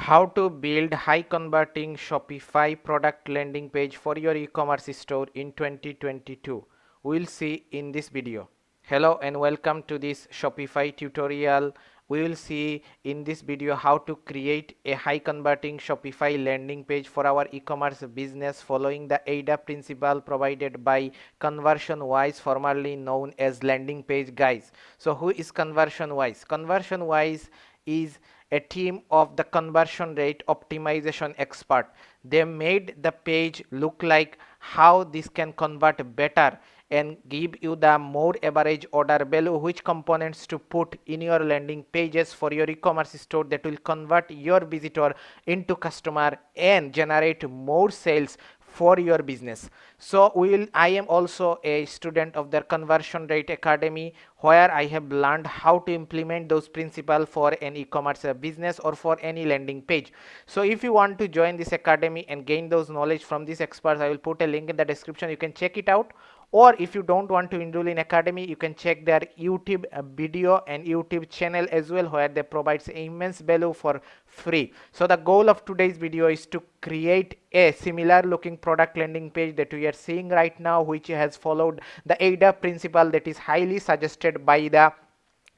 How to build high converting Shopify product landing page for your e-commerce store in 2022. We'll see in this video. Hello and welcome to this Shopify tutorial. We will see in this video how to create a high converting Shopify landing page for our e-commerce business following the AIDA principle provided by ConversionWise, formerly known as landing page guys. So who is ConversionWise? ConversionWise is a team of the conversion rate optimization expert. They made the page look like how this can convert better and give you the more average order value, which components to put in your landing pages for your e-commerce store that will convert your visitor into customer and generate more sales for your business. So I am also a student of their conversion rate academy, where I have learned how to implement those principles for an e-commerce business or for any landing page. So if you want to join this academy and gain those knowledge from these experts, I will put a link in the description. You can check it out. Or if you don't want to enroll in academy, you can check their YouTube video and YouTube channel as well, where they provide immense value for free. So the goal of today's video is to create a similar looking product landing page that we are seeing right now, which has followed the AIDA principle that is highly suggested by the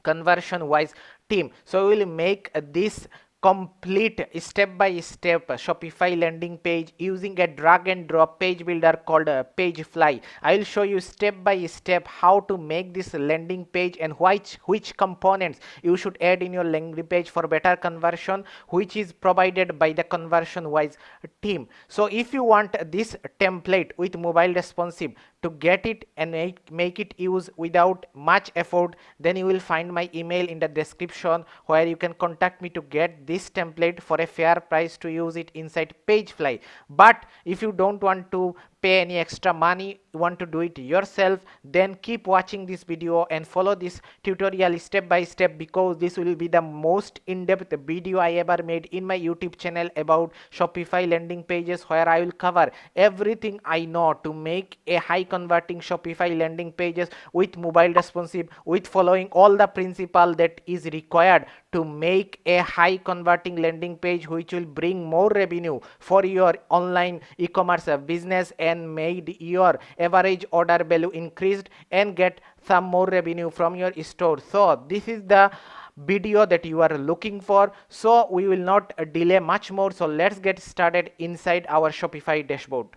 ConversionWise team. So we will make this complete step by step Shopify landing page using a drag and drop page builder called Pagefly. I will show you step by step how to make this landing page and which components you should add in your landing page for better conversion, which is provided by the ConversionWise team. So if you want this template with mobile responsive to get it and make it use without much effort, then you will find my email in the description, where you can contact me to get this template for a fair price to use it inside Pagefly. But if you don't want to pay any extra money, you want to do it yourself, then keep watching this video and follow this tutorial step by step, because this will be the most in-depth video I ever made in my YouTube channel about Shopify landing pages, where I will cover everything I know to make a high converting Shopify landing pages with mobile responsive, with following all the principle that is required to make a high converting landing page which will bring more revenue for your online e-commerce business and made your average order value increased and get some more revenue from your store. So this is the video that you are looking for. So we will not delay much more. So let's get started inside our Shopify dashboard.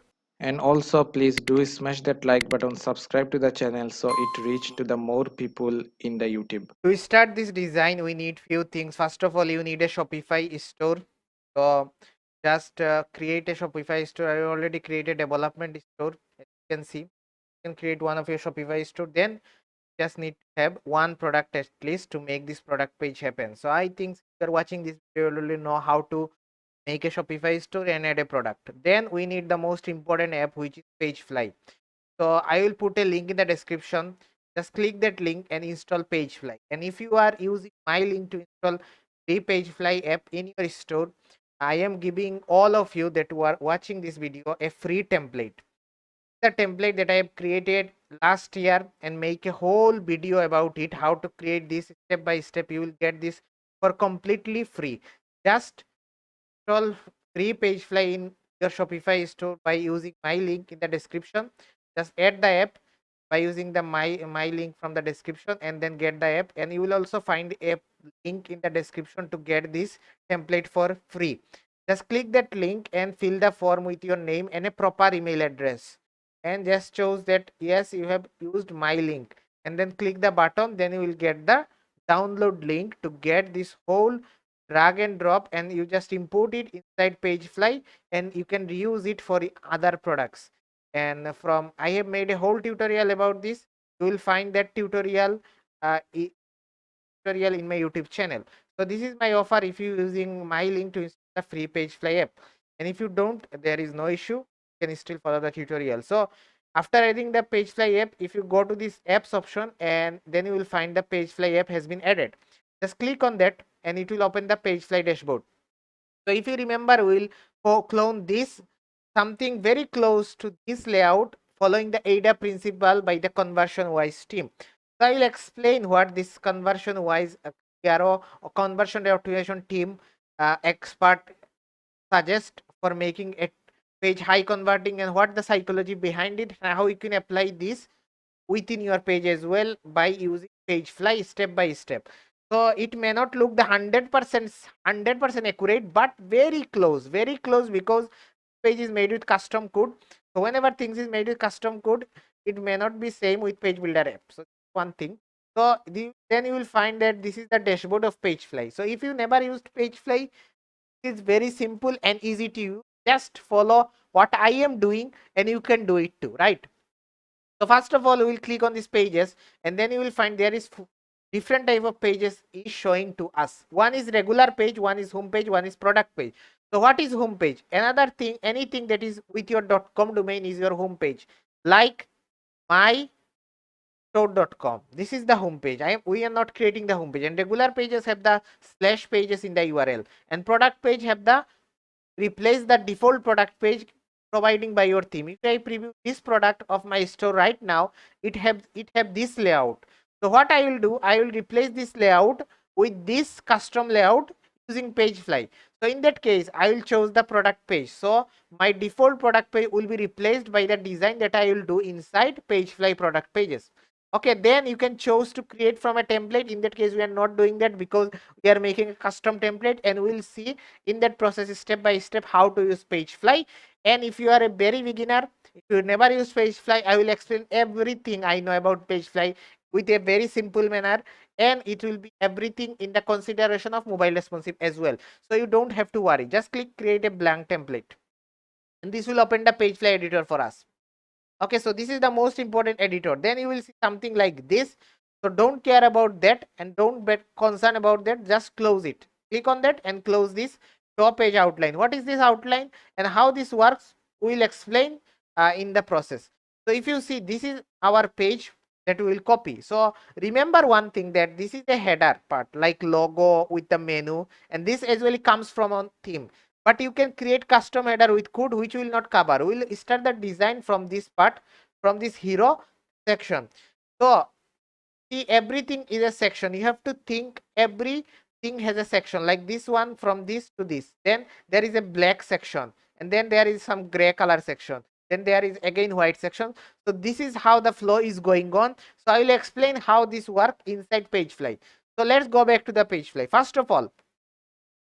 And also please do smash that like button, subscribe to the channel so it reach to the more people in the YouTube. To start this design, we need few things. First of all, you need a Shopify store. So just create a Shopify store. I already created a development store. As you can see, you can create one of your Shopify store. Then just need to have one product at least to make this product page happen. So I think if you're watching this video, you already know how to make a Shopify store and add a product. Then we need the most important app, which is Pagefly. So I will put a link in the description. Just click that link and install Pagefly. And if you are using my link to install the Pagefly app in your store, I am giving all of you that who are watching this video a free template. The template that I have created last year and make a whole video about it, how to create this step by step. You will get this for completely free. Just install free Pagefly in your Shopify store by using my link in the description. Just add the app by using the my link from the description and then get the app, and you will also find a link in the description to get this template for free. Just click that link and fill the form with your name and a proper email address, and just choose that yes, you have used my link, and then click the button. Then you will get the download link to get this whole drag and drop, and you just import it inside Pagefly and you can reuse it for other products. And from I have made a whole tutorial about this. You will find that tutorial in my YouTube channel. So this is my offer if you using my link to install the free Pagefly app. And if you don't, there is no issue. You can still follow the tutorial. So after adding the Pagefly app, if you go to this apps option, and then you will find the Pagefly app has been added. Just click on that and it will open the Pagefly dashboard. So if you remember, we will clone this something very close to this layout following the AIDA principle by the ConversionWise team. So I will explain what this ConversionWise CRO or conversion optimization team expert suggest for making a page high converting, and what the psychology behind it, and how you can apply this within your page as well by using Pagefly step by step. So it may not look the 100% accurate, but very close, because page is made with custom code. So whenever things is made with custom code, it may not be same with page builder app. So one thing. So then you will find that this is the dashboard of Pagefly. So if you never used Pagefly, it's very simple and easy to use. Just follow what I am doing and you can do it too, right? So first of all, we will click on these pages, and then you will find there is different type of pages is showing to us. One is regular page, one is home page, one is product page. So what is home page? Another thing, anything that is with your .com domain is your home page, like my store.com. This is the home page. We are not creating the home page, and regular pages have the slash pages in the URL, and product page have the replace the default product page providing by your theme. If I preview this product of my store right now, it have this layout. So what I will do, I will replace this layout with this custom layout using Pagefly. So in that case, I will choose the product page. So my default product page will be replaced by the design that I will do inside Pagefly product pages. Okay, then you can choose to create from a template. In that case, we are not doing that because we are making a custom template, and we'll see in that process step by step how to use Pagefly. And if you are a very beginner, if you never use Pagefly, I will explain everything I know about Pagefly with a very simple manner, and it will be everything in the consideration of mobile responsive as well. So you don't have to worry. Just click create a blank template, and this will open the Pagefly editor for us. Okay, so this is the most important editor. Then you will see something like this. So don't care about that and don't be concerned about that. Just close it. Click on that and close this top page outline. What is this outline and how this works? We will explain in the process. So if you see, this is our page that we will copy. So remember one thing, that this is the header part, like logo with the menu, and this as well comes from on theme. But you can create custom header with code, which will not cover. We will start the design from this part, from this hero section. So see, everything is a section. You have to think everything has a section, like this one, from this to this. Then there is a black section, and then there is some gray color section. Then there is again white section. So this is how the flow is going on. So I will explain how this work inside Pagefly. So let's go back to the Pagefly. First of all,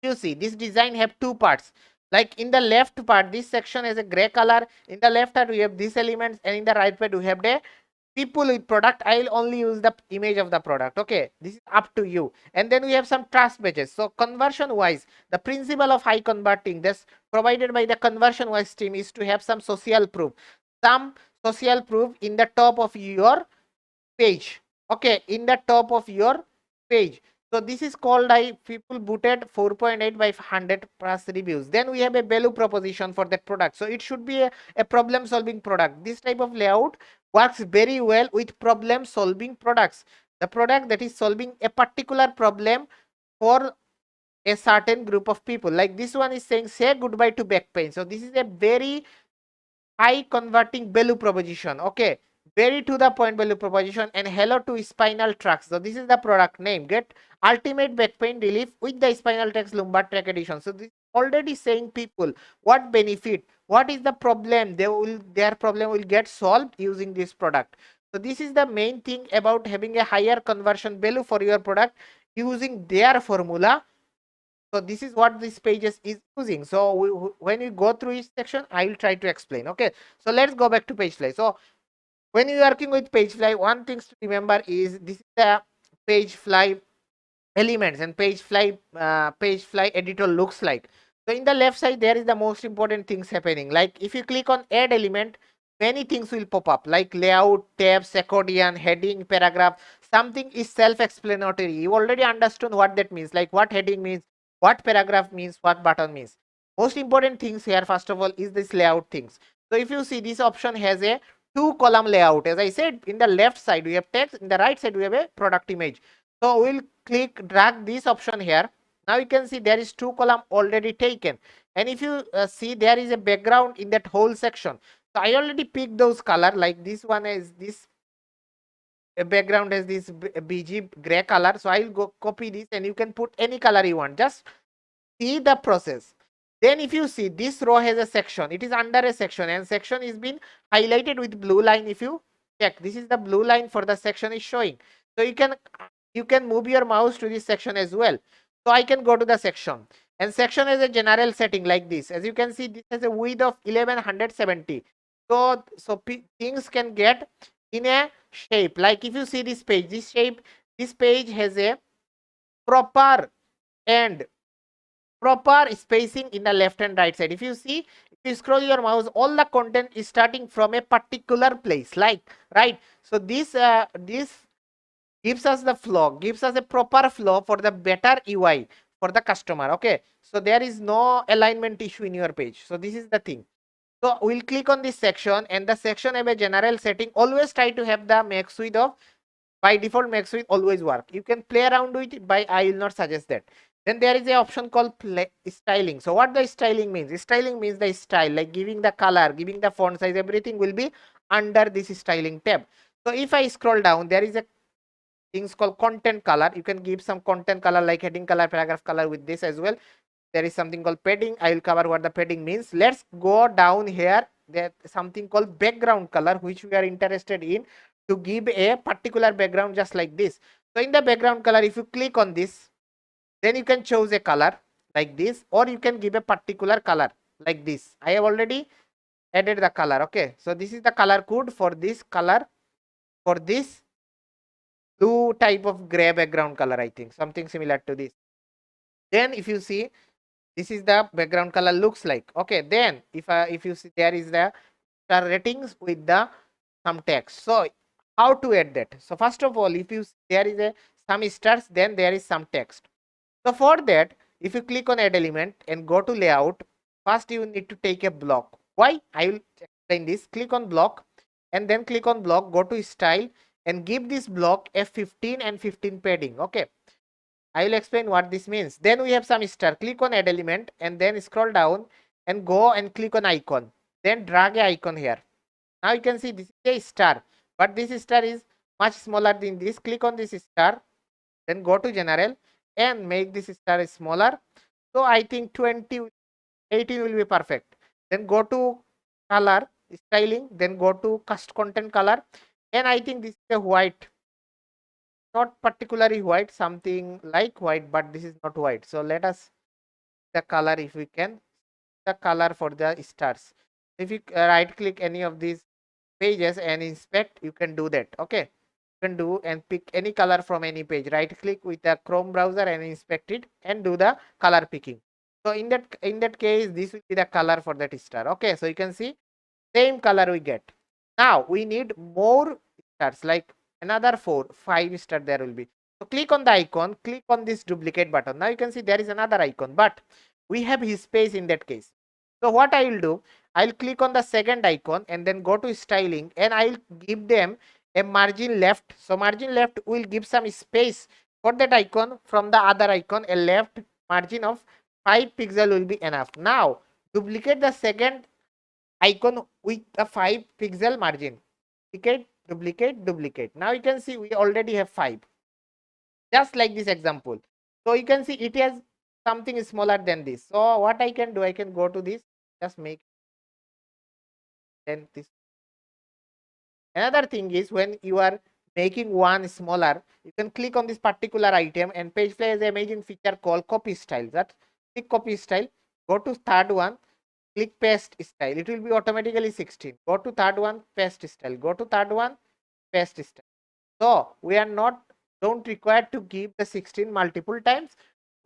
you see this design have two parts. Like in the left part, this section has a gray color. In the left part we have these elements, and in the right part we have the people with product. I will only use the image of the product. Okay, this is up to you. And then we have some trust pages. So ConversionWise, the principle of high converting, this provided by the ConversionWise team, is to have some social proof, in the top of your page. Okay, in the top of your page. So this is called people booted 4.8 by 100 plus reviews. Then we have a value proposition for that product. So it should be a problem solving product. This type of layout works very well with problem solving products. The product that is solving a particular problem for a certain group of people. Like this one is saying, say goodbye to back pain. So this is a very high converting value proposition. Okay, very to the point value proposition. And hello to spinal tracks. So this is the product name. Get ultimate back pain relief with the spinal tracks lumbar track edition. So this already saying people what benefit, what is the problem, their problem will get solved using this product. So this is the main thing about having a higher conversion value for your product using their formula. So this is what this pages is using. So when we go through each section, I will try to explain. Okay, so let's go back to Pagefly. So when you are working with Pagefly, one thing to remember is this is the Pagefly elements, and Pagefly editor looks like. So in the left side, there is the most important things happening. Like if you click on add element, many things will pop up, like layout, tabs, accordion, heading, paragraph. Something is self-explanatory. You already understood what that means, like what heading means, what paragraph means, what button means. Most important things here, first of all, is this layout things. So if you see, this option has a 2-column layout. As I said, in the left side we have text, in the right side we have a product image. So we'll click drag this option here. Now you can see there is 2-column already taken, and if you see, there is a background in that whole section. So I already picked those color, like this one is this background has this BG gray color. So I'll go copy this, and you can put any color you want. Just see the process. Then if you see, this row has a section, it is under a section, and section is been highlighted with blue line. If you check, this is the blue line for the section is showing. So you can move your mouse to this section as well. So I can go to the section, and section has a general setting like this. As you can see, this has a width of 1170. So things can get in a shape. Like if you see this page, this page has a proper and proper spacing in the left and right side. If you see, if you scroll your mouse, all the content is starting from a particular place, like right. So this gives us the flow, gives us a proper flow for the better UI for the customer. Okay, so there is no alignment issue in your page. So this is the thing. So we'll click on this section, and the section have a general setting. Always try to have the max width of, by default max width always work. You can play around with it, by I will not suggest that. Then there is a option called styling. So what the styling means? Styling means the style, like giving the color, giving the font size, everything will be under this styling tab. So if I scroll down, there is a things called content color. You can give some content color like heading color, paragraph color with this as well. There is something called padding. I will cover what the padding means. Let's go down here. There's something called background color, which we are interested in, to give a particular background just like this. So in the background color, if you click on this, then you can choose a color like this, or you can give a particular color like this. I have already added the color. Okay, so this is the color code for this color, for this blue type of gray background color. I think something similar to this. Then if you see, this is the background color looks like. Okay, then if you see, there is the star ratings with the some text. So how to add that? So first of all, if you see, there is a some stars, then there is some text. So for that, if you click on add element and go to layout, first you need to take a block. Why? I will explain this. Click on block, and then click on block, go to style, and give this block a 15 and 15 padding. Okay, I will explain what this means. Then we have some star. Click on add element, and then scroll down and go and click on icon. Then drag a icon here. Now you can see this is a star, but this star is much smaller than this. Click on this star, then go to general and make this star smaller. So I think 20, 18 will be perfect. Then go to color styling, then go to content color, and I think this is a white, not particularly white, something like white, but this is not white. So let us the color, if we can, the color for the stars. If you right click any of these pages and inspect, you can do that. Okay, you can do and pick any color from any page. Right click with the Chrome browser and inspect it and do the color picking. So in that case, this will be the color for that star. Okay, so you can see same color we get. Now we need more stars, like another 5 star there will be. So click on the icon, click on this duplicate button. Now you can see there is another icon, but we have his space in that case. So what I will do, I'll click on the second icon and then go to styling, and I'll give them a margin left. So margin left will give some space for that icon from the other icon. A left margin of 5 pixel will be enough. Now duplicate the second icon with a 5 pixel margin. Duplicate, duplicate, duplicate. Now you can see we already have 5. Just like this example. So you can see it has something smaller than this. So what I can do, I can go to this, just make then this. Another thing is, when you are making one smaller, you can click on this particular item, and Pagefly has an amazing feature called copy style. That click copy style, go to third one, click paste style. It will be automatically 16. Go to third one, paste style. Go to third one, paste style. So we are not don't require to give the 16 multiple times.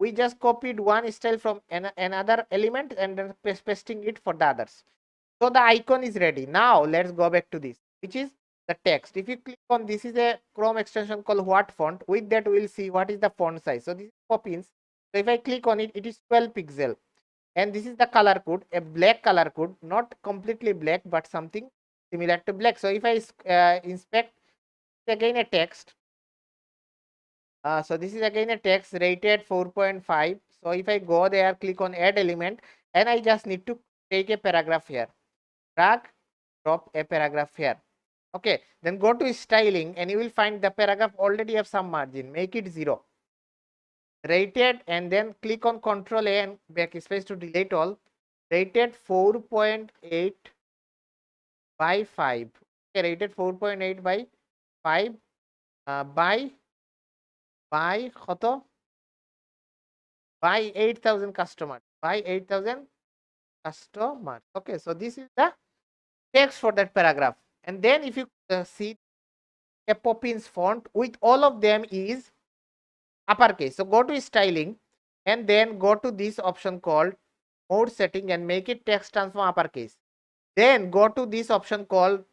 We just copied one style from another element and then pasting it for the others. So the icon is ready. Now let's go back to this, which is the text. If you click on this, is a Chrome extension called what font. With that we will see what is the font size. So this is Poppins. So if I click on it, it is 12 pixel, and this is the color code, a black color code, not completely black but something similar to black. So if I inspect, again a text. So this is again a text rated 4.5. So if I go there, click on add element, and I just need to take a paragraph here, drag, drop a paragraph here. Okay, then go to styling, and you will find the paragraph already have some margin. Make it 0. rated, and then click on Control A and backspace to delete all. Rated 4.8 by 5. Okay, rated 4.8 by 5 by কত? By 8,000 customers. By 8,000 customers. Okay, so this is the text for that paragraph. And then if you see a Poppins font with all of them is uppercase. So go to styling and then go to this option called mode setting and make it text transform uppercase. Then go to this option called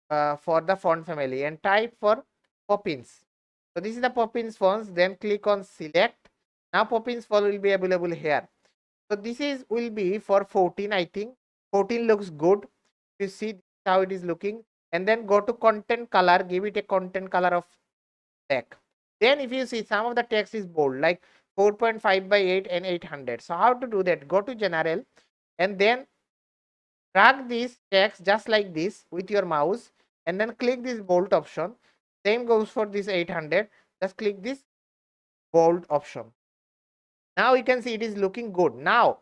for the font family and type for Poppins. So this is the Poppins fonts. Then click on select. Now Poppins font will be available here. So this is will be for 14. I think 14 looks good. You see how it is looking, and then go to content color. Give it a content color of black. Then if you see some of the text is bold, like 4.5 by 8 and 800. So how to do that? Go to general and then drag this text just like this with your mouse and then click this bold option. Same goes for this 800. Just click this bold option. Now you can see it is looking good. Now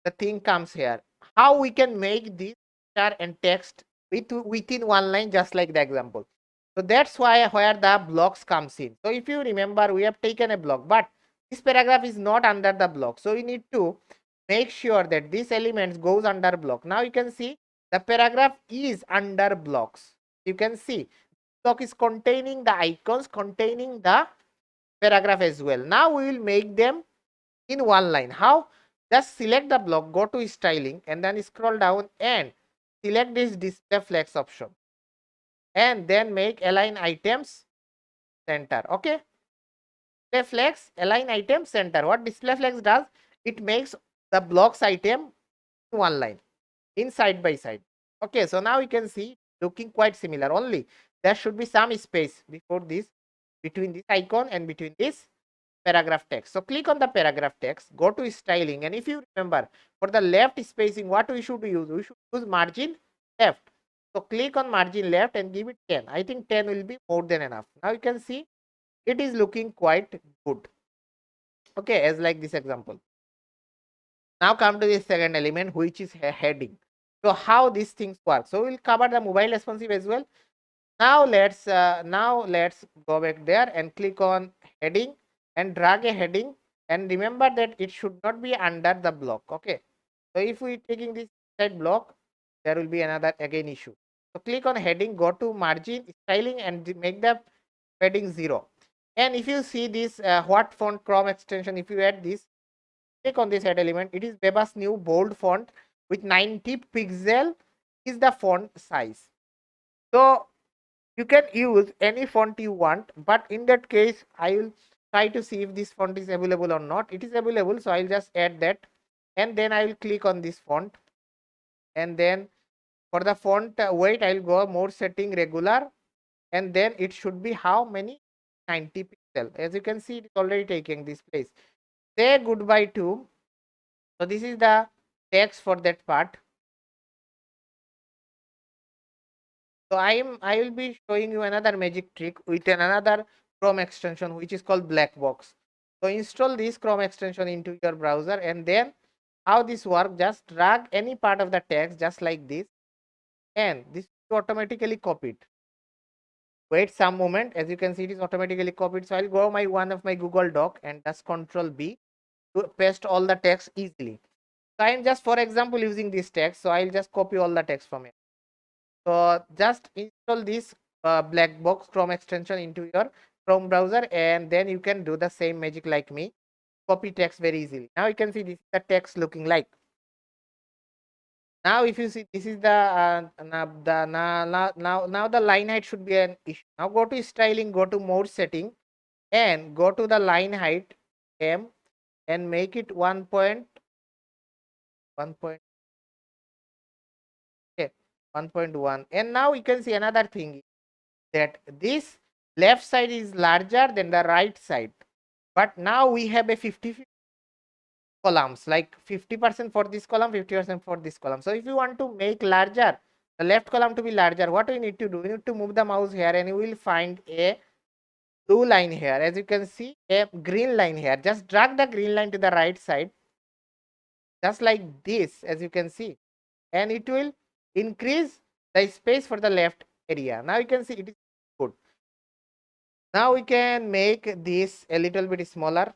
the thing comes here. How we can make this picture and text within one line, just like the example. So that's why where the blocks comes in. So if you remember, we have taken a block, but this paragraph is not under the block. So we need to make sure that these elements goes under block. Now you can see the paragraph is under blocks. You can see block is containing the icons, containing the paragraph as well. Now we will make them in one line. How? Just select the block, go to styling and then scroll down and select this display flex option and then make align items center. Okay, display flex align item center. What display flex does, it makes the blocks item in one line in side by side. Okay, so now you can see looking quite similar, only there should be some space before this, between this icon and between this paragraph text. So click on the paragraph text, go to styling, and if you remember, for the left spacing, what we should use? We should use margin left. So click on margin left and give it 10. I think 10 will be more than enough. Now you can see it is looking quite good. Okay, as like this example. Now come to the second element, which is heading. So how these things work? So we'll cover the mobile responsive as well. Now let's go back there and click on heading and drag a heading, and remember that it should not be under the block. Okay, so if we taking this side block, there will be another again issue. So click on heading, go to margin styling and make the heading 0. And if you see this what font Chrome extension, if you add this, click on this head element, it is Bebas new bold font with 90 pixel is the font size. So you can use any font you want, but in that case I will try to see if this font is available or not. It is available, so I'll just add that and then I will click on this font, and then for the font weight I'll go more setting regular, and then it should be how many, 90 pixel. As you can see, it is already taking this place. Say goodbye to. So this is the text for that part. So I will be showing you another magic trick with another Chrome extension which is called black box. So install this Chrome extension into your browser, and then how this works, just drag any part of the text just like this, and this is automatically copied. Wait some moment, as you can see it is automatically copied. So I'll go my one of my Google Doc and just Control B to paste all the text easily. So I am just for example using this text, so I'll just copy all the text from it. So just install this black box Chrome extension into your Chrome browser, and then you can do the same magic like me, copy text very easily. Now you can see this is the text looking like. Now if you see, this is the now the line height should be an issue. Now go to styling, go to mode setting and go to the line height M and make it 1.1. Okay, 1.1. And now you can see another thing, that this left side is larger than the right side, but now we have a 50 columns, like 50% for this column, 50% for this column. So if you want to make larger, the left column to be larger, what we need to do, we need to move the mouse here and you will find a blue line here, as you can see a green line here. Just drag the green line to the right side, just like this, as you can see, and it will increase the space for the left area. Now you can see it is good. Now we can make this a little bit smaller.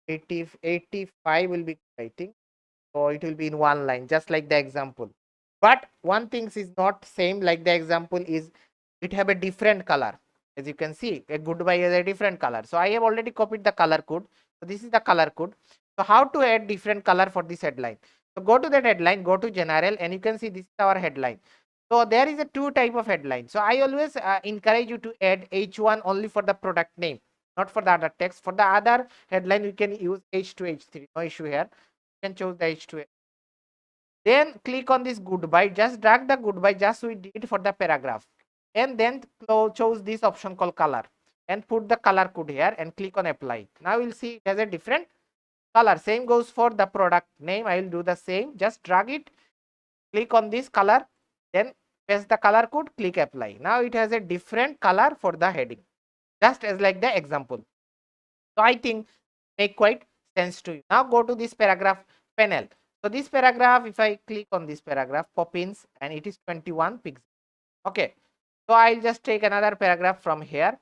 85 will be, I think. So it will be in one line, just like the example. But one thing is not same like the example is it have a different color. As you can see, a goodbye is a different color. So I have already copied the color code. So this is the color code. So how to add different color for this headline? So go to that headline, go to general, and you can see this is our headline. So there is a two type of headline. So I always encourage you to add H1 only for the product name, not for the other text. For the other headline, you can use H2, H3. No issue here. You can choose the H2. Then click on this goodbye. Just drag the goodbye, just we did for the paragraph. And then choose this option called color and put the color code here and click on apply. Now we'll see it has a different color. Same goes for the product name. I will do the same. Just drag it, click on this color, then paste the color code, click apply. Now it has a different color for the heading, just as like the example. So I think make quite sense to you. Now go to this paragraph panel. So this paragraph, if I click on this paragraph, pop-ins, and it is 21 pixels. Okay. So I'll just take another paragraph from here.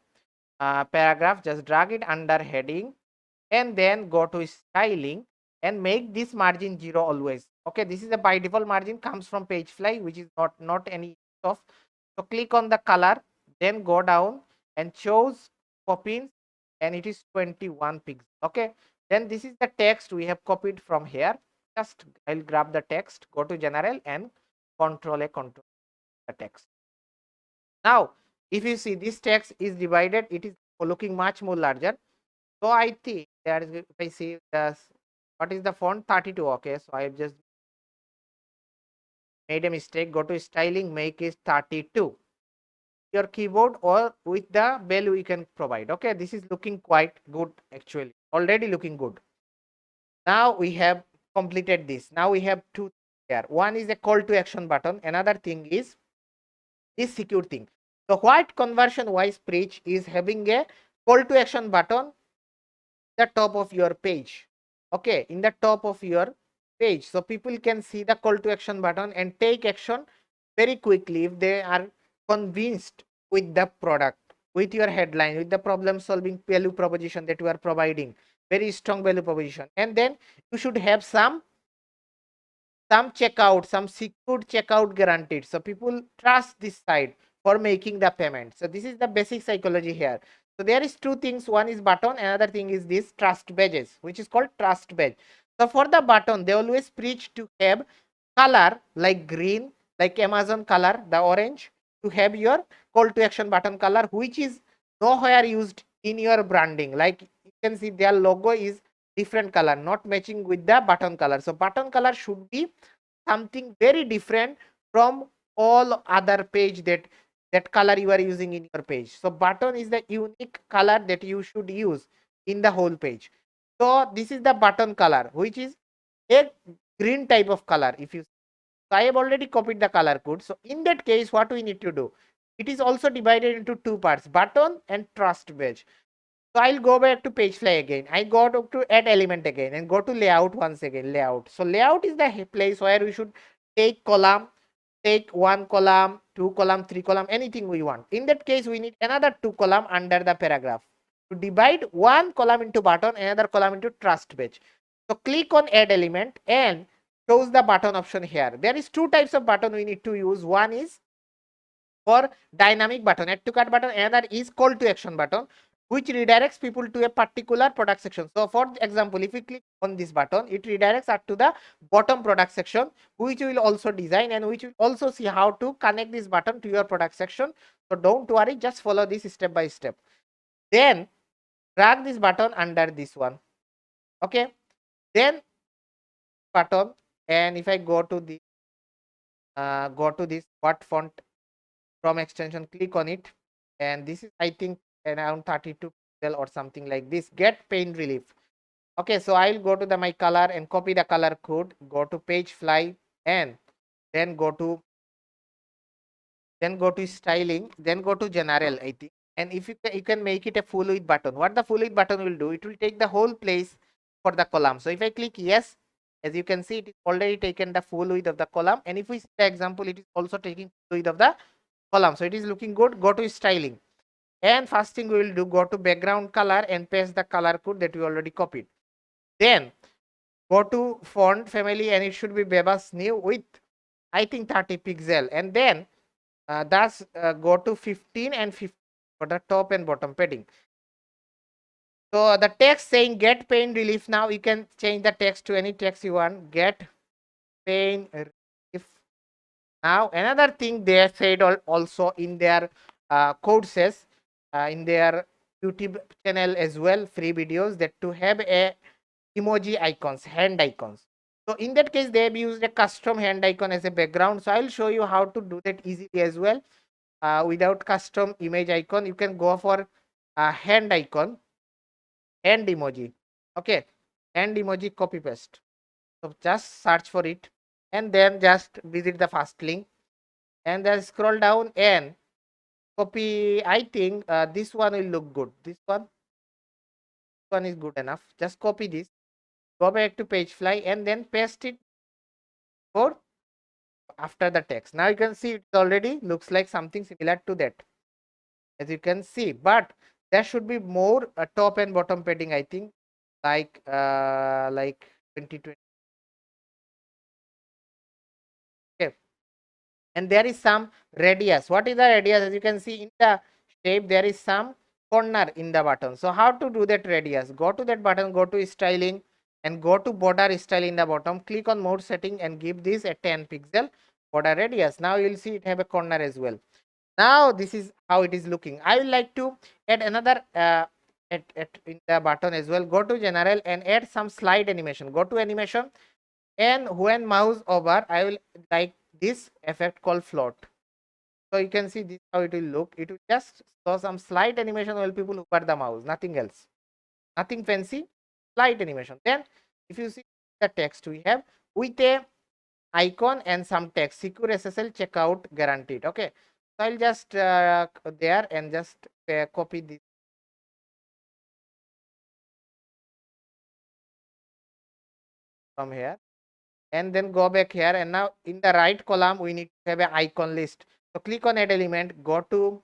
Paragraph, just drag it under heading and then go to styling and make this margin 0 always. Okay, this is a by default margin, comes from Pagefly, which is not any of. So click on the color, then go down and choose pop-ins, and it is 21 pixels. Okay, then this is the text we have copied from here. Just I'll grab the text, go to general and control the text. Now if you see this text is divided, it is looking much more larger. So I think there is, if I see this, what is the font? 32. Okay, so I have just made a mistake. Go to styling, make it 32. Your keyboard or with the value you can provide. Okay, this is looking quite good actually. Already looking good. Now we have completed this. Now we have two here. One is a call to action button. Another thing is this secure thing. So what ConversionWise preach is having a call to action button the top of your page. Okay, in the top of your page, so people can see the call to action button and take action very quickly if they are convinced with the product, with your headline, with the problem solving value proposition that you are providing, very strong value proposition. And then you should have some checkout, some secured checkout guaranteed, so people trust this site for making the payment. So this is the basic psychology here. So there is two things. One is button, another thing is this trust badges, which is called trust badge. So for the button, they always preach to have color like green, like Amazon color, the orange, to have your call to action button color, which is nowhere used in your branding. Like you can see their logo is different color, not matching with the button color. So button color should be something very different from all other page that color you are using in your page. So button is the unique color that you should use in the whole page. So this is the button color, which is a green type of color. If you, so I have already copied the color code. So in that case, what we need to do, it is also divided into two parts, button and trust badge. So I'll go back to Pagefly again. I go to add element again and go to layout once again, layout. So layout is the place where we should take column, take one column, two column, three column, anything we want. In that case, we need another two column under the paragraph to divide one column into button, another column into trust badge. So click on add element and choose the button option here. There is two types of button we need to use. One is for dynamic button, add to cart button, another is call to action button, which redirects people to a particular product section. So for example, if we click on this button, it redirects us to the bottom product section, which we will also design and which will also see how to connect this button to your product section. So don't worry, just follow this step by step. Then drag this button under this one. Okay, then button, and if I go to the what font from extension, click on it, and this is I think around 32 pixel or something like this. Get pain relief. Okay, so I'll go to my color and copy the color code, go to Pagefly and then go to styling, then go to general, I think. And if you can make it a full width button. What the full width button will do, it will take the whole place for the column. So if I click yes, as you can see, it is already taken the full width of the column. And if we see the example, it is also taking full width of the column. So it is looking good. Go to styling. And first thing we will do, go to background color and paste the color code that we already copied. Then go to font family and it should be Bebas new with I think 30 pixel. And then go to 15 and 15 for the top and bottom padding. So the text saying get pain relief, now you can change the text to any text you want. Get pain relief. Now another thing they said also in their code says in their YouTube channel as well, free videos, that to have a emoji icons, hand icons. So in that case, they have used a custom hand icon as a background. So I'll show you how to do that easily as well. Without custom image icon, you can go for a hand icon, hand emoji. Okay, hand emoji, copy paste. So just search for it and then just visit the first link and then scroll down and copy. I think this one will look good. This one is good enough. Just copy this, go back to Pagefly and then paste it for after the text. Now you can see it already looks like something similar to that, as you can see, but there should be more top and bottom padding, I think, like 2020. Okay. And there is some radius. What is the radius? As you can see in the shape, there is some corner in the button. So how to do that radius? Go to that button, go to styling and go to border style in the bottom, click on mode setting and give this a 10 pixel border radius. Now you will see it have a corner as well. Now this is how it is looking. I will like to add another in the button as well. Go to general and add some slide animation. Go to animation and when mouse over, I will like this effect called float. So you can see this how it will look. It will just show some slide animation while people hover the mouse, nothing else, nothing fancy, slide animation. Then if you see the text we have with a icon and some text, secure SSL checkout guaranteed. Okay, so I'll just there and just copy this from here and then go back here, and now in the right column we need to have an icon list. So click on add element, go to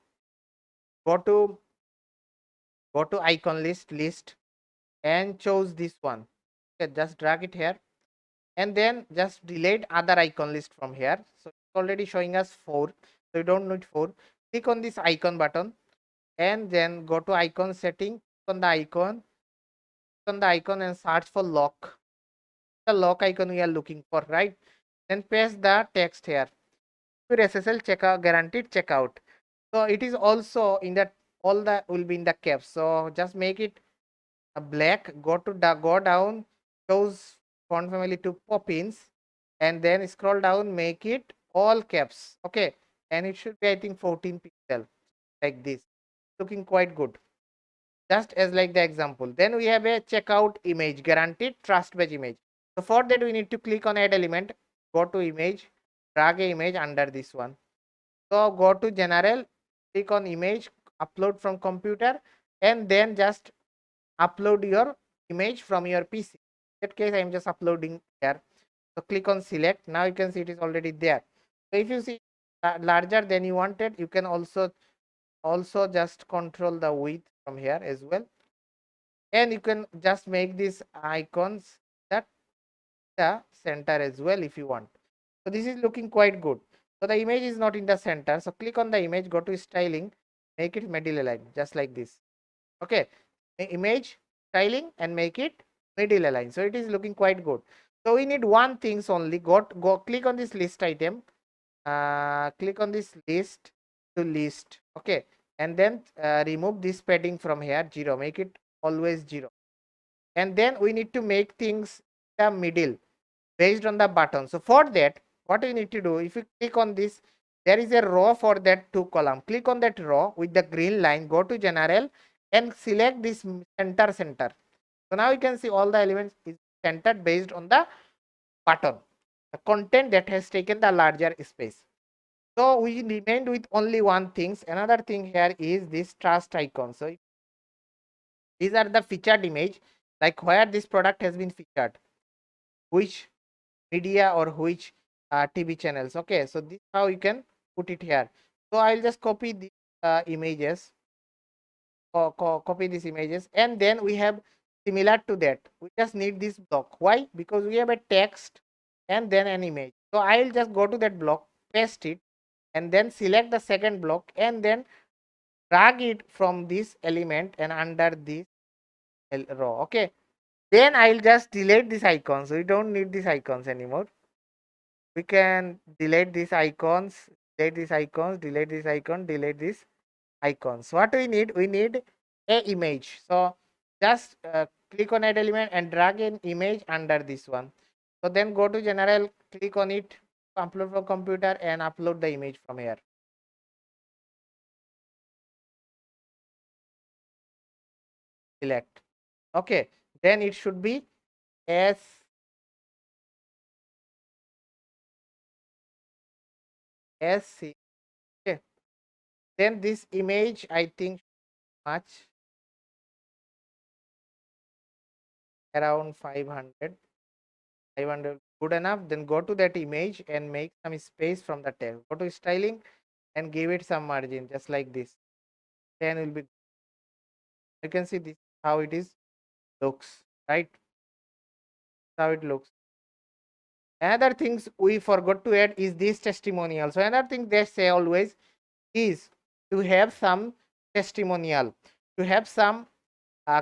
icon list and choose this one. Okay, just drag it here and then just delete other icon list from here. So it's already showing us 4, so you don't need 4. Click on this icon button and then go to icon setting, click on the icon and search for lock, the lock icon we are looking for, right? Then paste the text here, SSL checkout guaranteed checkout. So it is also in that, all the will be in the caps. So just make it a black, go to go down, choose font family to Poppins and then scroll down, make it all caps. Okay, and it should be I think 14 pixel like this, looking quite good, just as like the example. Then we have a checkout image, guaranteed trust badge image. So for that we need to click on add element, go to image, drag a image under this one. So go to general, click on image, upload from computer and then just upload your image from your PC. In that case I am just uploading here. So click on select. Now you can see it is already there. So if you see larger than you wanted, you can also just control the width from here as well, and you can just make these icons that the center as well if you want. So this is looking quite good. So the image is not in the center, so click on the image, go to styling, make it middle align just like this. Okay, image styling and make it middle align. So it is looking quite good. So we need one things only. Go click on this list item, click on this list to list. Okay, and then remove this padding from here, 0, make it always 0. And then we need to make things the middle based on the button. So for that, what we need to do, if you click on this, there is a row for that 2 column. Click on that row with the green line, go to general and select this center. So now you can see all the elements is centered based on the button, the content that has taken the larger space. So we remained with only one things. Another thing here is this trust icon. So these are the featured image, like where this product has been featured, which media or which TV channels. Okay, so this is how you can put it here. So I'll just copy the images, copy these images, and then we have similar to that. We just need this block. Why? Because we have a text and then an image. So I'll just go to that block, paste it, and then select the second block, and then drag it from this element and under this row. Okay, then I'll just delete these icons. We don't need these icons anymore. We can delete these icons, delete these icons, delete this icon, delete these icons. What we need a image. So just click on that element and drag an image under this one. So then go to general, click on it, upload from computer, and upload the image from here. Select. Okay, then it should be S C. Okay, then this image I think much around 500. 500 good enough. Then go to that image and make some space from the text. Go to styling and give it some margin just like this. Then will be, you can see this how it is looks, right? How it looks. Another things we forgot to add is this testimonial. So another thing they say always is to have some testimonial, to have some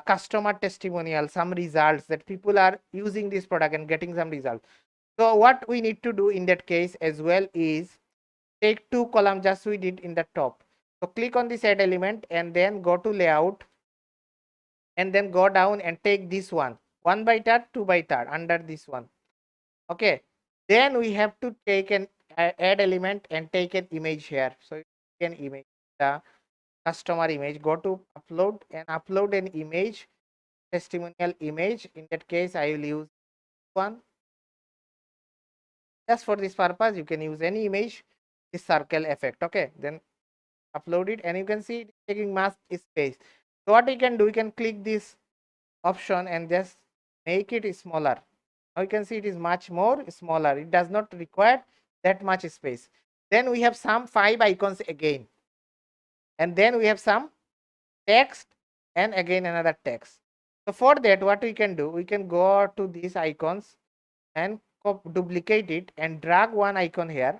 customer testimonial, some results that people are using this product and getting some results. So what we need to do in that case as well is take two columns just we did in the top. So click on this add element and then go to layout and then go down and take this one by third, two by third under this one. Okay, then we have to take an add element and take an image here. So you can image the customer image, go to upload and upload an image, testimonial image. In that case I will use one. Just for this purpose you can use any image, this circle effect. Okay, then upload it and you can see it taking mask space. So what we can do, we can click this option and just make it smaller. Now you can see it is much more smaller. It does not require that much space. Then we have some 5 icons again, and then we have some text and again another text. So for that what we can do, we can go to these icons and duplicate it and drag one icon here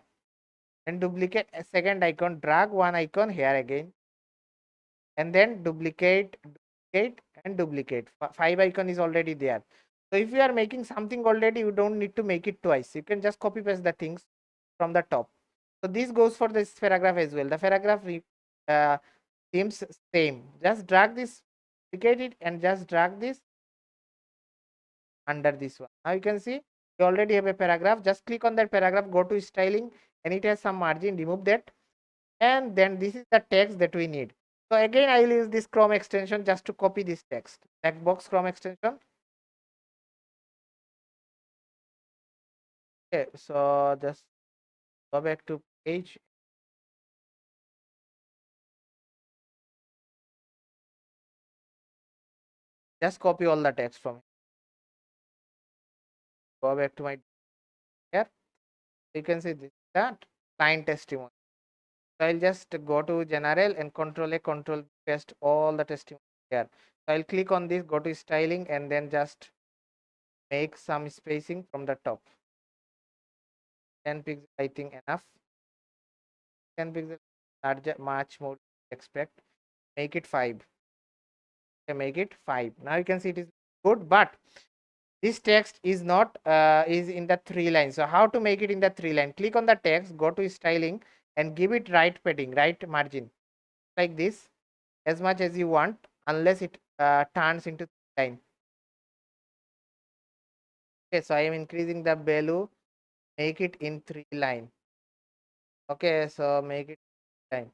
and duplicate a second icon, drag one icon here again, and then duplicate, duplicate and duplicate. 5 icon is already there. So if you are making something already, you don't need to make it twice. You can just copy paste the things from the top. So this goes for this paragraph as well. The paragraph seems same. Just drag this, duplicate it and just drag this under this one. Now you can see you already have a paragraph. Just click on that paragraph, go to styling, and it has some margin, remove that. And then this is the text that we need. So again I will use this Chrome extension just to copy this text. Black box Chrome extension. Okay, so just go back to page. Just copy all the text from it. Go back to my here. You can see this that client testimony. So I'll just go to general and control A, control paste all the testimony here. So I'll click on this, go to styling and then just make some spacing from the top. 10 pixels I think enough. 10 pixels larger, much more expect. Make it 5. Okay, make it 5. Now you can see it is good, but this text is not is in the 3 lines. So how to make it in the 3 line? Click on the text, go to styling and give it right padding, right margin like this as much as you want, unless it turns into line. Okay, so I am increasing the value, make it in 3 line. Okay, so make it line.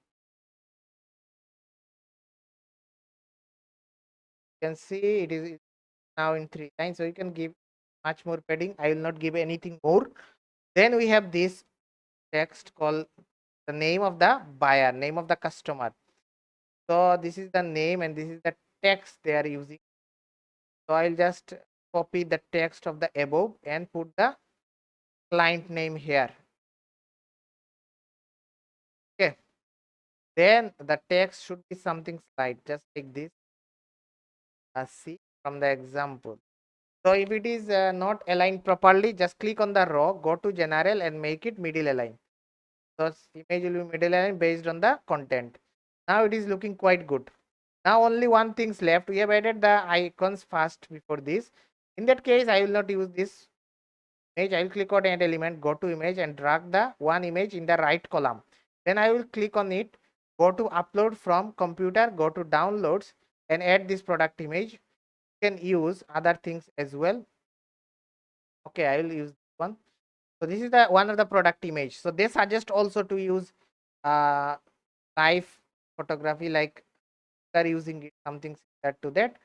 You can see it is now in 3 lines, so you can give much more padding. I will not give anything more. Then we have this text called the name of the buyer, name of the customer. So this is the name and this is the text they are using. So I'll just copy the text of the above and put the client name here. Okay, then the text should be something slight, just like this, see from the example. So if it is not aligned properly, just click on the row, go to general and make it middle align. So image will be middle align based on the content. Now it is looking quite good. Now only one thing's left. We have added the icons first before this. In that case, I will not use this image. I will click on add element, go to image and drag the one image in the right column. Then I will click on it, go to upload from computer, go to downloads and add this product image. You can use other things as well. Okay, I will use this one. So this is the one of the product image. So they suggest also to use uh, live photography, like they're using it, something similar to that.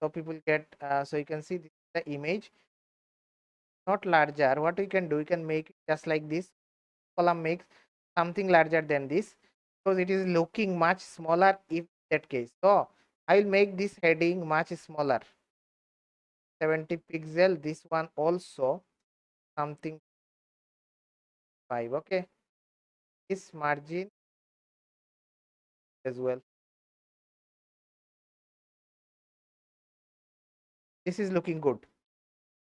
So people get so you can see this is the image, not larger. What we can do, we can make it just like this. Column makes something larger than this because it is looking much smaller if that case. So I will make this heading much smaller, 70 pixel. This one also something 5. Okay, this margin as well. This is looking good.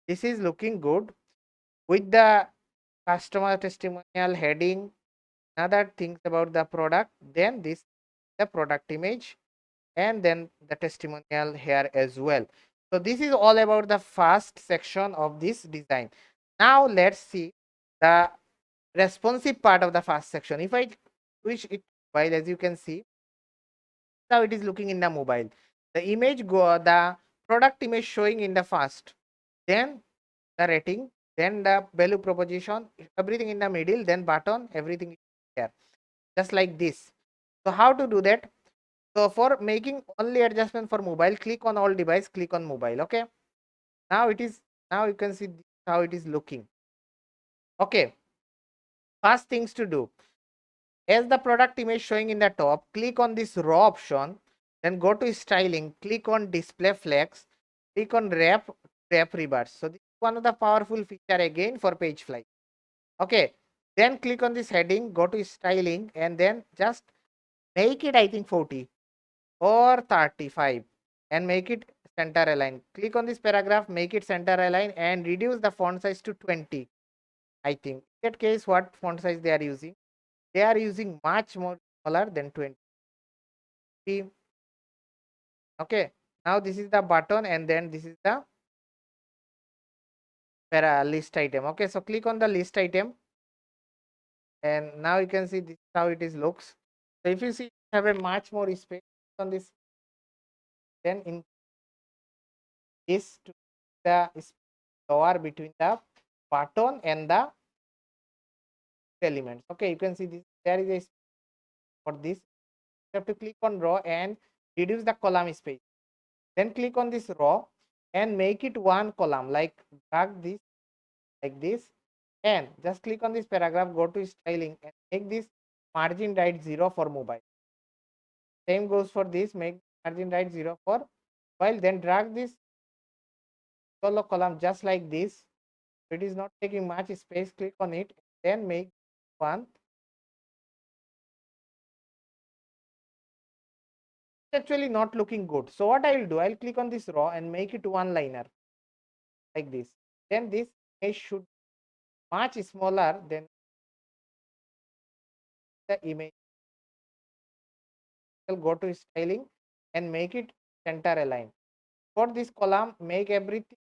This is looking good with the customer testimonial heading, other things about the product, then this the product image and then the testimonial here as well. So this is all about the first section of this design. Now let's see the responsive part of the first section. If I switch it, while as you can see how it is looking in the mobile, the image go the product image showing in the first, then the rating, then the value proposition, everything in the middle, then button, everything here, just like this. So how to do that? So for making only adjustment for mobile, click on all device, click on mobile. Okay, now it is, now you can see how it is looking. Okay, first things to do, as the product image showing in the top, click on this row option, then go to styling, click on display flex, click on wrap reverse. So this is one of the powerful feature again for Pagefly. Okay, then click on this heading, go to styling and then just make it, I think 40 or 35 and make it center align. Click on this paragraph, make it center align and reduce the font size to 20. I think in that case, what font size they are using? They are using much more smaller than 20. Okay, now this is the button and then this is the list item. Okay, so click on the list item and now you can see this is how it is looks. So if you see have a much more space on this, then in this to the lower between the button and the elements. Okay, you can see this, there is a space for this. You have to click on row and reduce the column space, then click on this row and make it one column, like drag this like this and just click on this paragraph, go to styling and make this margin right 0 for mobile. Same goes for this, make margin right 0 for mobile, then drag this solo column just like this. It is not taking much space, click on it, then make one. It's actually not looking good. So what I will do, I'll click on this row and make it one liner like this. Then this image should much smaller than the image. I'll go to styling and make it center align. For this column, make everything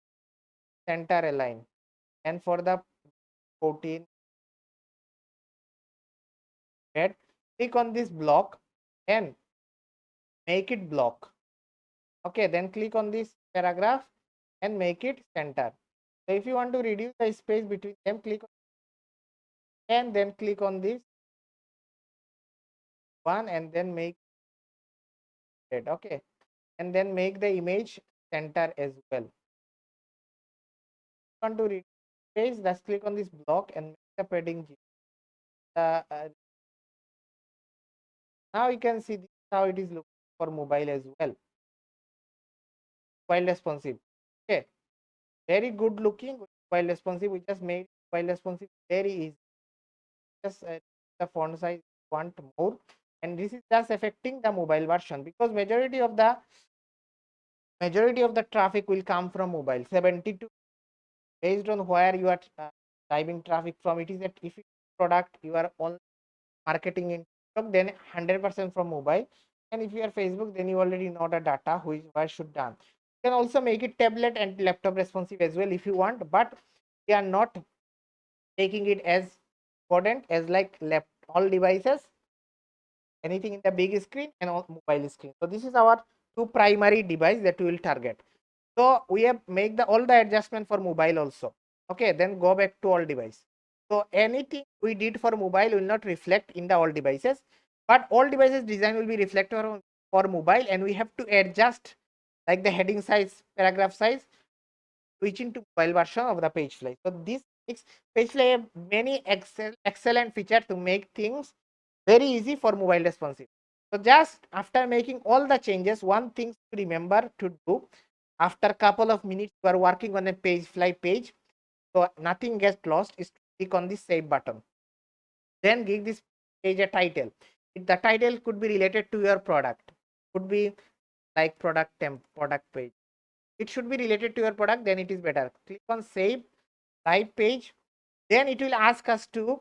center align. And for the 14, click on this block and make it block. Okay, then click on this paragraph and make it center. So if you want to reduce the space between them, click on and then click on this one and then make it. Okay, and then make the image center as well. If you want to reduce space, just click on this block and make the padding 0. Now you can see this how it is looking for mobile as well. Mobile responsive. Okay, very good looking. Mobile responsive. We just made mobile responsive very easy. Just the font size want more, and this is just affecting the mobile version because majority of the traffic will come from mobile. 72 based on where you are driving traffic from. It is that if you product you are all marketing in TikTok, then 100% from mobile, and if you are Facebook, then you already know the data which where should done. You can also make it tablet and laptop responsive as well if you want, but we are not taking it as important as like all devices, anything in the big screen and on mobile screen. So this is our two primary device that we will target. So we have make the all the adjustment for mobile also. Okay, then go back to all device. So anything we did for mobile will not reflect in the all devices, but all devices design will be reflected for mobile, and we have to adjust like the heading size, paragraph size, switching to mobile version of the Pagefly. So this makes Pagefly have many excellent features to make things very easy for mobile responsive. So just after making all the changes, one thing to remember to do after a couple of minutes you are working on a Pagefly page, so nothing gets lost, is to click on the save button. Then give this page a title. The title could be related to your product, could be like product page. It should be related to your product, then it is better. Click on save live page. Then it will ask us to,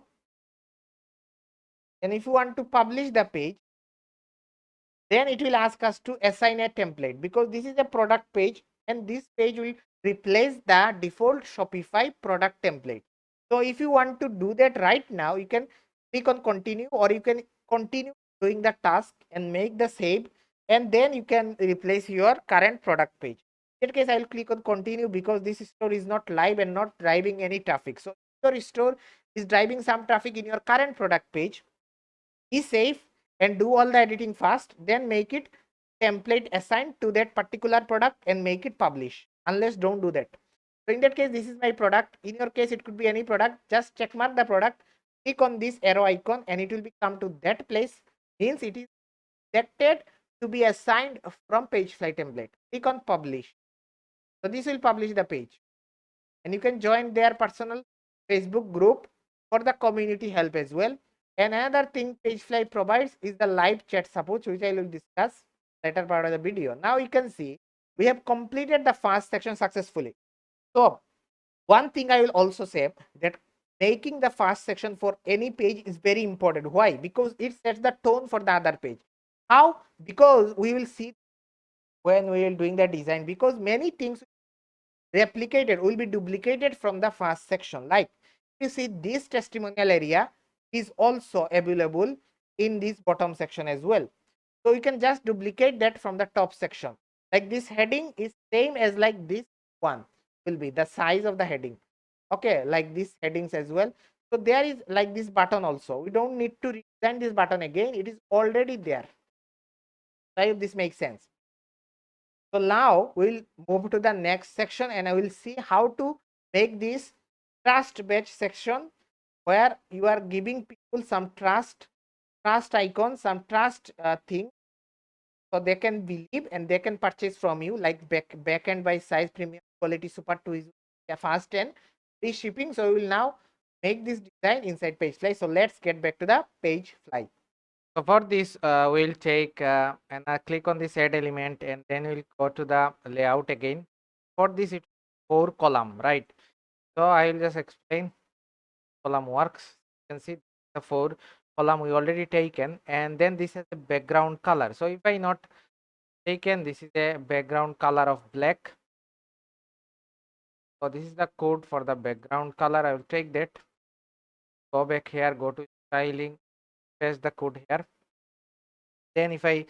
and if you want to publish the page, then it will ask us to assign a template because this is a product page and this page will replace the default Shopify product template. So if you want to do that right now, you can click on continue, or you can continue doing the task and make the save, and then you can replace your current product page. In that case, I will click on continue because this store is not live and not driving any traffic. So if your store is driving some traffic in your current product page, be safe and do all the editing fast, then make it template assigned to that particular product and make it publish. Unless don't do that. So in that case, this is my product. In your case, it could be any product. Just check mark the product, click on this arrow icon, and it will come to that place. Means it is selected to be assigned from Pagefly template. Click on publish. So this will publish the page, and you can join their personal Facebook group for the community help as well. And another thing Pagefly provides is the live chat support, which I will discuss later part of the video. Now you can see we have completed the first section successfully. So one thing I will also say that making the first section for any page is very important. Why? Because it sets the tone for the other page. How? Because we will see when we are doing the design, because many things replicated will be duplicated from the first section. Like you see, this testimonial area is also available in this bottom section as well. So you can just duplicate that from the top section. Like this heading is same as like this one will be the size of the heading. Okay, like these headings as well. So there is like this button also. We don't need to redesign this button again. It is already there. I hope this makes sense. So now we'll move to the next section and I will see how to make this trust badge section where you are giving people some trust icon, some trust thing, so they can believe and they can purchase from you, like backend by size, premium quality, super 2 is fast and free shipping. So we will now make this design inside Pagefly. So let's get back to the Pagefly. So for this, we'll take and click on this add element, and then we'll go to the layout again. For this, it's 4 column, right? So I will just explain column works. You can see the 4 column we already taken, and then this has a background color. So if I not taken, this is a background color of black. So this is the code for the background color. I will take that. Go back here, go to styling, paste the code here. Then if I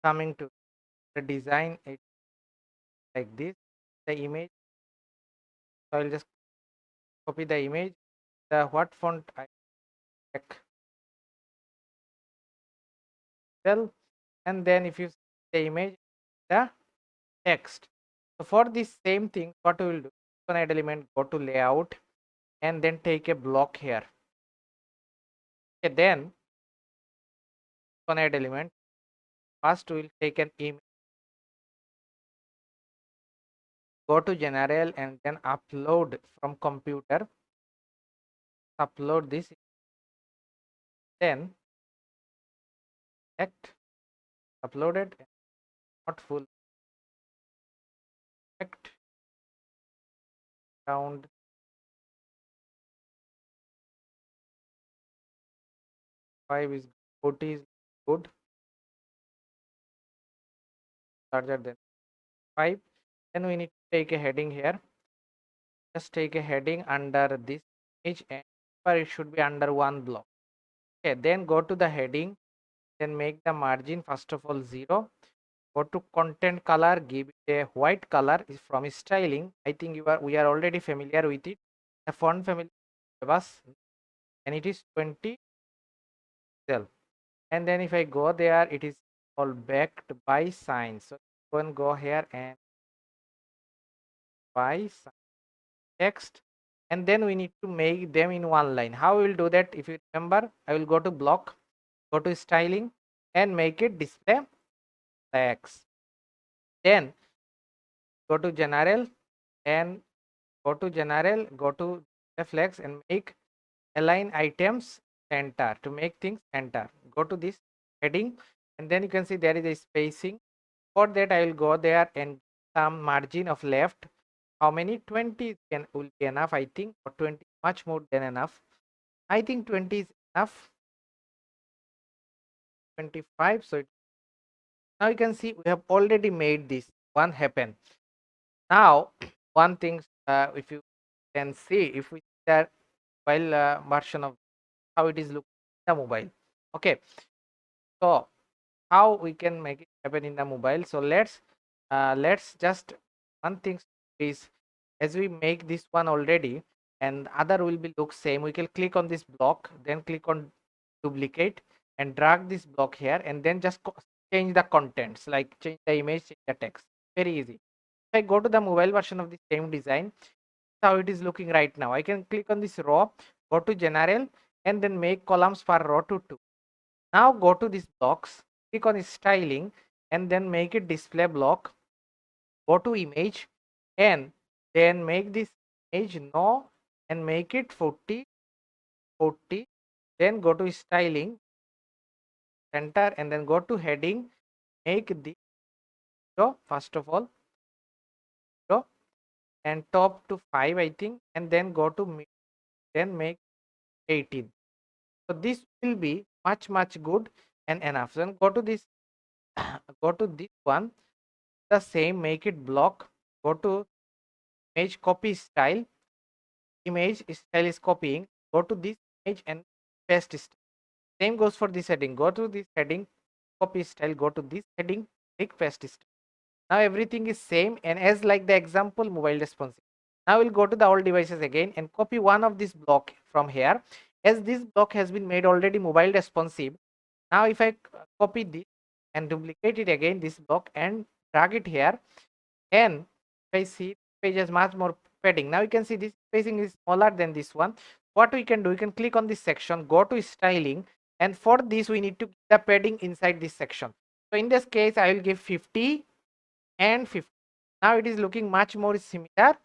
coming to the design, it like this, the image. So I will just copy the image. The what font I check tell, and then if you see the image, the text. So for this same thing, what we will do? On add element, go to layout, and then take a block here. Okay, then on add element. First we will take an image, go to general and then upload from computer, upload this, then select uploaded, not full, select around 5 is 40 is good, larger than 5. Then we need to take a heading here. Just take a heading under this image and it should be under one block. Okay, then go to the heading, then make the margin first of all 0. Go to content color, give it a white color. Is from styling. I think we are already familiar with it. The font family was, and it is 20 cell. And then if I go there, it is all backed by signs. So go and go here and by text, and then we need to make them in one line. How we will do that? If you remember, I will go to block, go to styling and make it display text. Then go to general and go to general, go to flex and make align items center. To make things center, go to this heading and then you can see there is a spacing. For that I will go there and some margin of left. How many? 20 will be enough, I think, or 20 much more than enough. I think 20 is enough. 25. So now you can see we have already made this one happen. Now one thing, if you can see, if we see that mobile version of how it is looking in the mobile. Okay, so how we can make it happen in the mobile? So let's just one thing is, as we make this one already and other will be look same, we can click on this block, then click on duplicate and drag this block here and then just change the contents, like change the image, change the text. Very easy. If I go to the mobile version of the same design, how it is looking right now, I can click on this row, go to general and then make columns for row to 2. Now go to this blocks, click on styling and then make it display block, go to image and then make this image no and make it 40, then go to styling center and then go to heading, make the first of all and top to 5 I think, and then go to mid, then make 18. So this will be much good and enough. Then go to this go to this one, the same, make it block, go to image copy style, image style is copying, go to this image and paste style. Same goes for this heading, go to this heading, copy style, go to this heading, click paste style. Now everything is same and as like the example mobile responsive. Now we'll go to the all devices again and copy one of this block from here. As this block has been made already mobile responsive, now if I copy this and duplicate it again, this block, and drag it here, and if I see page has much more padding. Now you can see this spacing is smaller than this one. What we can do, we can click on this section, go to styling, and for this we need to give the padding inside this section. So in this case I will give 50 and 50. Now it is looking much more similar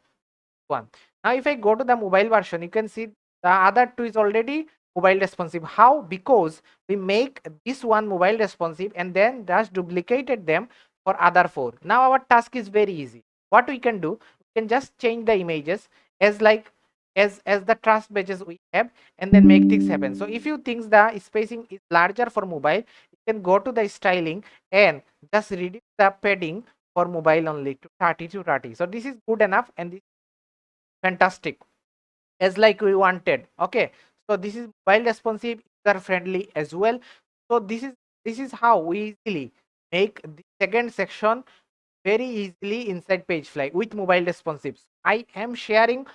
one. Now if I go to the mobile version, you can see the other two is already mobile responsive. How? Because we make this one mobile responsive and then just duplicated them for other 4. Now our task is very easy. What we can do, we can just change the images as like as the trust badges we have and then make things happen. So if you think the spacing is larger for mobile, you can go to the styling and just reduce the padding for mobile only to 30 to 30. So this is good enough and this fantastic as like we wanted. Okay, so this is mobile responsive, user friendly as well. So this is how we easily make the second section very easily inside Pagefly with mobile responsive. I am sharing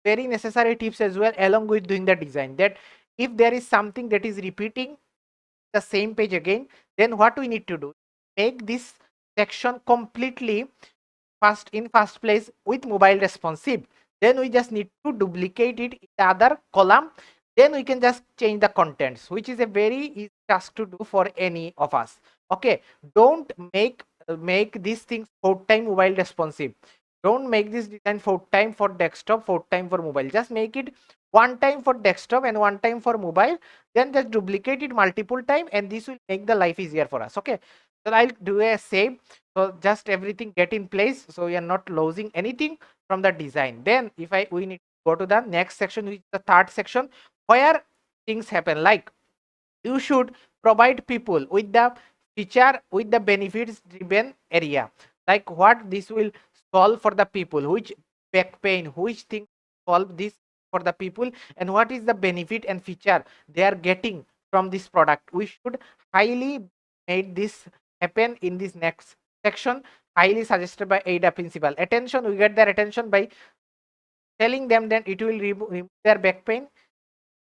very necessary tips as well along with doing the design, that if there is something that is repeating the same page again, then what we need to do, make this section completely first place with mobile responsive. Then we just need to duplicate it in the other column, Then we can just change the contents, which is a very easy task to do for any of us. Okay, don't make these things 4 time mobile responsive. Don't make this design 4 time for desktop, 4 time for mobile. Just make it 1 time for desktop and 1 time for mobile. Then just duplicate it multiple time, and this will make the life easier for us. Okay, so I'll do a save. So just everything get in place, so we are not losing anything from the design. Then if we need to go to the next section, which is the third section, where things happen. Like, you should provide people with the feature, with the benefits driven area, like what this will solve for the people, which back pain, which thing solve this for the people, and what is the benefit and feature they are getting from this product. We should highly make this happen in this next section, highly suggested by AIDA Principle. Attention, we get their attention by telling them that it will remove their back pain.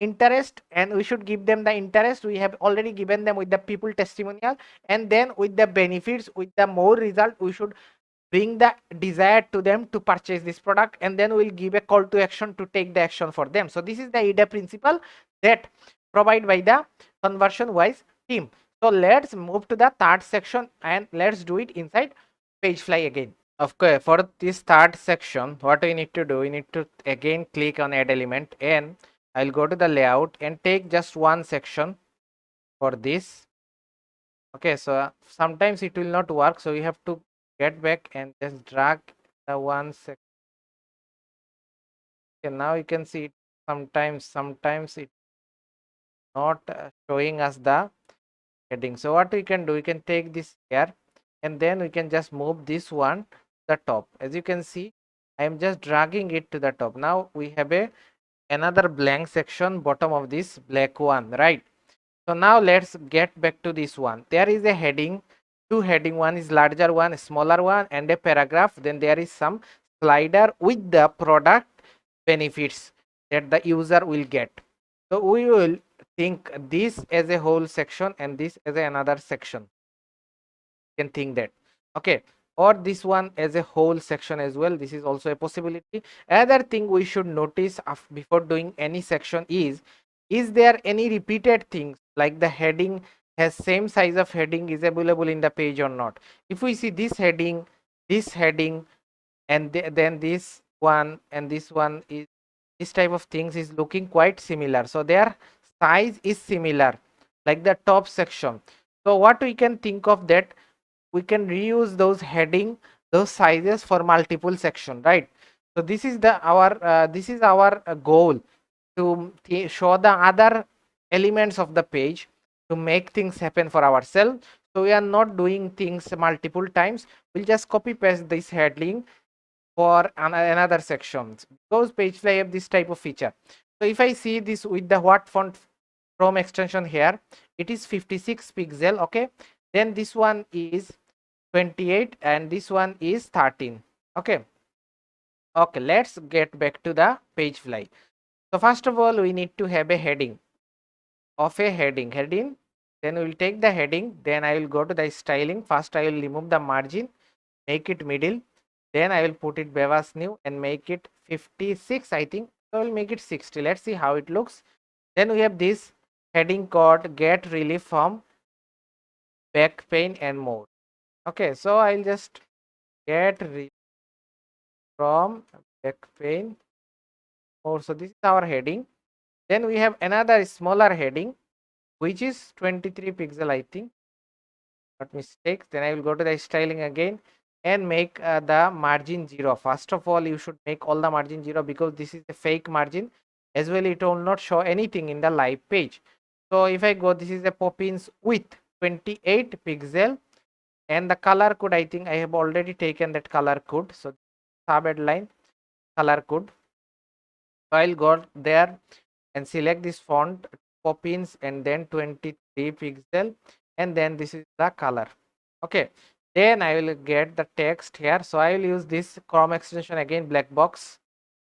Interest, and we should give them the interest, we have already given them with the people testimonial. And then with the benefits, with the more result, we should bring the desire to them to purchase this product, and then we'll give a call to action to take the action for them. So this is the AIDA principle that provided by the ConversionWise team. So let's move to the third section, and let's do it inside Pagefly again. Okay, for this third section, what we need to do, we need to again click on add element, and I'll go to the layout and take just one section for this. Okay, so sometimes it will not work, so you have to get back and just drag the one section. Okay, now you can see it. Sometimes it not showing us the heading. So what we can do, we can take this here, and then we can just move this one to the top. As you can see, I am just dragging it to the top. Now we have another blank section bottom of this black one, right? So now let's get back to this one. There is a heading, two heading, one is larger one, smaller one, and a paragraph. Then there is some slider with the product benefits that the user will get. So we will think this as a whole section and this as another section. You can think that. Okay, or this one as a whole section as well. This is also a possibility. Another thing we should notice before doing any section is there any repeated things, like the heading has same size of heading is available in the page or not. If we see this heading, and then this one and this one, is this type of things is looking quite similar, so their size is similar, like the top section. So what we can think of that, we can reuse those heading, those sizes for multiple section, right? So this is our goal, to show the other elements of the page, to make things happen for ourselves. So we are not doing things multiple times. We'll just copy paste this heading for another sections, because Pagefly have this type of feature. So if I see this with the what font Chrome extension here, it is 56 pixel. Okay, then this one is 28 and this one is 13. Okay, let's get back to the Pagefly. So first of all, we need to have a heading of a heading. Then we will take the heading, then I will go to the styling. First I will remove the margin, make it middle, then I will put it Bevas new and make it 56, I think. So I will make it 60. Let's see how it looks. Then we have this heading called get relief from back pain and more. Okay, so I'll just get relief from back pain more. So this is our heading. Then we have another smaller heading, which is 23 pixel, I think, not mistake. Then I will go to the styling again and make the margin 0. First of all, you should make all the margin 0, because this is a fake margin. As well, it will not show anything in the live page. So if I go, this is a Poppins with 28 pixel, and the color code, I think I have already taken that color code. So sub headline color code. So I'll go there and select this font Poppins and then 23 pixel, and then this is the color. Okay, then I will get the text here. So I will use this Chrome extension again, black box,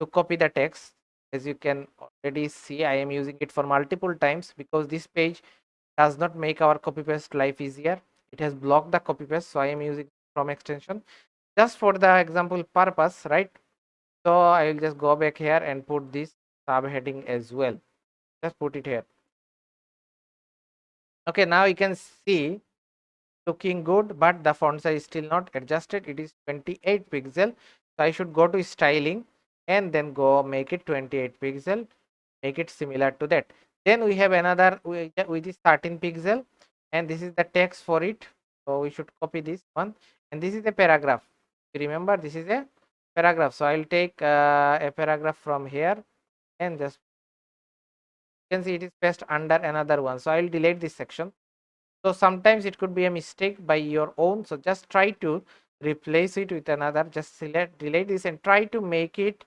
to copy the text. As you can already see, I am using it for multiple times, because this page does not make our copy paste life easier. It has blocked the copy paste, so I am using Chrome extension just for the example purpose, right? So I will just go back here and put this subheading as well. Just put it here. Okay, now you can see looking good, but the font size is still not adjusted. It is 28 pixel. So I should go to styling and then go make it 28 pixel, make it similar to that. Then we have another which is 13 pixel, and this is the text for it. So we should copy this one, and this is a paragraph. You remember, this is a paragraph. So I'll take a paragraph from here, and just you can see it is pasted under another one. So I'll delete this section. So sometimes it could be a mistake by your own. So just try to replace it with another. Just select, delete this, and try to make it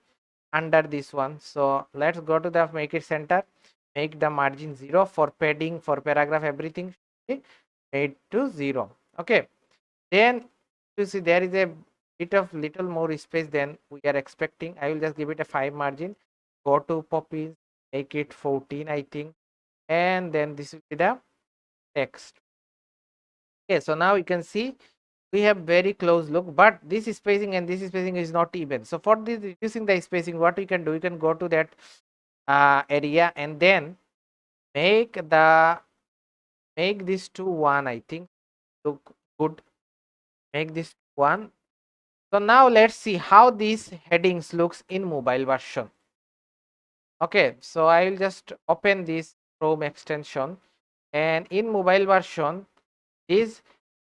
under this one. So let's go to the make it center, make the margin 0 for padding, for paragraph, everything should be made to 0. Okay, then you see there is a bit of little more space than we are expecting. I will just give it a 5 margin, go to poppies, make it 14 I think, and then this will be the text. Okay, so now you can see we have very close look, but this spacing and this spacing is not even. So for this reducing the spacing, what you can do, you can go to that area and then make this to 1 I think, look good, make this 1. So now let's see how these headings looks in mobile version. Okay, so I will just open this Chrome extension, and in mobile version this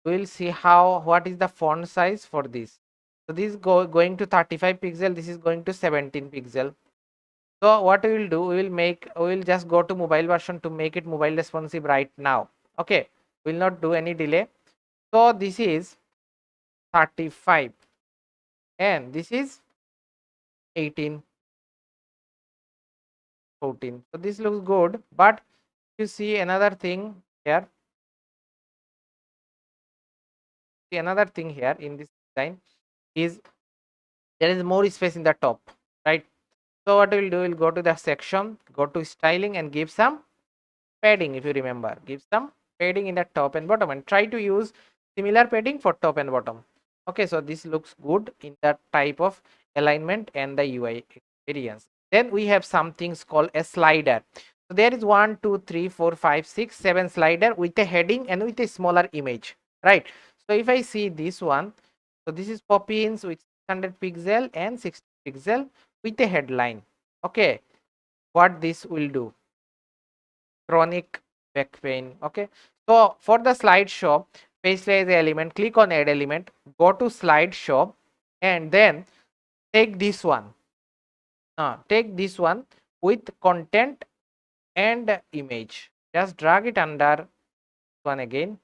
we'll see what is the font size for this. So this is going to 35 pixel, this is going to 17 pixel. So what we will do, we will just go to mobile version to make it mobile responsive right now. Okay, will not do any delay. So this is 35 and this is 18, 14. So this looks good, but you see another thing here. See another thing here in this design is there is more space in the top, right? So what we'll do, we'll go to the section, go to styling and give some padding. If you remember, give some padding in the top and bottom, and try to use similar padding for top and bottom. Okay, so this looks good in that type of alignment and the UI experience. Then we have some things called a slider. So there is 1 2 3 4 5 6 7 slider with a heading and with a smaller image, right? So if I see this one, so this is pop-ins with 600 pixel and 60 pixel with a headline. Okay, what this will do, chronic back pain. Okay, so for the slideshow, Pagefly element, click on add element, go to slideshow, and then take this one. Take this one with content and image. Just drag it under one again.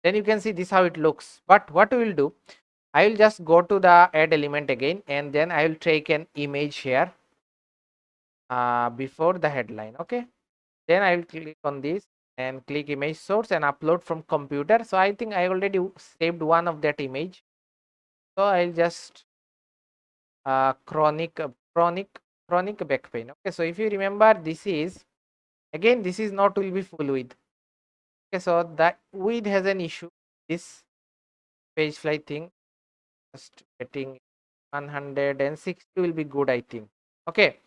Then you can see this how it looks. But what we will do, I will just go to the add element again, and then I will take an image here before the headline. Okay, then I will click on this and click image source and upload from computer. So I think I already saved one of that image, so I'll just chronic back pain. Okay, so if you remember, this is again, this is not will be full width. Okay, so the width has an issue. This Pagefly thing, just getting 160 will be good I think. Okay,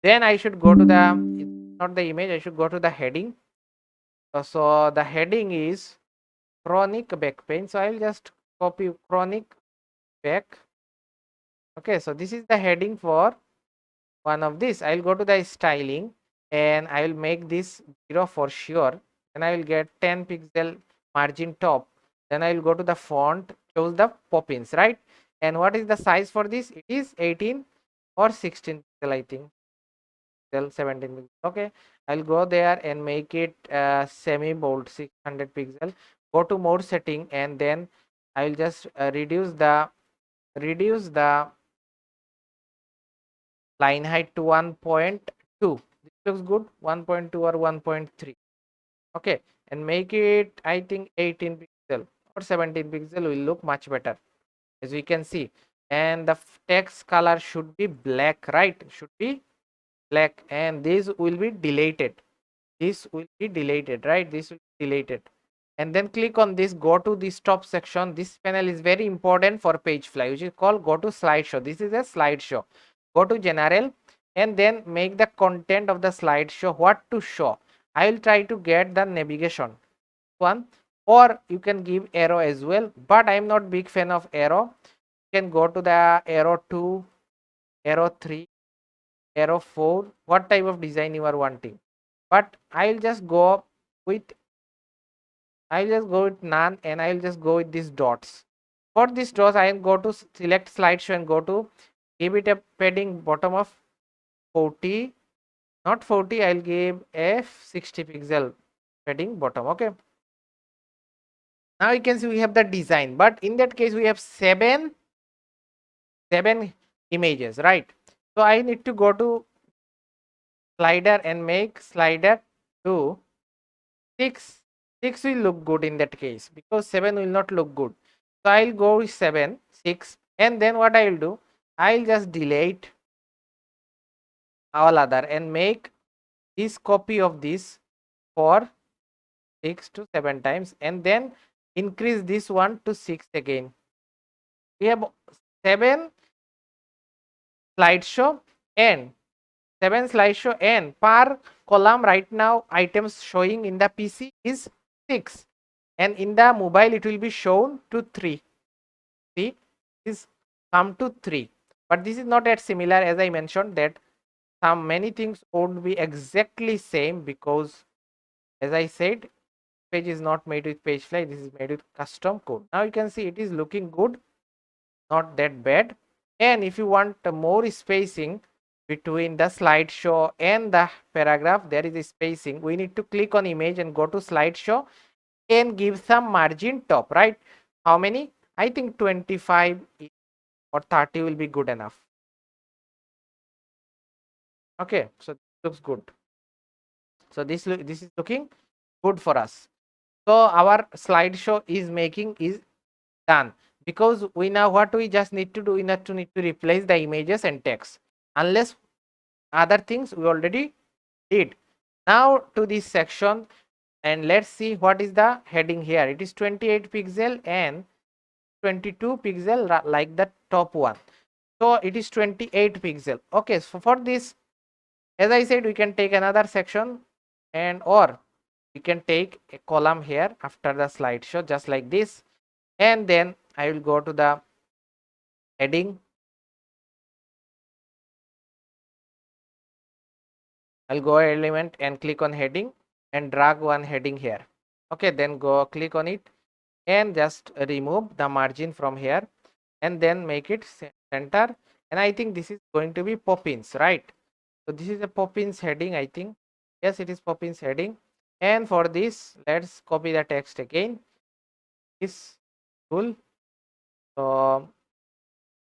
then I should go to the, not the image, I should go to the heading. So the heading is chronic back pain. So I'll just copy chronic back. Okay, so this is the heading for one of this. I'll go to the styling and I will make this 0 for sure. Then I will get 10 pixel margin top. Then I will go to the font, choose the pop-ins, right? And what is the size for this? It is 18 or 16 pixel I think. 17 pixel. Okay, I'll go there and make it semi bold 600 pixel. Go to more setting and then I will just reduce the line height to 1.2. This looks good, 1.2 or 1.3. Okay, and make it I think 18 pixel or 17 pixel will look much better, as we can see. And the text color should be black, right? Should be black, and this will be deleted. This will be deleted, right? This will be deleted. And then click on this, go to this top section. This panel is very important for Pagefly, which is called go to slideshow. This is a slideshow. Go to general and then make the content of the slideshow what to show. I will try to get the navigation one, or you can give arrow as well, but I am not big fan of arrow. You can go to the arrow 2, arrow 3, arrow 4, what type of design you are wanting. But I'll just go with none, and I'll just go with these dots. For these dots, I'll go to select slideshow and go to give it a padding bottom of 40, not 40, I'll give a 60 pixel padding bottom. Okay. Now you can see we have the design, but in that case we have seven images, right? So I need to go to slider and make slider to 6. 6 will look good in that case, because 7 will not look good. So I'll go with 7, 6, and then what I will do, I'll just delete all other and make this copy of this for 6 to 7 times, and then increase this one to 6 again. We have 7 slideshow and 7 slideshow, and per column right now items showing in the PC is 6, and in the mobile it will be shown to 3. See, is come to 3, but this is not that similar. As I mentioned that some many things won't be exactly same, because as I said, page is not made with Pagefly, this is made with custom code. Now you can see it is looking good, not that bad. And if you want more spacing between the slideshow and the paragraph, there is a spacing. We need to click on image and go to slideshow and give some margin top, right? How many? I think 25 or 30 will be good enough. Okay, so looks good. So this is looking good for us. So our slideshow is done, because we now what we just need to do, we need to replace the images and text, unless other things we already did. Now to this section, and let's see what is the heading here. It is 28 pixel and 22 pixel like the top one, so it is 28 pixel. Okay, so for this, as I said, we can take another section, and or we can take a column here after the slideshow just like this, and then I will go to the heading. I'll go element and click on heading and drag one heading here. Okay, then go click on it and just remove the margin from here, and then make it center. And I think this is going to be Poppins, right? So this is a Poppins heading, I think. Yes, it is Poppins heading. And for this, let's copy the text again. This tool. So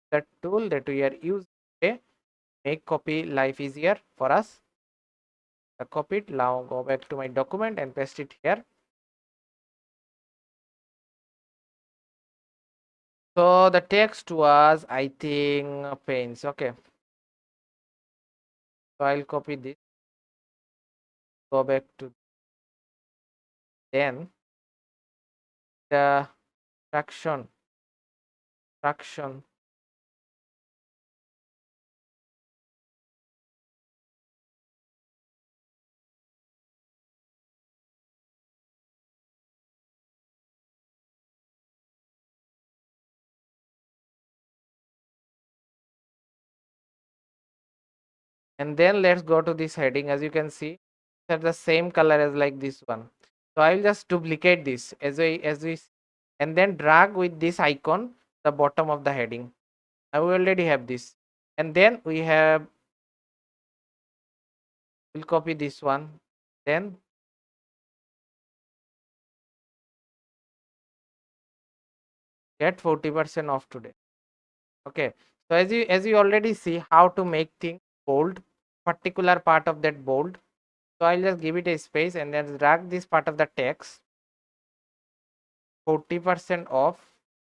the tool that we are using today, make copy life easier for us. I copy it. Now go back to my document and paste it here. So the text was, I think, pains. Okay. So I'll copy this. Go back to then the fraction. And then let's go to this heading. As you can see, it's the same color as like this one. So I will just duplicate this as we and then drag with this icon the bottom of the heading. I already have this, and then we'll copy this one, then get 40% off today. Okay, so as you already see how to make things bold, particular part of that bold. So I'll just give it a space and then drag this part of the text, 40% off.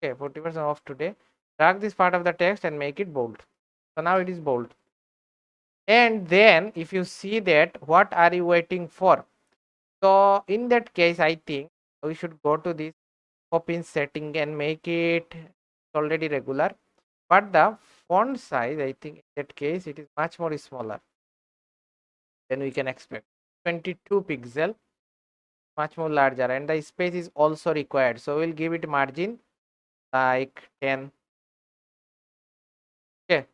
Okay, 40% off today. Drag this part of the text and make it bold. So now it is bold. And then if you see that, what are you waiting for? So in that case, I think we should go to this Poppins setting and make it already regular, but the font size, I think in that case it is much more smaller. than we can expect. 22 pixel, much more larger, and the space is also required. So we'll give it margin like 10. Okay,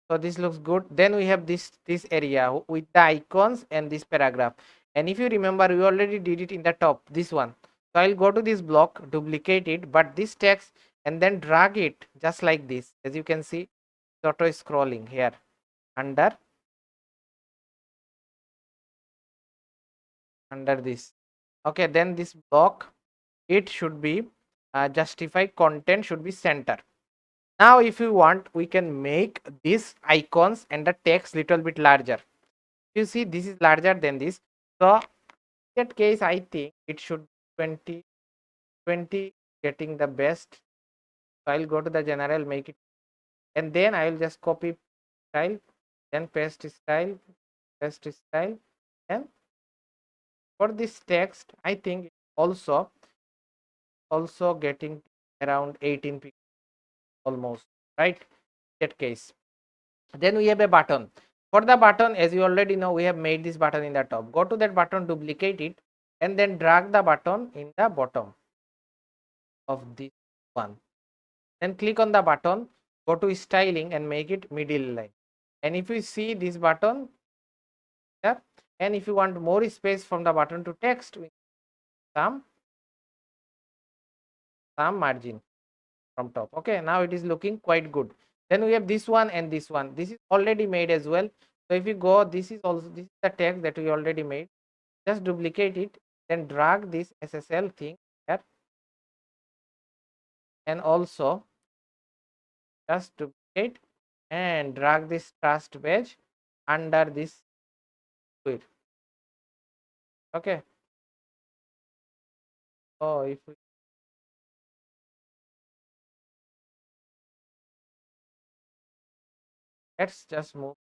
so this looks good. Then we have this area with the icons and this paragraph. And if you remember, we already did it in the top, this one. So I'll go to this block, duplicate it, but this text, and then drag it just like this. As you can see, auto scrolling here under this. Okay, then this block, it should be justify content should be center. Now if you want, we can make these icons and the text little bit larger. You see, this is larger than this. So in that case, I think it should 20 getting the best. So I'll go to the general, make it, and then I will just copy style, then paste style, and for this text, I think also getting around 18 pixels almost, right? That case. Then we have a button. For the button, as you already know, we have made this button in the top. Go to that button, duplicate it, and then drag the button in the bottom of this one. Then click on the button, go to styling and make it middle line. And if you see this button here, and if you want more space from the button to text, some margin from top. Okay, now it is looking quite good. Then we have this one and this one. This is already made as well. So if you go, this is the text that we already made. Just duplicate it, then drag this SSL thing here, and also just duplicate and drag this trust badge under this tweet. Okay. So if we let's just move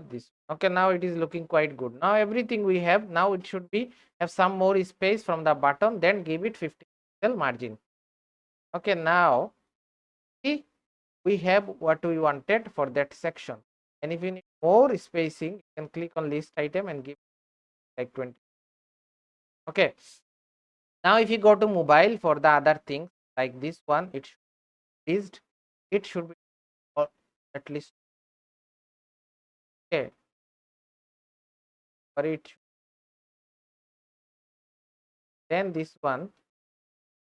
this. Okay, now it is looking quite good. Now everything we have, now it should be have some more space from the bottom, then give it 50 pixel margin. Okay, now see, we have what we wanted for that section. And if you need more spacing, you can click on list item and give like 20. Okay, now if you go to mobile for the other things like this one, it should be at least, okay, for it. Then this one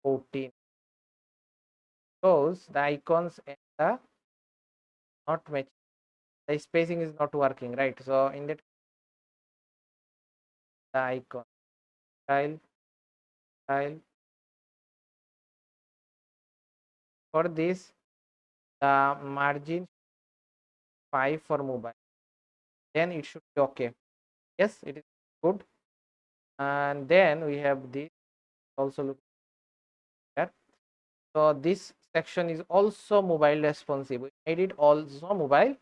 14 shows the icons and the not match, the spacing is not working, right? So in that, the icon style for this, the margin 5 for mobile, then it should be okay. Yes, it is good. And then we have this also, look here. So this section is also mobile responsive. We made it also mobile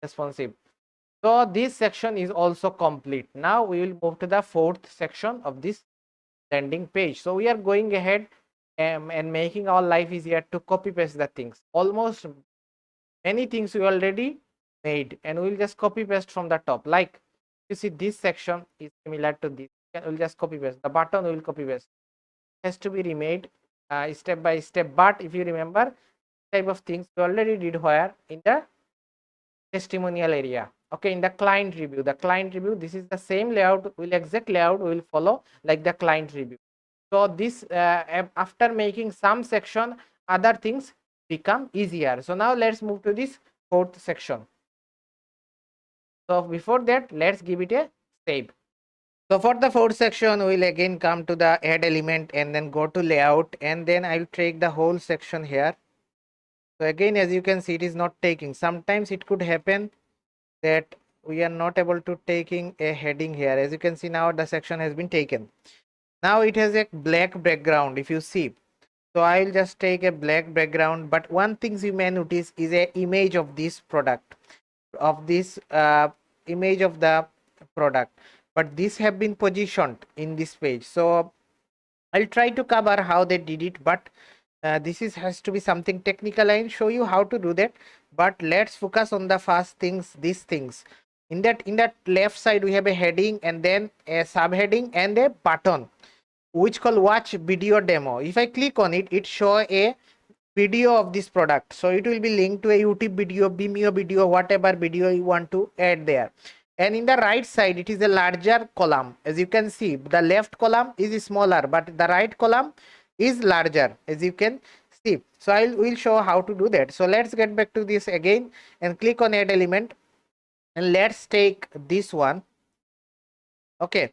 responsive. So this section is also complete. Now we will move to the fourth section of this landing page. So we are going ahead and making our life easier to copy paste the things. Almost many things we already made, and we'll just copy paste from the top. Like you see, this section is similar to this. We'll just copy paste. The button will copy paste. It has to be remade step by step. But if you remember, type of things we already did where in the testimonial area. Okay, in the client review, this is the same layout, exact layout will follow like the client review. So this after making some section, other things become easier. So now let's move to this fourth section. So before that, let's give it a save. So for the fourth section, we'll again come to the add element and then go to layout, and then I'll take the whole section here. So again, as you can see, it is not taking. Sometimes it could happen that we are not able to taking a heading here. As you can see, now the section has been taken. Now it has a black background, if you see. So I will just take a black background, but one thing you may notice is a image of this product, of this image of the product, but this have been positioned in this page. So I'll try to cover how they did it, but this has to be something technical. I'll show you how to do that, but let's focus on the first things, these things. In that left side we have a heading and then a subheading and a button which called watch video demo. If I click on it, it show a video of this product, so it will be linked to a YouTube video, Vimeo video, whatever video you want to add there. And in the right side it is a larger column. As you can see, the left column is smaller but the right column is larger, as you can see. So I will show how to do that. So let's get back to this again and click on add element, and let's take this one. Okay,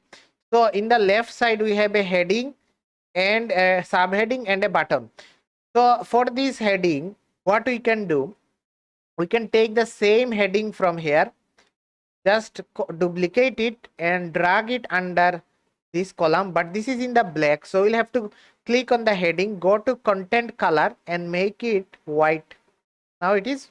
so in the left side we have a heading and a subheading and a button. So for this heading, what we can do, we can take the same heading from here, just duplicate it and drag it under this column, but this is in the black, so we'll have to click on the heading, go to content color and make it white. Now it is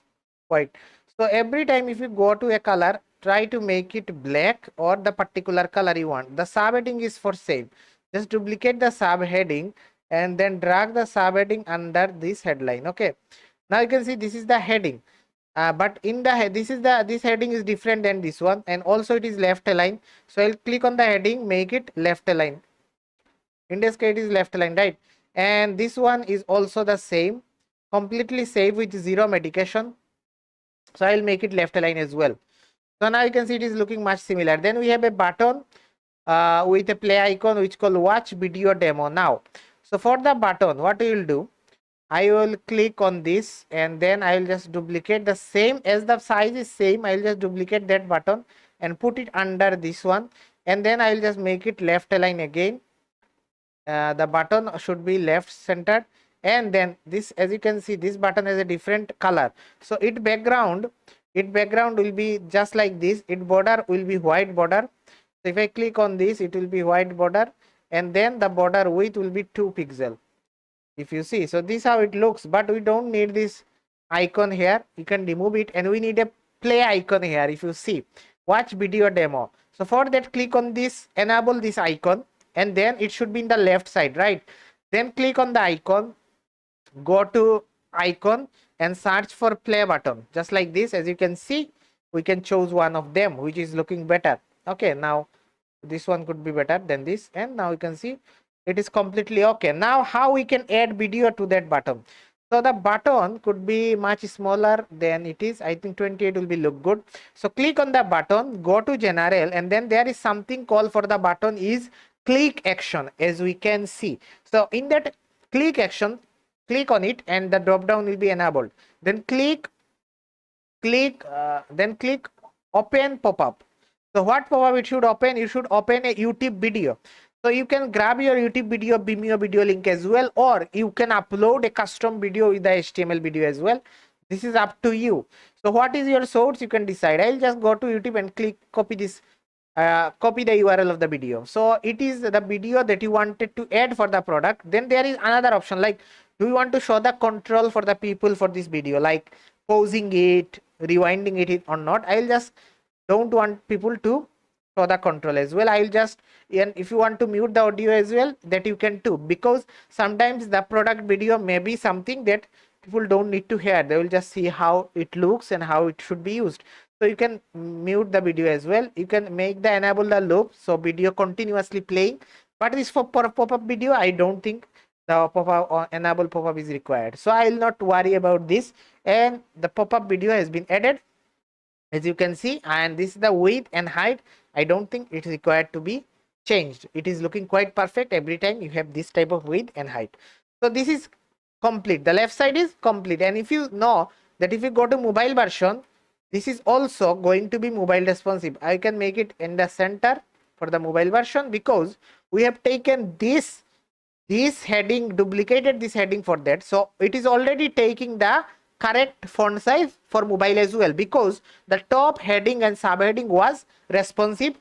white. So every time if you go to a color, try to make it black or the particular color you want. The subheading is for same. Just duplicate the subheading and then drag the subheading under this headline. Okay, now you can see this is the heading, but in the this heading is different than this one, and also it is left align. So I'll click on the heading, make it left align. In this case it is left align, right? And this one is also the same, completely save with zero medication. So I'll make it left align as well. So now you can see it is looking much similar. Then we have a button with a play icon which called watch video demo. Now, so for the button, what we will do, I will click on this and then I will just duplicate the same, as the size is same, I will just duplicate that button and put it under this one, and then I will just make it left align again. The button should be left centered, and then this, as you can see, this button has a different color. So it background will be just like this. It border will be white border. So if I click on this, it will be white border, and then the border width will be 2 pixel. If you see, so this is how it looks, but we don't need this icon here. You can remove it, and we need a play icon here. If you see, watch video demo. So for that, click on this, enable this icon, and then it should be in the left side, right? Then click on the icon, go to icon and search for play button, just like this. As you can see, we can choose one of them which is looking better. Okay, now this one could be better than this, and now you can see it is completely okay. Now how we can add video to that button? So the button could be much smaller than it is. I think 28 will be look good. So click on the button, go to general, and then there is something called for the button is click action, as we can see. So in that click action, click on it and the drop down will be enabled. Then click open pop-up. So what pop-up it should open? You should open a YouTube video. So you can grab your YouTube video, Vimeo video link as well, or you can upload a custom video with the HTML video as well. This is up to you. So what is your source? You can decide. I'll just go to YouTube and click copy this, copy the URL of the video. So it is the video that you wanted to add for the product. Then there is another option, like do you want to show the control for the people for this video, like pausing it, rewinding it or not. I'll just don't want people to show the control as well. I'll just, and if you want to mute the audio as well, that you can too, because sometimes the product video may be something that people don't need to hear. They will just see how it looks and how it should be used. So you can mute the video as well. You can make the enable the loop, so video continuously playing. But this for pop-up video, I don't think the pop-up or enable pop-up is required. So I will not worry about this, and the pop-up video has been added, as you can see, and this is the width and height. I don't think it is required to be changed. It is looking quite perfect every time you have this type of width and height. So this is complete. The left side is complete. And if you know that if you go to mobile version, this is also going to be mobile responsive. I can make it in the center for the mobile version, because we have taken this heading, duplicated this heading for that. So it is already taking the correct font size for mobile as well, because the top heading and subheading was responsive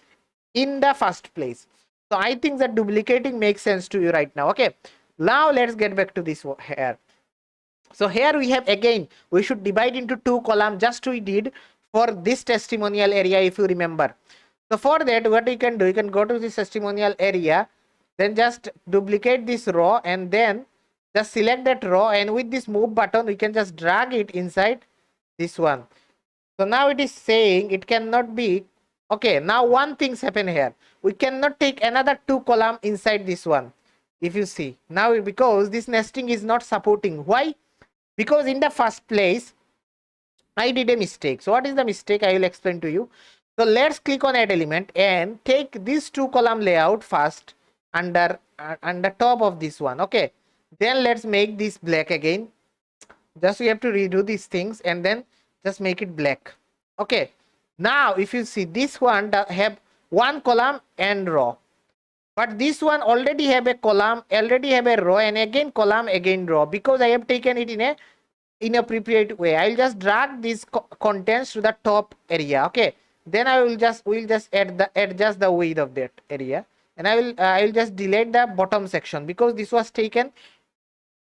in the first place. So I think that duplicating makes sense to you right now. Okay, now let's get back to this here. So here we have, again, we should divide into two columns, just we did for this testimonial area, if you remember. So for that, what you can do, you can go to this testimonial area, then just duplicate this row and then just select that row, and with this move button we can just drag it inside this one. So now it is saying it cannot be. Okay, now one thing's happen here. We cannot take another 2 column inside this one. If you see now, because this nesting is not supporting. Why? Because in the first place I did a mistake. So what is the mistake? I will explain to you. So let's click on add element and take this 2 column layout first under top of this one. Okay, then let's make this black again. Just we have to redo these things and then just make it black. Okay, now if you see this one have 1 column and row, but this one already have a column, already have a row, and again column, again row, because I have taken it in a inappropriate way. I'll just drag these contents to the top area. Okay, then I will just adjust the width of that area, and I will just delete the bottom section because this was taken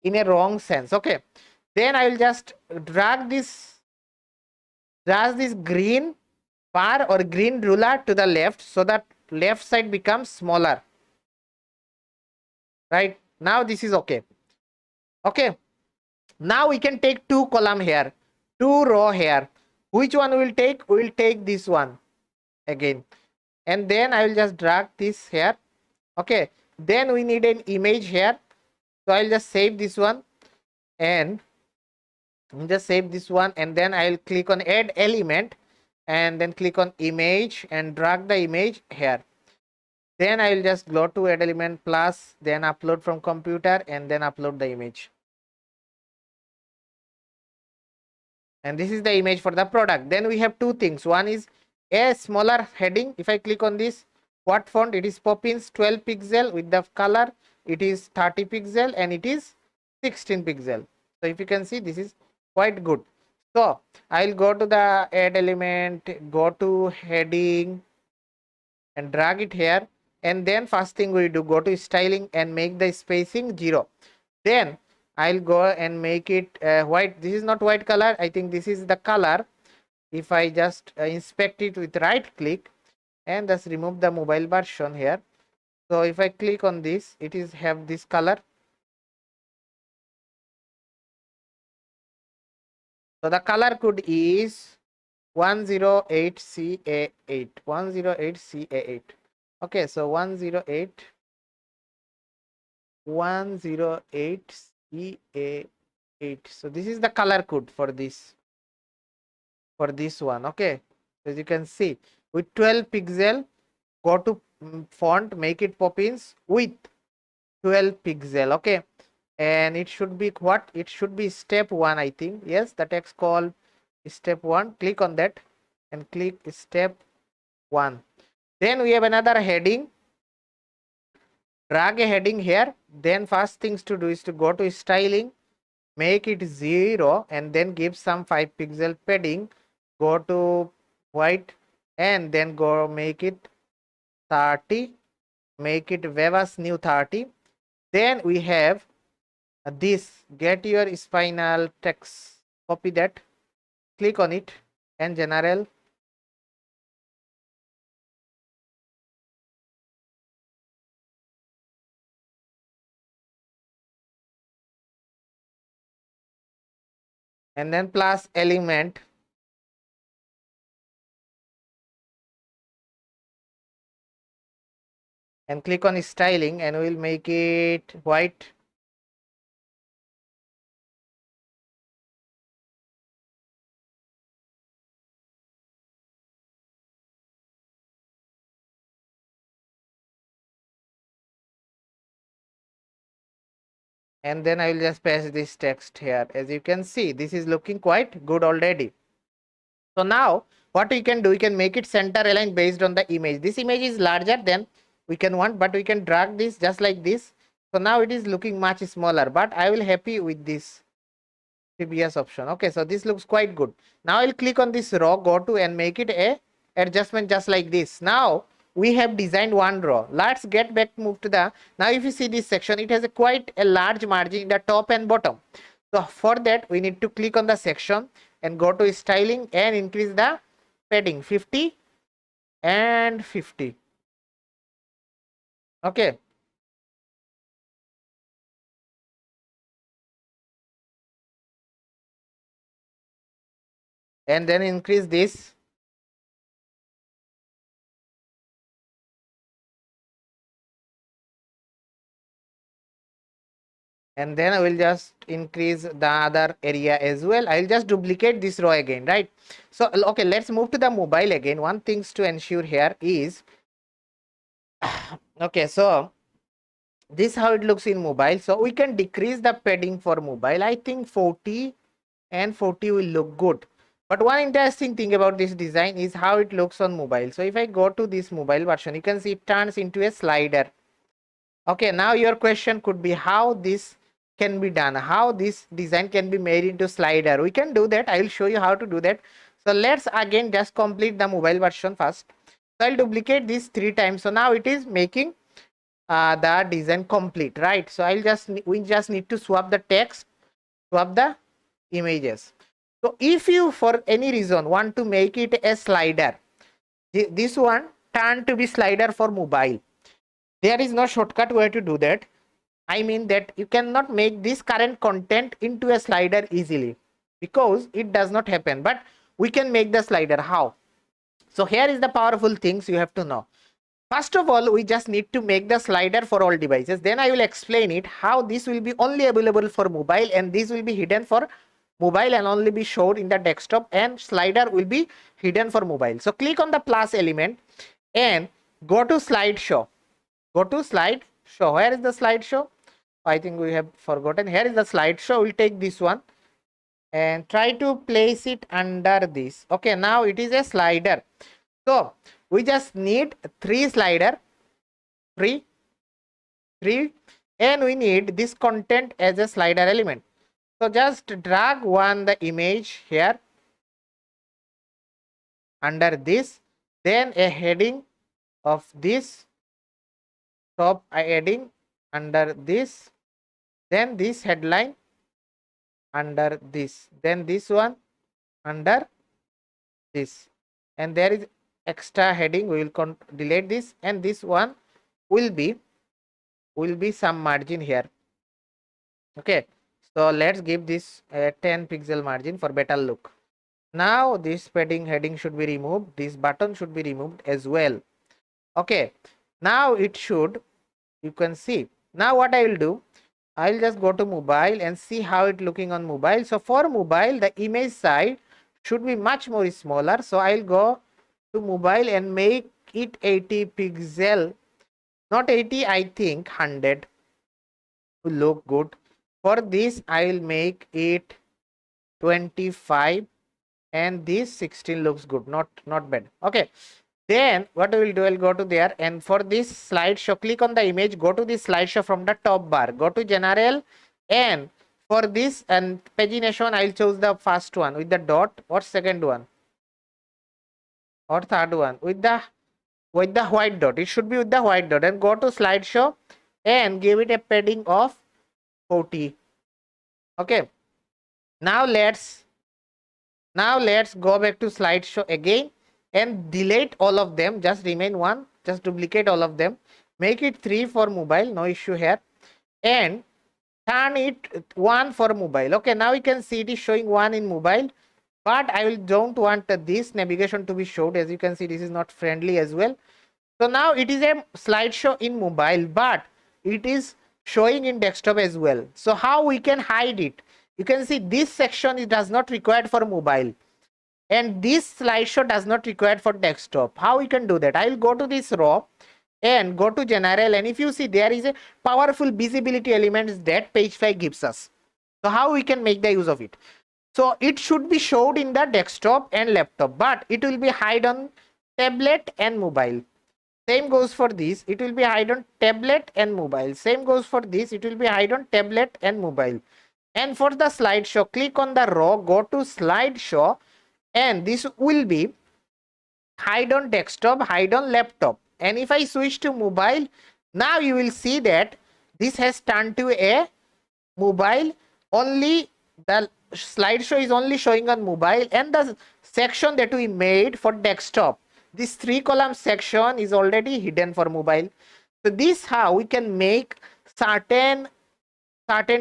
in a wrong sense. Okay, then I will just drag this green bar or green ruler to the left so that left side becomes smaller. Right now this is okay. Okay, now we can take 2 column here, 2 row here. Which one we will take? We will take this one again, and then I will just drag this here. Okay, then we need an image here, so I'll just save this one and then I'll click on add element and then click on image and drag the image here. Then I will just go to add element plus, then upload from computer, and then upload the image. And this is the image for the product. Then we have 2 things. One is a smaller heading. If I click on this, what font? It is Poppins 12 pixel with the color. It is 30 pixel and it is 16 pixel. So if you can see, this is quite good. So I'll go to the add element, go to heading and drag it here. And then first thing we do, go to styling and make the spacing 0. Then I'll go and make it white. This is not white color. I think this is the color. If I just inspect it with right click and just remove the mobile version here. So if I click on this, it is have this color. So the color code is 108CA8. 108CA8. Okay, so 108CA8. So this is the color code for this one. Okay, as you can see, with 12 pixel, go to font, make it Poppins with 12 pixel. Okay, and it should be what? It should be step 1, I think. Yes, the text called step 1. Click on that and click step 1. Then we have another heading. Drag a heading here. Then first things to do is to go to styling, make it 0 and then give some 5 pixel padding. Go to white and then go make it 30. Make it Vevas new 30. Then we have this get your spinal text. Copy that, click on it and general. And then plus element. And click on styling and we'll make it white. And then I will just paste this text here. As you can see, this is looking quite good already. So now what we can do, we can make it center aligned based on the image. This image is larger than we can want, but we can drag this just like this. So now it is looking much smaller, but I will happy with this previous option. Okay, so this looks quite good. Now I'll click on this row, go to and make it a adjustment just like this. Now we have designed one row. Let's get back, move to the, now if you see this section, it has a quite a large margin in the top and bottom. So for that we need to click on the section and go to styling and increase the padding 50 and 50. Okay, and then increase this. And then I will just increase the other area as well. I will just duplicate this row again, right? So okay, let's move to the mobile again. One things to ensure here is okay, so this how it looks in mobile. So we can decrease the padding for mobile. I think 40 and 40 will look good. But one interesting thing about this design is how it looks on mobile. So if I go to this mobile version, you can see it turns into a slider. Okay, now your question could be how this can be done, how this design can be made into slider. We can do that. I will show you how to do that. So let's again just complete the mobile version first. So I'll duplicate this 3 times. So now it is making the design complete, right? So we just need to swap the text, swap the images. So if you for any reason want to make it a slider, this one turn to be slider for mobile, there is no shortcut way to do that. I mean that you cannot make this current content into a slider easily because it does not happen, but we can make the slider. How? So here is the powerful things you have to know. First of all, we just need to make the slider for all devices. Then I will explain it how this will be only available for mobile and this will be hidden for mobile and only be showed in the desktop, and slider will be hidden for mobile. So click on the plus element and go to slideshow. Go to slideshow. Where is the slideshow? I think we have forgotten. Here is the slideshow. We'll take this one and try to place it under this. Okay, now it is a slider. So we just need 3 slider, 3, and we need this content as a slider element. So just drag the image here under this, then a heading of this top heading under this, then this headline under this, then this one under this, and there is extra heading. We will delete this, and this one will be some margin here. Okay, so let's give this a 10 pixel margin for better look. Now this padding heading should be removed, this button should be removed as well. Okay, now it should, you can see. Now what I will do, I'll just go to mobile and see how it looking on mobile. So for mobile, the image side should be much more smaller. So I'll go to mobile and make it 80 pixel, not 80, I think 100 will look good. For this, I will make it 25 and this 16 looks good, not bad. Okay, then what I will do, I'll go to there, and for this slideshow, click on the image, go to this slideshow from the top bar, go to general, and for this and pagination, I'll choose the first one with the dot, or second one, or third one with the white dot. It should be with the white dot, and go to slideshow and give it a padding of 40. Okay, now let's go back to slideshow again and delete all of them, just remain one, just duplicate all of them, make it 3 for mobile, no issue here, and turn it 1 for mobile. Okay, now you can see it is showing 1 in mobile, but I don't want this navigation to be showed. As you can see, this is not friendly as well. So now it is a slideshow in mobile, but it is showing in desktop as well. So how we can hide it? You can see this section, it does not required for mobile, and this slideshow does not required for desktop. How we can do that? I will go to this row and go to general, and if you see, there is a powerful visibility elements that Pagefly gives us. So how we can make the use of it? So it should be showed in the desktop and laptop, but it will be hide on tablet and mobile. Same goes for this, it will be hide on tablet and mobile. Same goes for this, it will be hide on tablet and mobile. And for the slideshow, click on the row, go to slideshow, and this will be hide on desktop, hide on laptop. And if I switch to mobile, now you will see that this has turned to a mobile. Only the slideshow is only showing on mobile, and the section that we made for desktop, this 3 column section, is already hidden for mobile. So this how we can make certain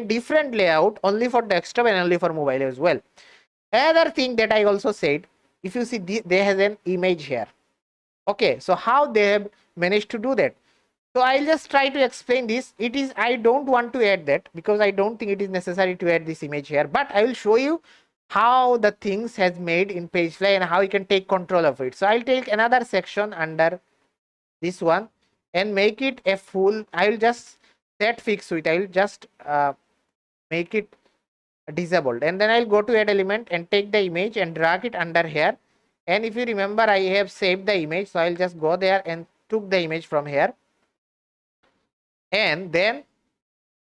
different layout only for desktop and only for mobile as well. Another thing that I also said, if you see they has an image here. Okay, so how they have managed to do that? So I'll just try to explain this. It is, I don't want to add that because I don't think it is necessary to add this image here, but I will show you how the things has made in Pagefly and how you can take control of it. So I'll take another section under this one and make it a full, I will just set fix with, I will just make it disabled, and then I'll go to add element and take the image and drag it under here. And if you remember, I have saved the image, so I'll just go there and took the image from here. And then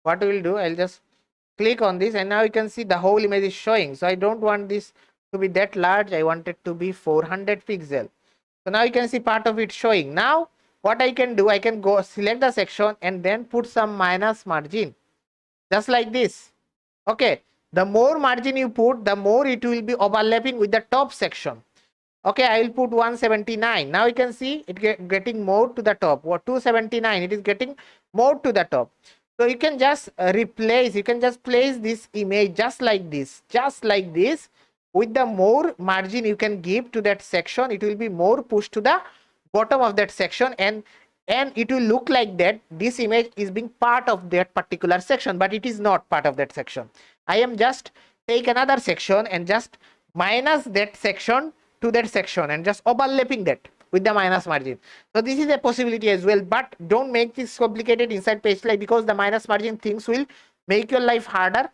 what we will do, I'll just click on this, and now you can see the whole image is showing. So I don't want this to be that large, I want it to be 400 pixel. So now you can see part of it showing. Now what I can do, I can go select the section and then put some minus margin, just like this. Okay, the more margin you put, the more it will be overlapping with the top section. Okay, I will put 179. Now you can see it getting more to the top, or 279, it is getting more to the top. So you can just replace, you can just place this image just like this, with the more margin you can give to that section, it will be more pushed to the bottom of that section, and it will look like that this image is being part of that particular section, but it is not part of that section. I am just take another section and just minus that section to that section and just overlapping that with the minus margin. So this is a possibility as well, but don't make this complicated inside Pagefly, because the minus margin things will make your life harder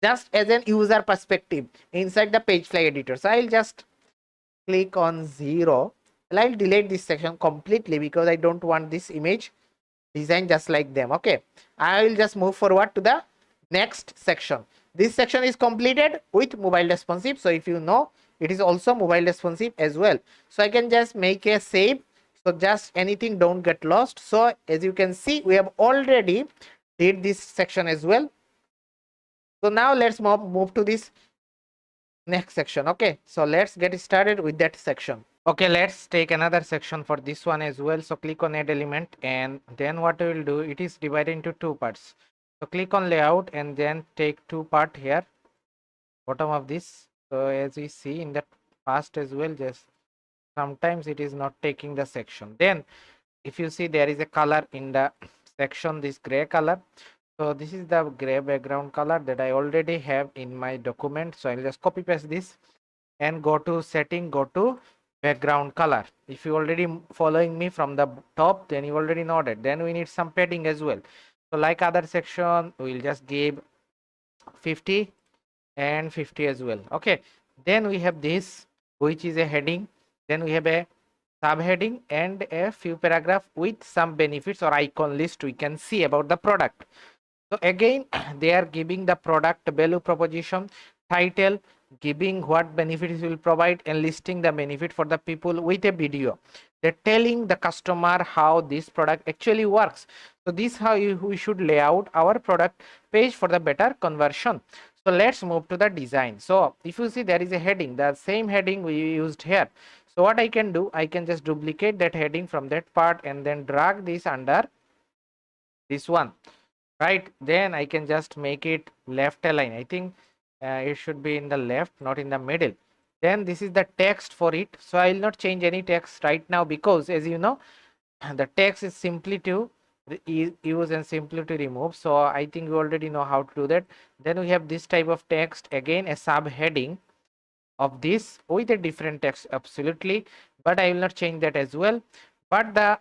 just as an user perspective inside the Pagefly editor. So I'll just click on 0 and I'll delete this section completely because I don't want this image design just like them. Okay, I will just move forward to the next section. This section is completed with mobile responsive, so if you know, it is also mobile responsive as well. So I can just make a save, so just anything don't get lost. So as you can see, we have already did this section as well. So now let's move to this next section. Okay, so let's get started with that section. Okay, let's take another section for this one as well. So click on add element, and then what we will do, it is divided into two parts. So click on layout and then take two part here, bottom of this. So as we see in the past as well, just sometimes it is not taking the section. Then if you see, there is a color in the section, this gray color. So this is the gray background color that I already have in my document. So I'll just copy paste this and go to setting, go to background color. If you already following me from the top, then you already know that. Then we need some padding as well. So like other section, we'll just give 50 and 50 as well. Okay, then we have this, which is a heading. Then we have a subheading and a few paragraph with some benefits or icon list we can see about the product. So again, they are giving the product value proposition, title, giving what benefits will provide, and listing the benefit for the people with a video. They're telling the customer how this product actually works. So this how we should lay out our product page for the better conversion. So let's move to the design. So if you see, there is a heading, the same heading we used here. So what I can do, I can just duplicate that heading from that part and then drag this under this one, right? Then I can just make it left align. I think it should be in the left, not in the middle. Then this is the text for it. So I will not change any text right now, because as you know, the text is simply to use and simply to remove. So I think you already know how to do that. Then we have this type of text, again a subheading of this with a different text, absolutely, but I will not change that as well. But the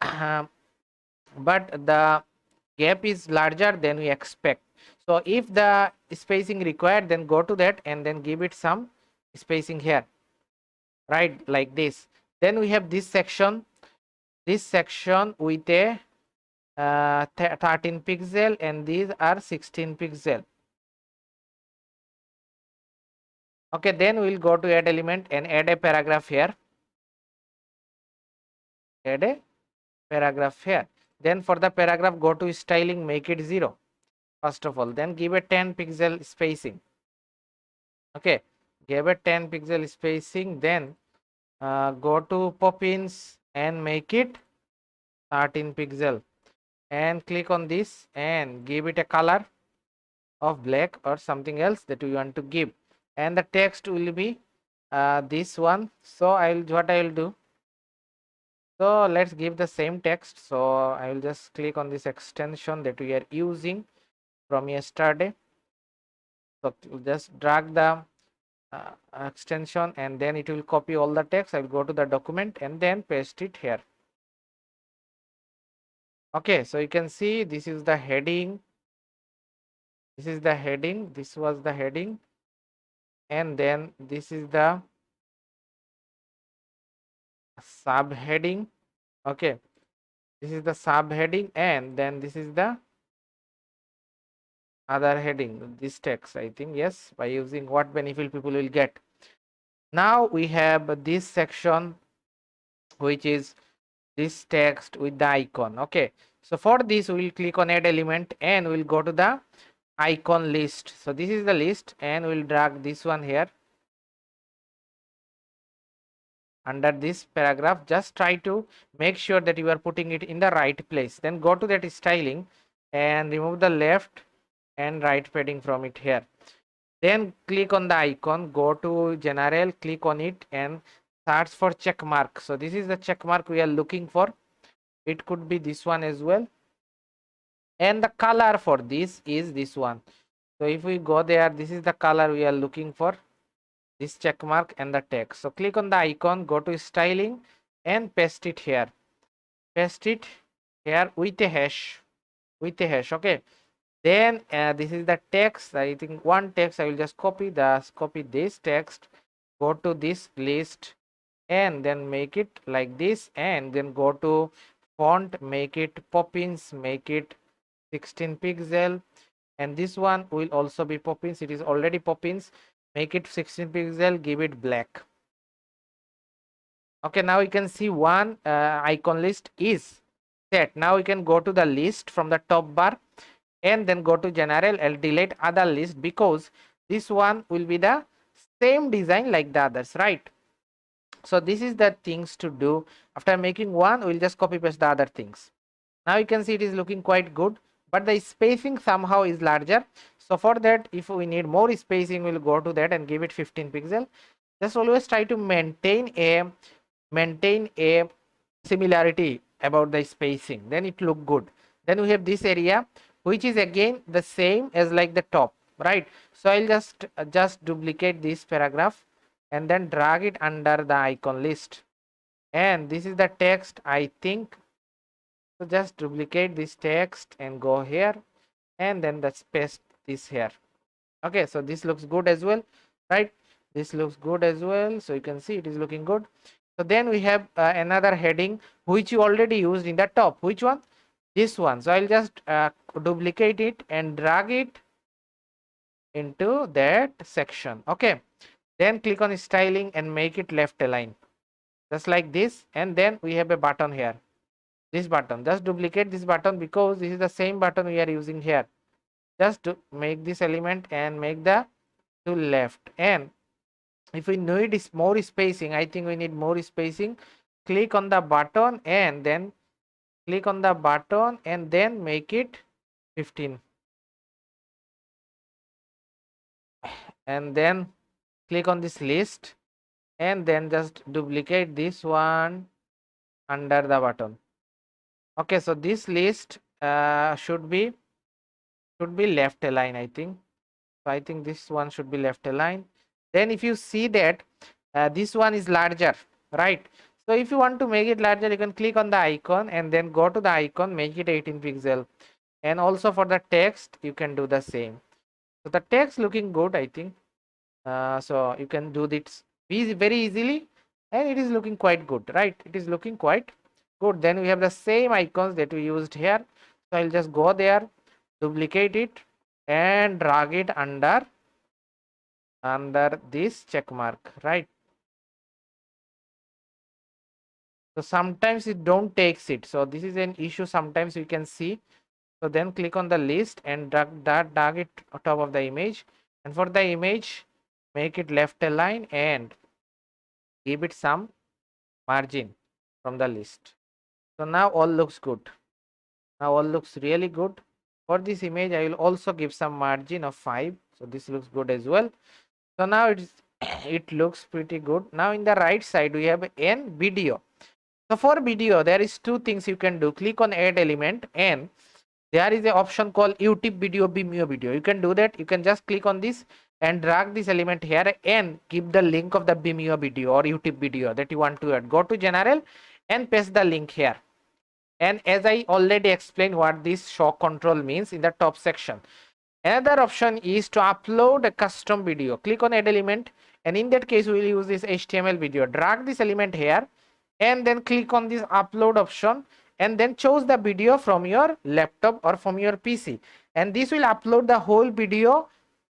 gap is larger than we expect. So if the spacing required, then go to that and then give it some spacing here, right, like this. Then we have this section with a 13 pixel, and these are 16 pixel. Okay, then we'll go to add element and add a paragraph here, add a paragraph here. Then for the paragraph, go to styling, make it 0 first of all, then give a 10 pixel spacing. Okay, give a 10 pixel spacing. Then go to pop-ins and make it 13 pixel, and click on this and give it a color of black or something else that we want to give. and the text will be this one. So what I will do, so let's give the same text. So I will just click on this extension that we are using from yesterday. So just drag the extension and then it will copy all the text. I will go to the document and then paste it here. Okay, so you can see this is the heading. This is the heading. This was the heading, and then this is the subheading. Okay, this is the subheading, and then this is the other heading, this text. I think, yes, by using what benefit people will get. Now we have this section, which is this text with the icon. Okay, so for this we will click on add element and we'll go to the icon list. So this is the list and we'll drag this one here under this paragraph. Just try to make sure that you are putting it in the right place. Then go to that styling and remove the left and right padding from it here. Then click on the icon, go to general, click on it and search for check mark. So this is the check mark we are looking for. It could be this one as well, and the color for this is this one. So if we go there, this is the color we are looking for, this check mark and the text. So click on the icon, go to styling and paste it here. Paste it here with a hash, okay. Then this is the text. I think one text I will just copy this text, go to this list and then make it like this, and then go to font, make it Poppins, make it 16 pixel, and this one will also be Poppins. It is already Poppins, make it 16 pixel, give it black. Okay, now you can see one icon list is set. Now we can go to the list from the top bar and then go to general and delete other list, because this one will be the same design like the others, right? So this is the things to do. After making one, we'll just copy paste the other things. Now you can see it is looking quite good, but the spacing somehow is larger. So for that, if we need more spacing, we'll go to that and give it 15 pixel. Just always try to maintain a similarity about the spacing, then it look good. Then we have this area, which is again the same as like the top, right? So I'll just duplicate this paragraph and then drag it under the icon list, and this is the text, I think. So just duplicate this text and go here and then let's paste this here. Okay, so this looks good as well, right? This looks good as well, so you can see it is looking good. So then we have another heading which you already used in the top. Which one? This one. So I'll just duplicate it and drag it into that section. Okay, then click on styling and make it left align, just like this. And then we have a button here, this button. Just duplicate this button because this is the same button we are using here. Just to make this element and make the to left, and if we need is more spacing, I think we need more spacing, click on the button and then click on the button and then make it 15, and then click on this list and then just duplicate this one under the button. Okay, so this list should be left align, I think. So I think this one should be left align. Then if you see that this one is larger, right? So if you want to make it larger, you can click on the icon and then go to the icon, make it 18 pixel. And also for the text, you can do the same. So the text looking good, I think. So you can do this very easily, and it is looking quite good, right? It is looking quite good. Then we have the same icons that we used here. So I'll just go there, duplicate it and drag it under this check mark, right? So sometimes it don't takes it, so this is an issue. Sometimes you can see. So then click on the list and drag it on top of the image, and for the image, make it left align and give it some margin from the list. So now all looks good. Now all looks really good. For this image, I will also give some margin of 5. So this looks good as well. So now it looks pretty good. Now in the right side we have an video. So for video there is two things you can do. Click on add element and there is an option called YouTube video Vimeo video. You can do that. You can just click on this and drag this element here and give the link of the Vimeo video or YouTube video that you want to add. Go to general and paste the link here. And as I already explained what this show control means in the top section. Another option is to upload a custom video. Click on add element and in that case we will use this HTML video. Drag this element here and then click on this upload option and then choose the video from your laptop or from your PC, and this will upload the whole video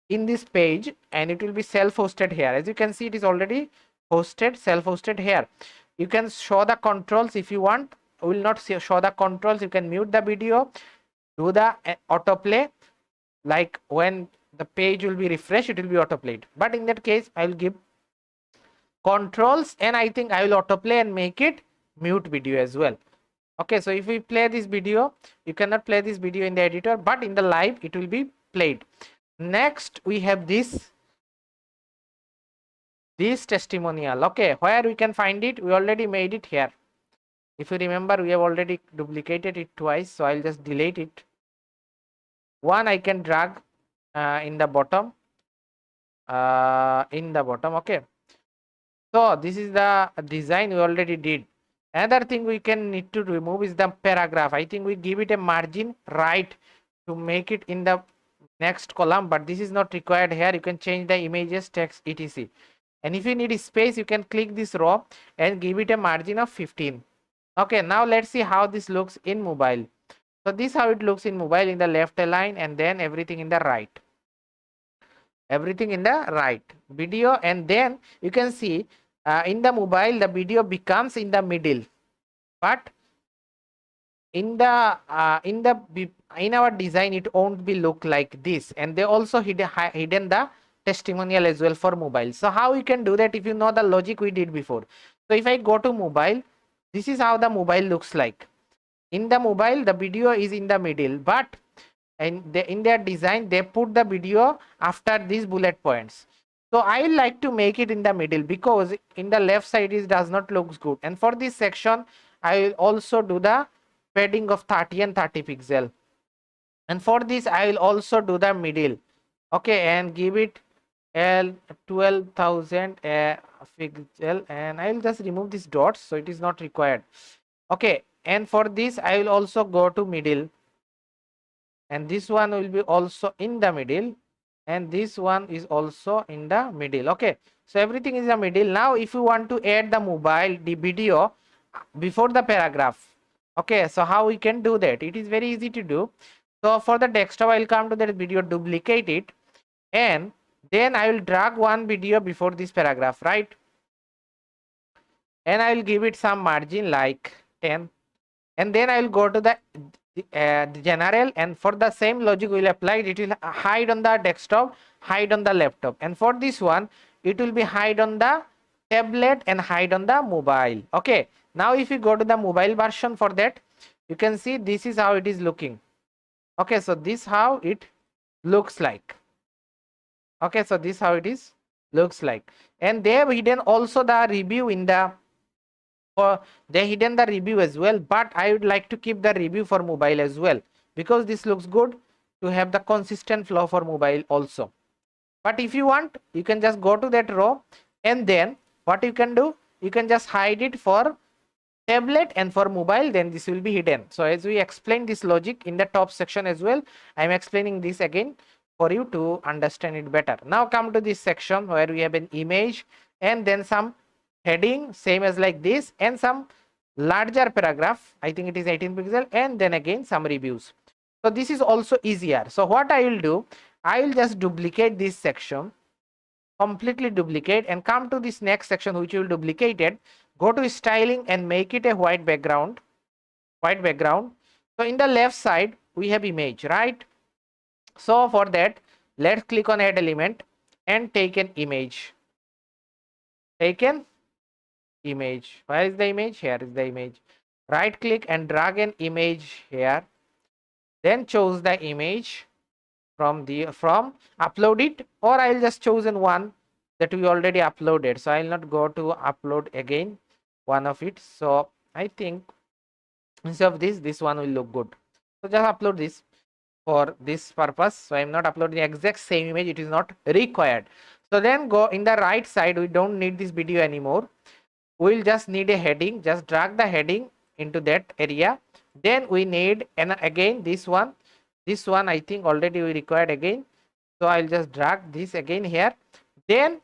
in this page and it will be self-hosted here. As you can see, it is already hosted, self-hosted here. You can show the controls if you want. We will not show the controls. You can mute the video, do the autoplay, like when the page will be refreshed it will be autoplayed, but in that case I will give controls and I think I will autoplay and make it mute video as well. Okay, so if we play this video, you cannot play this video in the editor, but in the live it will be played. Next we have this testimonial. Okay, where we can find it? We already made it here. If you remember, we have already duplicated it twice, so I'll just delete it. One I can drag in the bottom, okay. So this is the design we already did. Another thing we can need to remove is the paragraph. I think we give it a margin right to make it in the next column, but this is not required here. You can change the images, text, etc. And if you need space, you can click this row and give it a margin of 15. Okay, now let's see how this looks in mobile. So this is how it looks in mobile, in the left align and then everything in the right. Everything in the right video, and then you can see in the mobile the video becomes in the middle, but in our design it won't be look like this. And they also hidden the testimonial as well for mobile. So how you can do that? If you know the logic we did before. So if I go to mobile, this is how the mobile looks like. In the mobile the video is in the middle, but in their design they put the video after these bullet points. So I like to make it in the middle because in the left side it does not look good. And for this section I will also do the padding of 30 and 30 pixel, and for this I will also do the middle, okay, and give it 12,000 pixel, and I will just remove these dots so it is not required. Okay, and for this I will also go to middle, and this one will be also in the middle, and this one is also in the middle. Okay, so everything is in the middle. Now if you want to add the video before the paragraph, okay, so how we can do that? It is very easy to do. So for the desktop I will come to that video, duplicate it, and then I will drag one video before this paragraph, right? And I will give it some margin like 10, and then I will go to the general, and for the same logic we will apply it. It will hide on the desktop, hide on the laptop, and for this one it will be hide on the tablet and hide on the mobile. Okay, now if you go to the mobile version, for that you can see this is how it is looking. Okay, so this how it looks like. Okay, so this how it is looks like, and they have hidden also the review in the they hidden the review as well, but I would like to keep the review for mobile as well because this looks good to have the consistent flow for mobile also. But if you want, you can just go to that row, and then what you can do, you can just hide it for tablet and for mobile, then this will be hidden. So as we explained this logic in the top section as well, I am explaining this again for you to understand it better. Now come to this section where we have an image and then some heading, same as like this, and some larger paragraph, I think it is 18 pixel, and then again some reviews. So this is also easier. So what I will do, I will just duplicate this section, completely duplicate, and come to this next section which will duplicate it, go to styling and make it a white background. So in the left side we have image, right? So for that, let's click on add element and take an image. Take an image. Where is the image? Here is the image. Right click and drag an image here, then choose the image from upload it, or I'll just chosen one that we already uploaded. So I'll not go to upload again one of it. So I think instead of this one will look good. So just upload this for this purpose. So I'm not uploading the exact same image, it is not required. So then go in the right side, we don't need this video anymore. We'll just need a heading, just drag the heading into that area. Then we need, and again this one I think already we required again. So I'll just drag this again here. Then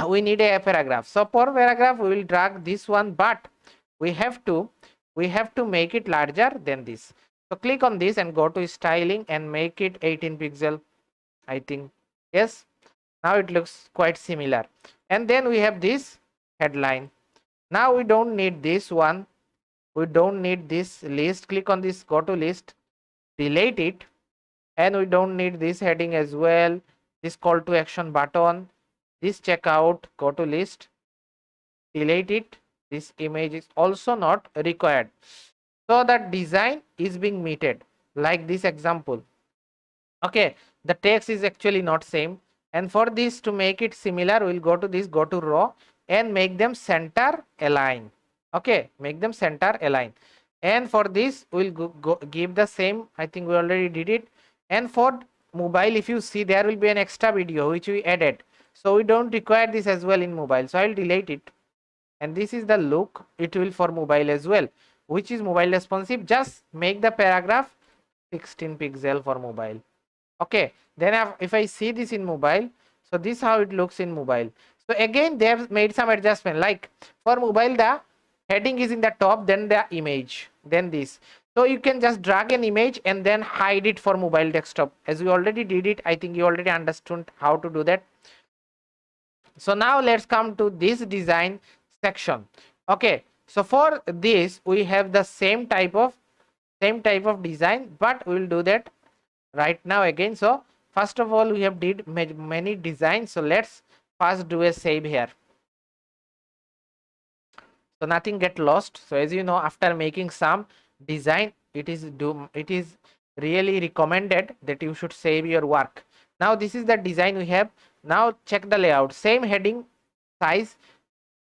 we need a paragraph. So for paragraph we will drag this one, but we have to make it larger than this. So click on this and go to styling and make it 18 pixel, I think. Yes, now it looks quite similar. And then we have this headline. Now we don't need this one, we don't need this list. Click on this, go to list, delete it. And we don't need this heading as well, this call to action button, this checkout, go to list, delete it. This image is also not required. So that design is being meted like this example. Okay, the text is actually not same, and for this to make it similar, we'll go to this, go to row and make them center align. Okay, make them center align. And for this we'll give the same, I think we already did it. And for mobile, if you see, there will be an extra video which we added, so we don't require this as well in mobile, so I'll delete it. And this is the look it will for mobile as well, which is mobile responsive. Just make the paragraph 16 pixel for mobile. Okay, then if I see this in mobile, so this how it looks in mobile. So again they have made some adjustment, like for mobile the heading is in the top, then the image, then this. So you can just drag an image and then hide it for mobile desktop, as we already did it. I think you already understood how to do that. So now let's come to this design section. Okay, so for this we have the same type of design, but we will do that right now again. So first of all, we have did many designs, so let's first do a save here, so nothing get lost. So as you know, after making some design, it is really recommended that you should save your work. Now this is the design we have. Now check the layout, same heading size,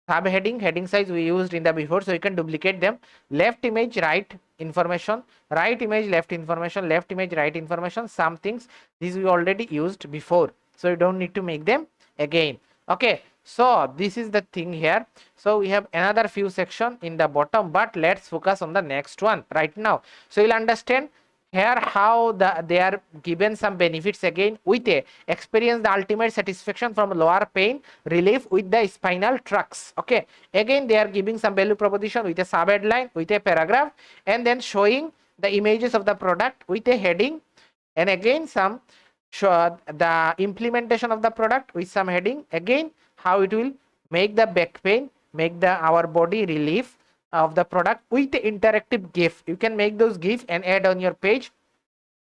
subheading, heading size we used in the before, so you can duplicate them. Left image, right information, right image, left information, left image, right information. Some things these we already used before, so you don't need to make them again. Okay, so this is the thing here. So we have another few section in the bottom, but let's focus on the next one right now, so you'll understand here how they are given some benefits again, with a experience the ultimate satisfaction from lower pain relief with the spinal trucks. Okay, again they are giving some value proposition with a sub headline, with a paragraph, and then showing the images of the product with a heading, and again some show the implementation of the product with some heading, again how it will make the back pain, make the our body relief of the product with the interactive gif. You can make those gif and add on your page,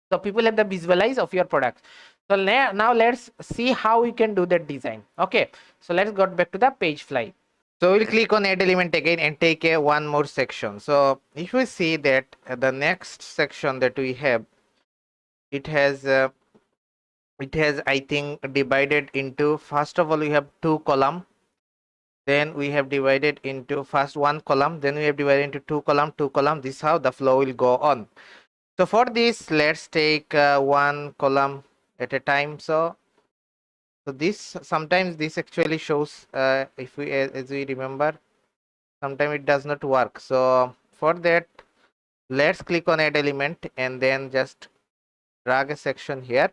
so people have the visualize of your product. So now let's see how we can do that design. Okay, so let's go back to the Pagefly. So we'll click on add element again and take a one more section. So if we see that the next section that we have, it has I think divided into, first of all we have two column, then we have divided into first one column, then we have divided into two column. This is how the flow will go on. So for this, let's take one column at a time. So this sometimes this actually shows, if we as we remember, sometimes it does not work. So for that, let's click on add element and then just drag a section here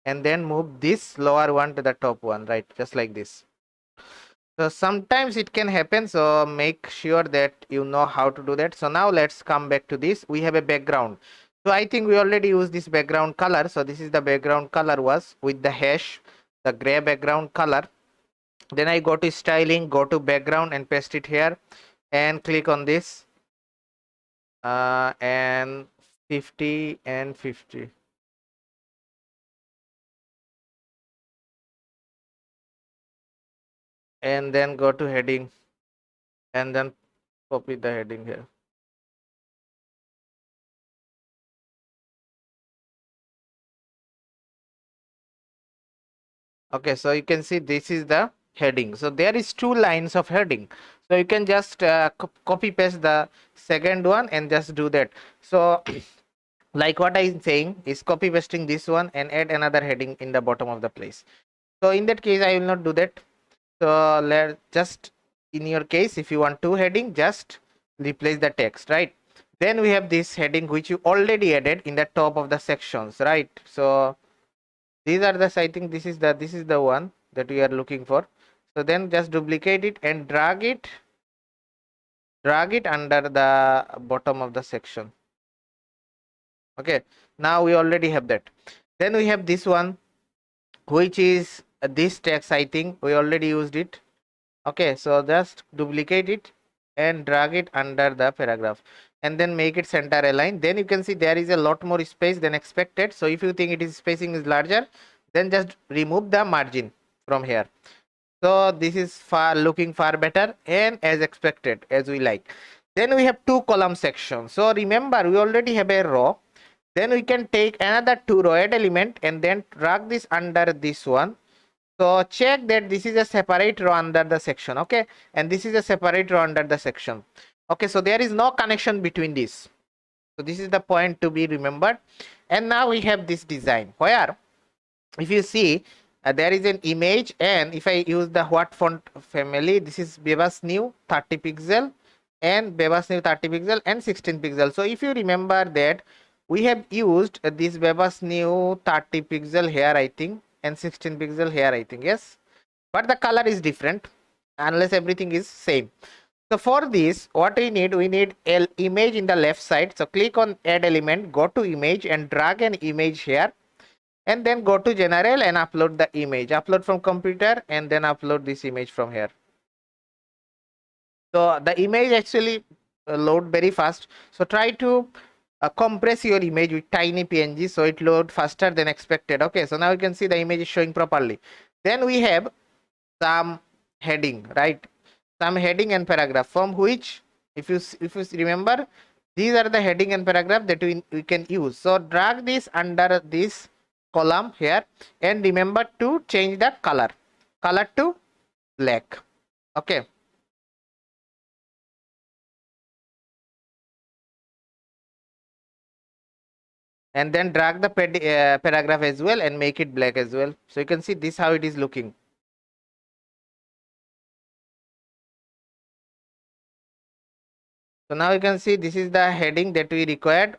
and then move this lower one to the top one, right? Just like this. So sometimes it can happen, so make sure that you know how to do that. So now let's come back to this. We have a background. So I think we already used this background color. So this is the background color was with the hash, the gray background color. Then I go to styling, go to background and paste it here and click on this and 50 and 50. And then go to heading and then copy the heading here. Okay, so you can see this is the heading. So there is 2 lines of heading. So you can just copy paste the second one and just do that. So like what I am saying is copy pasting this one and add another heading in the bottom of the place. So in that case I will not do that. So let just in your case, if you want 2 heading, just replace the text, right? Then we have this heading which you already added in the top of the sections, right? So these are the, I think this is the one that we are looking for. So then just duplicate it and drag it under the bottom of the section. Okay, now we already have that. Then we have this one, which is this text. I think we already used it. Okay, so just duplicate it and drag it under the paragraph and then make it center align. Then you can see there is a lot more space than expected. So if you think it is spacing is larger, then just remove the margin from here. So this is looking far better and as expected, as we like. Then we have 2 column sections. So remember, we already have a row. Then we can take another 2 row add element and then drag this under this one. So check that this is a separate row under the section, okay, and this is a separate row under the section. Okay, so there is no connection between these. So this is the point to be remembered. And now we have this design where if you see there is an image, and if I use the what font family, this is Bebas New 30 pixel and Bebas New 30 pixel and 16 pixel. So if you remember that we have used this Bebas New 30 pixel here, I think, and 16 pixel here, I think, yes, but the color is different unless everything is same. So for this, what we need an image in the left side. So click on add element, go to image and drag an image here, and then go to general and upload the image, upload from computer, and then upload this image from here. So the image actually load very fast. So try to compress your image with tiny png so it load faster than expected. Okay, so now you can see the image is showing properly. Then we have some heading, right? Some heading and paragraph, from which if you remember, these are the heading and paragraph that we can use. So drag this under this column here and remember to change the color to black. Okay, and then drag the paragraph as well and make it black as well. So you can see this how it is looking. So now you can see this is the heading that we required.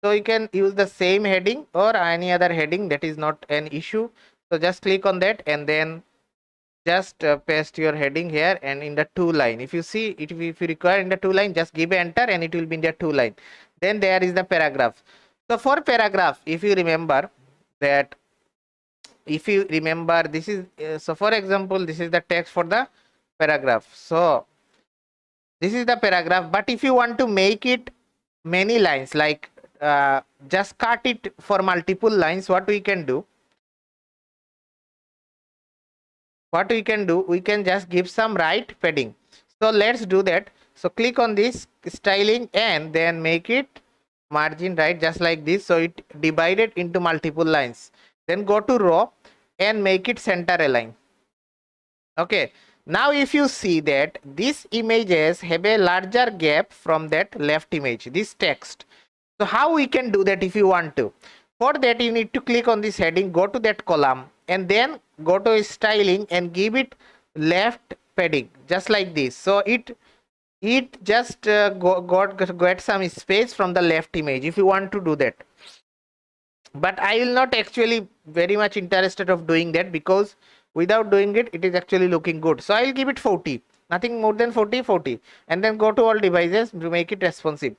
So you can use the same heading or any other heading, that is not an issue. So just click on that and then just paste your heading here and in the 2 line. If you see it, if you require in the 2 line, just give enter and it will be in the 2 line. Then there is the paragraph. So for paragraph, if you remember that, this is so for example, this is the text for the paragraph. So this is the paragraph, but if you want to make it many lines, like just cut it for multiple lines, what we can do, we can just give some right padding. So let's do that. So click on this styling and then make it margin right, just like this, so it divided into multiple lines. Then go to row and make it center align. Okay, now if you see that these images have a larger gap from that left image, this text. So how we can do that? If you want to, for that you need to click on this heading, go to that column and then go to styling and give it left padding, just like this. So it just got some space from the left image if you want to do that. But I will not actually very much interested of doing that, because without doing it, it is actually looking good. So I will give it 40, nothing more than 40, and then go to all devices to make it responsive.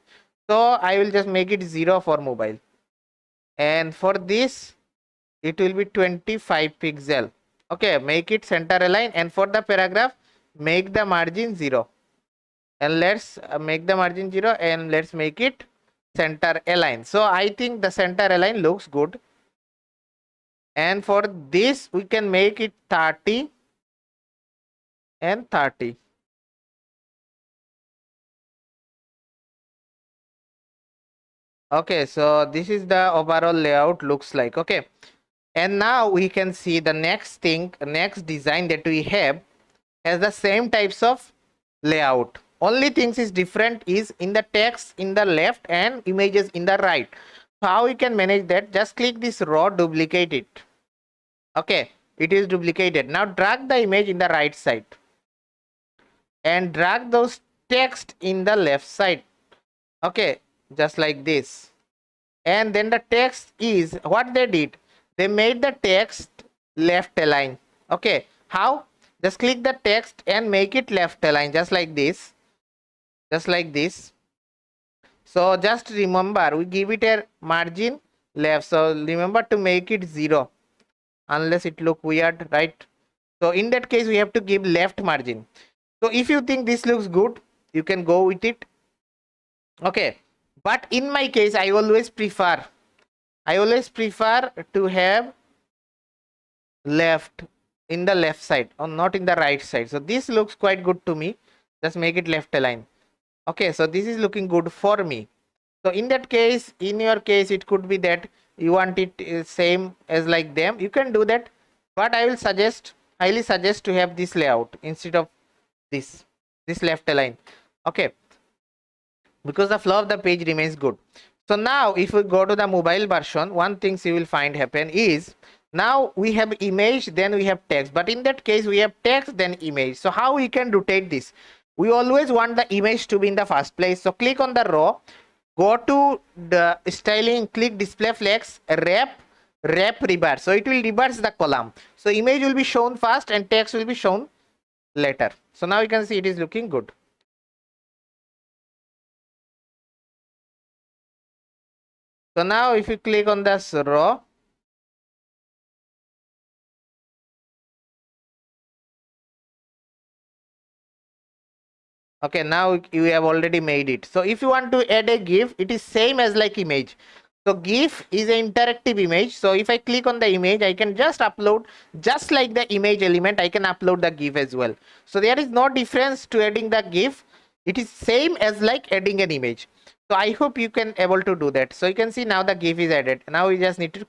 So I will just make it 0 for mobile, and for this it will be 25 pixel. Okay, make it center align, and for the paragraph make the margin 0, and let's make the margin 0 and let's make it center align. So I think the center align looks good, and for this we can make it 30 and 30. Okay, so this is the overall layout looks like. Okay, and now we can see the next design that we have. has the same types of layout. Only things is different is in the text in the left and images in the right. So how we can manage that? Just click this row, duplicate it. Okay, it is duplicated. Now drag the image in the right side and drag those text in the left side. Okay, just like this. And then the text is what they did, they made the text left align. Okay, how? Just click the text and make it left align, just like this, just like this. So just remember, we give it a margin left, so remember to make it 0 unless it look weird, right? So in that case we have to give left margin. So if you think this looks good, you can go with it. Okay, but in my case I always prefer to have left in the left side or not in the right side. So this looks quite good to me. Just make it left align. Okay, so this is looking good for me. So in that case, in your case, it could be that you want it same as like them. You can do that, but I will highly suggest to have this layout instead of this left align. Okay, because the flow of the page remains good. So now if we go to the mobile version, one thing you will find happen is now we have image, then we have text, but in that case we have text then image. So how we can rotate this? We always want the image to be in the first place. So click on the row, go to the styling, click display flex, wrap reverse. So it will reverse the column. So image will be shown first and text will be shown later. So now you can see it is looking good. So now if you click on this row, okay, now you have already made it. So if you want to add a GIF, it is same as like image. So GIF is an interactive image. So if I click on the image, I can just upload, just like the image element, I can upload the GIF as well. So there is no difference to adding the GIF. It is same as like adding an image. So I hope you can able to do that. So you can see now the GIF is added. Now we just need to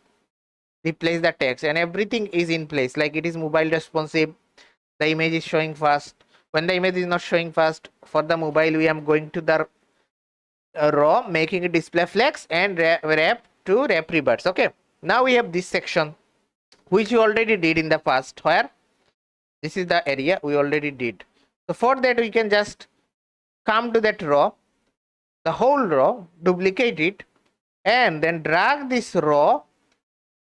replace the text and everything is in place. Like it is mobile responsive. The image is showing fast. When the image is not showing fast for the mobile, we am going to the row, making it display flex and wrap to wrap reverse. Okay, now we have this section which we already did in the past, where this is the area we already did. So for that we can just come to that row, the whole row, duplicate it and then drag this row.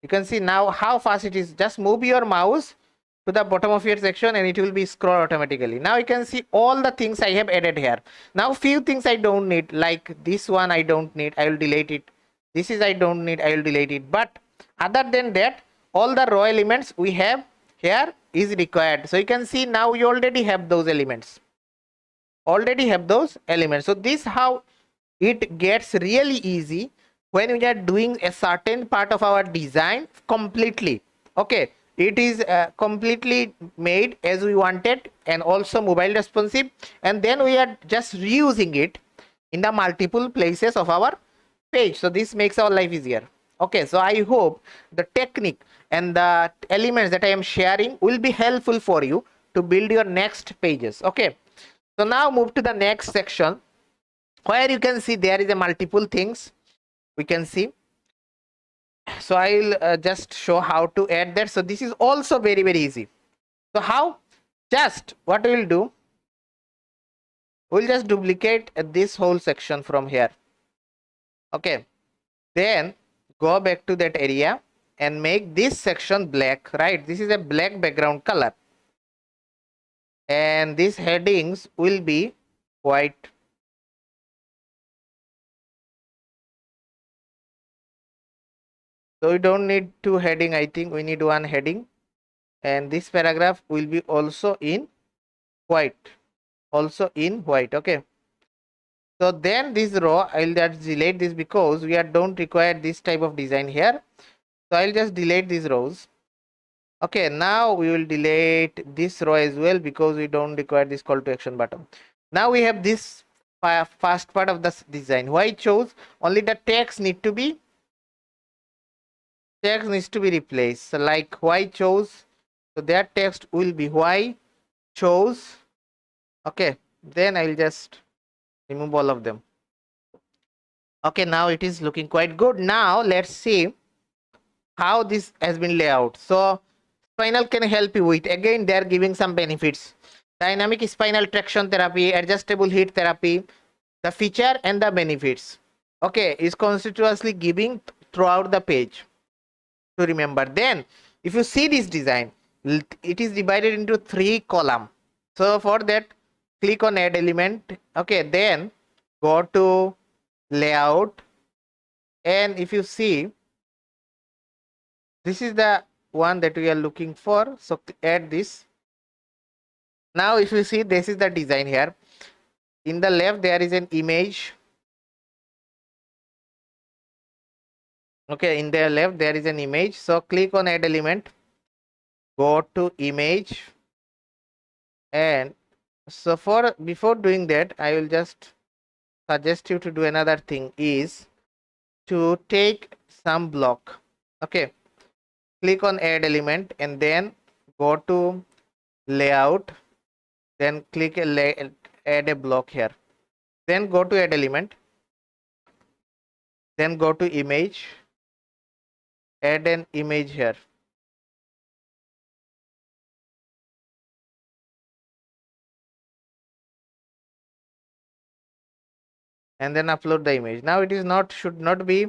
You can see now how fast it is. Just move your mouse to the bottom of your section and it will be scroll automatically. Now you can see all the things I have added here. Now few things I don't need, like this one I don't need, I will delete it. This is I don't need, I will delete it. But other than that, all the row elements we have here is required. So you can see now you already have those elements. So this how it gets really easy when we are doing a certain part of our design completely. Okay, it is completely made as we wanted and also mobile responsive, and then we are just reusing it in the multiple places of our page. So this makes our life easier. Okay, so I hope the technique and the elements that I am sharing will be helpful for you to build your next pages. Okay, so now move to the next section where you can see there is a multiple things we can see. So I'll just show how to add that. So this is also very easy. So how? Just what we will do, we'll just duplicate this whole section from here. Okay, then go back to that area and make this section black, right? This is a black background color and these headings will be white. So we don't need two heading, I think we need one heading, and this paragraph will be also in white, okay. So then this row I'll just delete this because we don't require this type of design here. So I'll just delete these rows. Okay, now we will delete this row as well because we don't require this call to action button. Now we have this first part of the design. Why I chose only the text needs to be replaced. So like why chose, so that text will be why shows. Okay, then I'll just remove all of them. Okay, now it is looking quite good. Now let's see how this has been laid out. So spinal can help you with, again they are giving some benefits: dynamic spinal traction therapy, adjustable heat therapy, the feature and the benefits, okay, is constituously giving throughout the page to remember. Then if you see this design, it is divided into 3 column. So for that, click on add element. Okay, then go to layout, and if you see, this is the one that we are looking for, so add this. Now if you see, this is the design here. In the left there is an image. Okay, in the left there is an image, so click on add element, go to image, and so for before doing that, I will just suggest you to do another thing, is to take some block. Okay, click on add element and then go to layout, then click add a block here, then go to add element, then go to image, add an image here, and then upload the image. Now it is not, should not be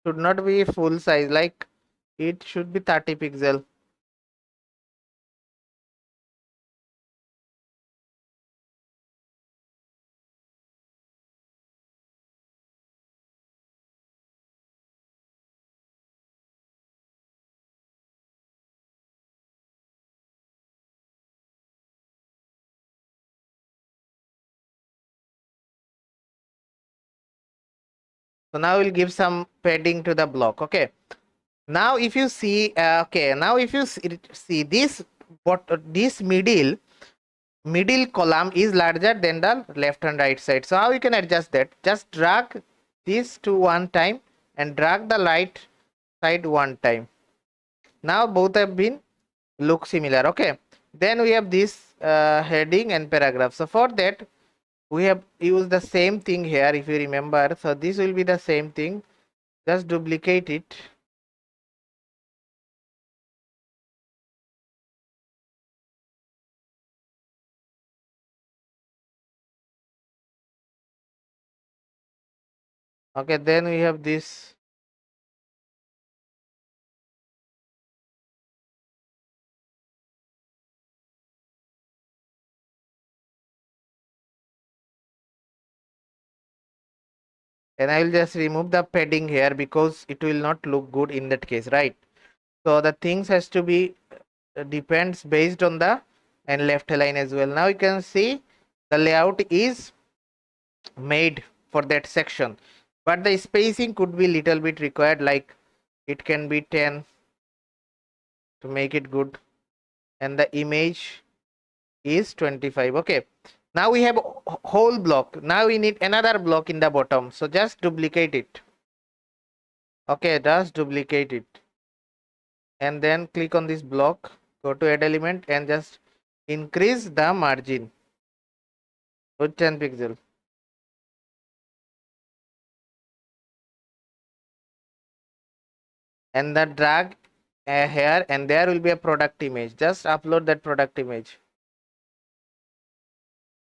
full size, like it should be 30 pixel. So now we'll give some padding to the block. Okay, now if you see, okay, now if you see this, what this middle column is larger than the left and right side. So how you can adjust that? Just drag this to one time and drag the right side one time. Now both have been look similar. Okay, then we have this heading and paragraph. So for that, we have used the same thing here, if you remember. So this will be the same thing, just duplicate it. Okay, then we have this. And I will just remove the padding here because it will not look good in that case, right? So the things has to be depends based on the and left align as well. Now you can see the layout is made for that section, but the spacing could be little bit required, like it can be 10 to make it good, and the image is 25. Okay, now we have whole block. Now we need another block in the bottom, so just duplicate it. Okay, just duplicate it and then click on this block, go to add element and just increase the margin with 10 pixel, and the drag here, and there will be a product image. Just upload that product image.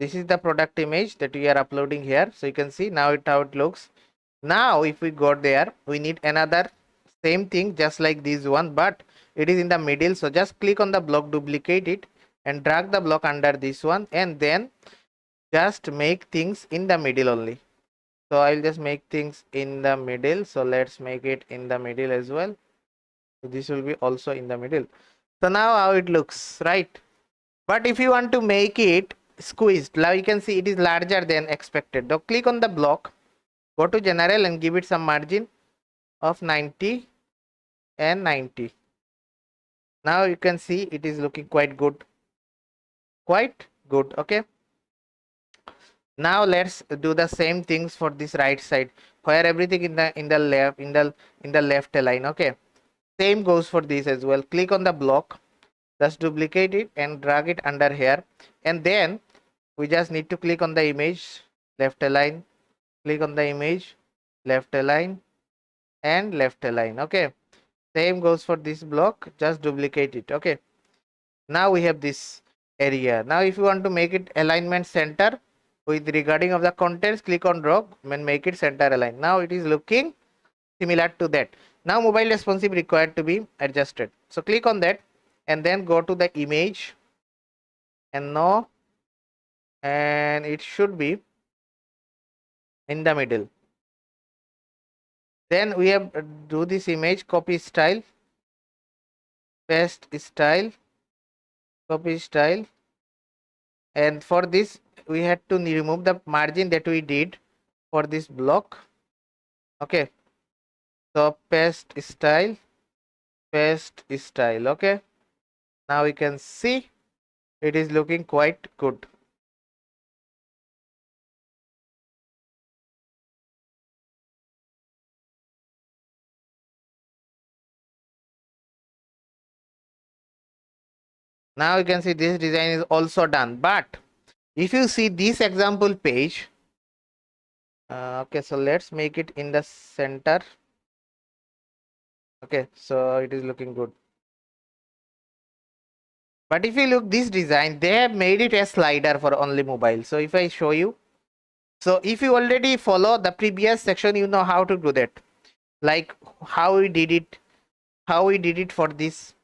This is the product image that we are uploading here, so you can see now how it looks. Now if we go there, we need another same thing just like this one, but it is in the middle. So just click on the block, duplicate it and drag the block under this one, and then just make things in the middle only. So I'll just make things in the middle. So let's make it in the middle as well. So this will be also in the middle. So now how it looks, right? But if you want to make it squeezed, now you can see it is larger than expected. Now click on the block, go to general and give it some margin of 90 and 90. Now you can see it is looking quite good. Okay, now let's do the same things for this right side, where everything in the left align. Okay, same goes for this as well. Click on the block, Just duplicate it and drag it under here, and then we just need to click on the image, left align, click on the image, left align and left align. Okay, same goes for this block, just duplicate it. Okay, now we have this area. Now if you want to make it alignment center with regarding of the contents, click on drop and make it center align. Now it is looking similar to that. Now mobile responsive required to be adjusted, so click on that and then go to the image and now, and it should be in the middle. Then we have do this image, copy style, paste style, copy style, and for this we had to remove the margin that we did for this block. Okay, so paste style, paste style. Okay, now we can see it is looking quite good. Now you can see this design is also done. But if you see this example page, okay, so let's make it in the center. Okay, so it is looking good. But if you look this design, they have made it a slider for only mobile. So if I show you, so if you already follow the previous section, you know how to do that, like how we did it, for this,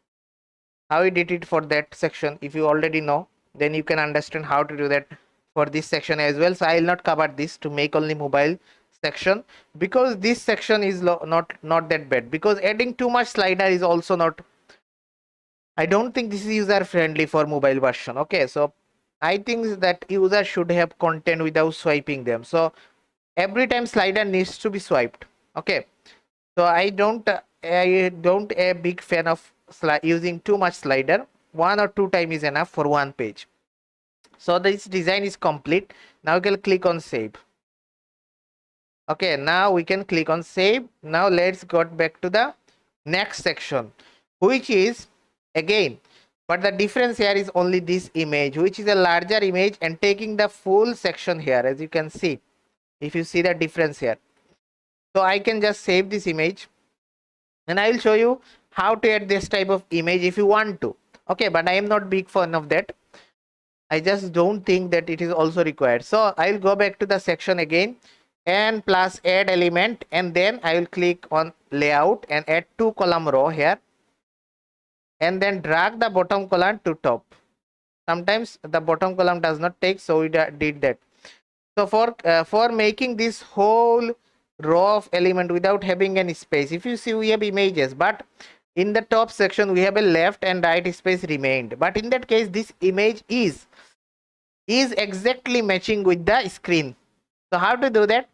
how we did it for that section. If you already know, then you can understand how to do that for this section as well. So I will not cover this to make only mobile section, because this section is not that bad, because adding too much slider is also not, I don't think this is user friendly for mobile version. Okay, so I think that user should have content without swiping them. So every time slider needs to be swiped. Okay, so I don't a big fan of using too much slider. 1 or 2 times is enough for one page. So this design is complete. Now we can click on save. Okay, now we can click on save. Now let's go back to the next section, which is again, but the difference here is only this image, which is a larger image and taking the full section here, as you can see. If you see the difference here, so I can just save this image and I will show you how to add this type of image if you want to. Okay, but I am not big fan of that. I just don't think that it is also required. So I will go back to the section again and plus add element, and then I will click on layout and add 2 column row here, and then drag the bottom column to top. Sometimes the bottom column does not take, so we did that. So for making this whole row of element without having any space, if you see we have images, but in the top section we have a left and right space remained, but in that case this image is exactly matching with the screen. So how to do that?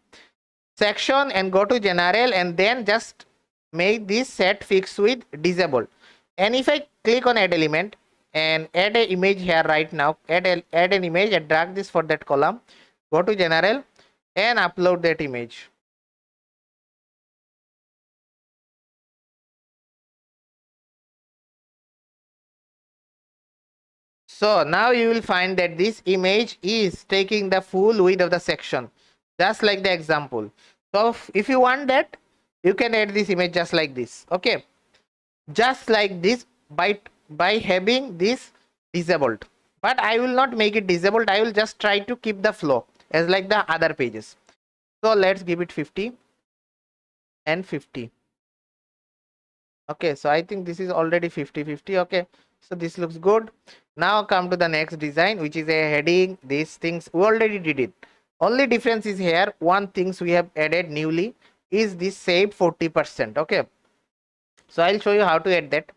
Section and go to general and then just make this set fixed with disabled. And if I click on add element and add an image here right now, add an image and drag this for that column, go to general and upload that image. So now you will find that this image is taking the full width of the section, just like the example. So if you want that, you can add this image just like this. Okay, just like this by having this disabled. But I will not make it disabled. I will just try to keep the flow as like the other pages. So let's give it 50 and 50. Okay, so I think this is already 50-50. Okay, so this looks good. Now come to the next design, which is a heading. These things we already did it. Only difference is here, one things we have added newly is this save 40%. Okay, so I'll show you how to add that.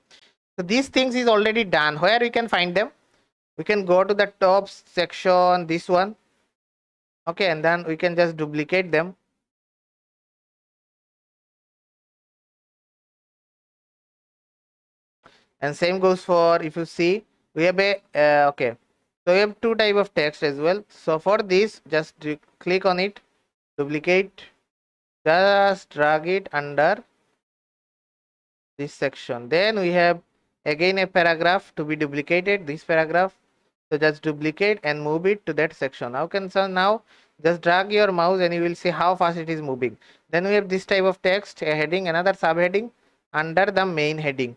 So these things is already done. Where we can find them? We can go to the top section, this one. Okay, and then we can just duplicate them. And same goes for, if you see, we have a okay, so we have two type of text as well. So for this, just click on it, duplicate, just drag it under this section. Then we have again a paragraph to be duplicated, this paragraph. So just duplicate and move it to that section. So now just drag your mouse and you will see how fast it is moving. Then we have this type of text, a heading, another subheading under the main heading.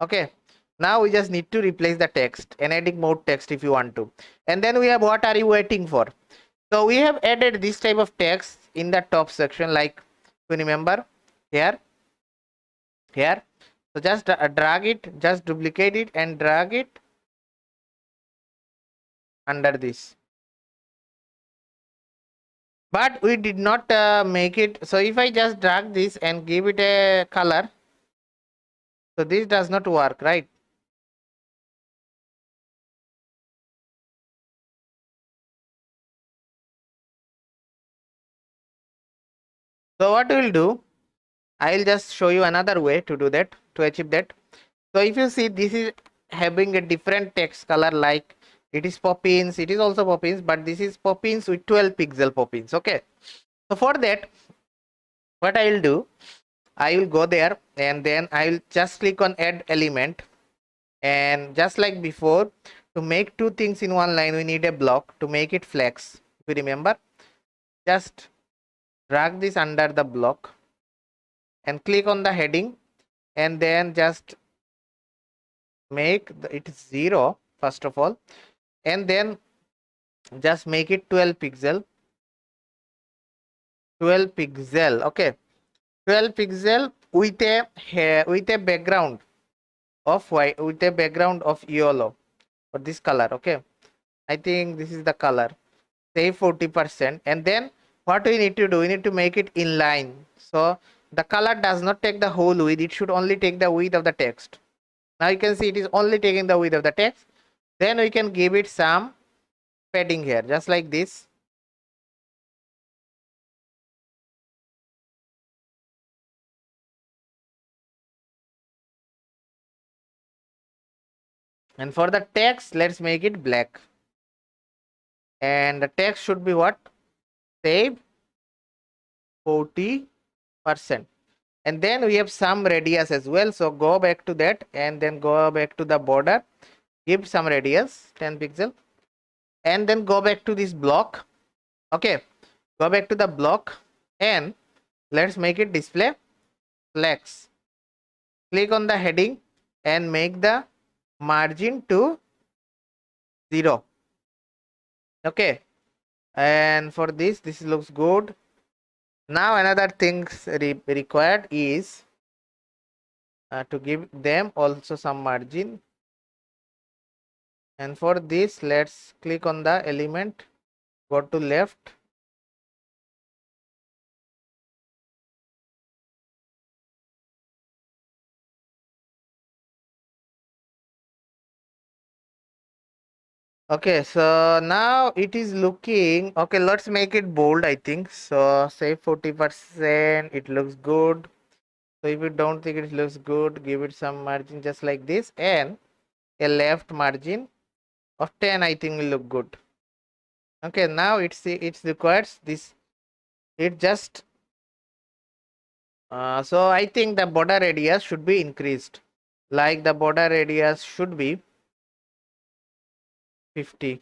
Okay, now we just need to replace the text and adding more text if you want to. And then we have what are you waiting for. So we have added this type of text in the top section, like you remember here. So just drag it, just duplicate it and drag it under this. But we did not make it. So if I just drag this and give it a color, so this does not work, right? So what we will do, I'll just show you another way to do that, to achieve that. So if you see, this is having a different text color, like it is Poppins, it is also Poppins, but this is Poppins with 12 pixel Poppins. Okay, so for that, what I will do, I will go there and then I will just click on add element, and just like before, to make two things in one line we need a block to make it flex. If you remember, just drag this under the block and click on the heading and then just make it 0 first of all, and then just make it 12 pixel. Okay, 12 pixel with a background of white, with a background of yellow, or this color. Okay, I think this is the color. Save 40%, and then what we need to do, we need to make it inline. So the color does not take the whole width, it should only take the width of the text. Now you can see it is only taking the width of the text. Then we can give it some padding here, just like this. And for the text, let's make it black. And the text should be what? Save 40%. And then we have some radius as well. So go back to that and then go back to the border. Give some radius, 10 pixel. And then go back to this block. Okay, go back to the block and let's make it display flex. Click on the heading and make the margin to 0. Okay, and for this looks good. Now another things required is to give them also some margin, and for this let's click on the element, go to left, okay. So now it is looking okay. Let's make it bold, I think. So say 40%, it looks good. So if you don't think it looks good, give it some margin just like this, and a left margin of 10, I think will look good. Okay, now it requires this, it just so I think the border radius should be increased, like the border radius should be 50.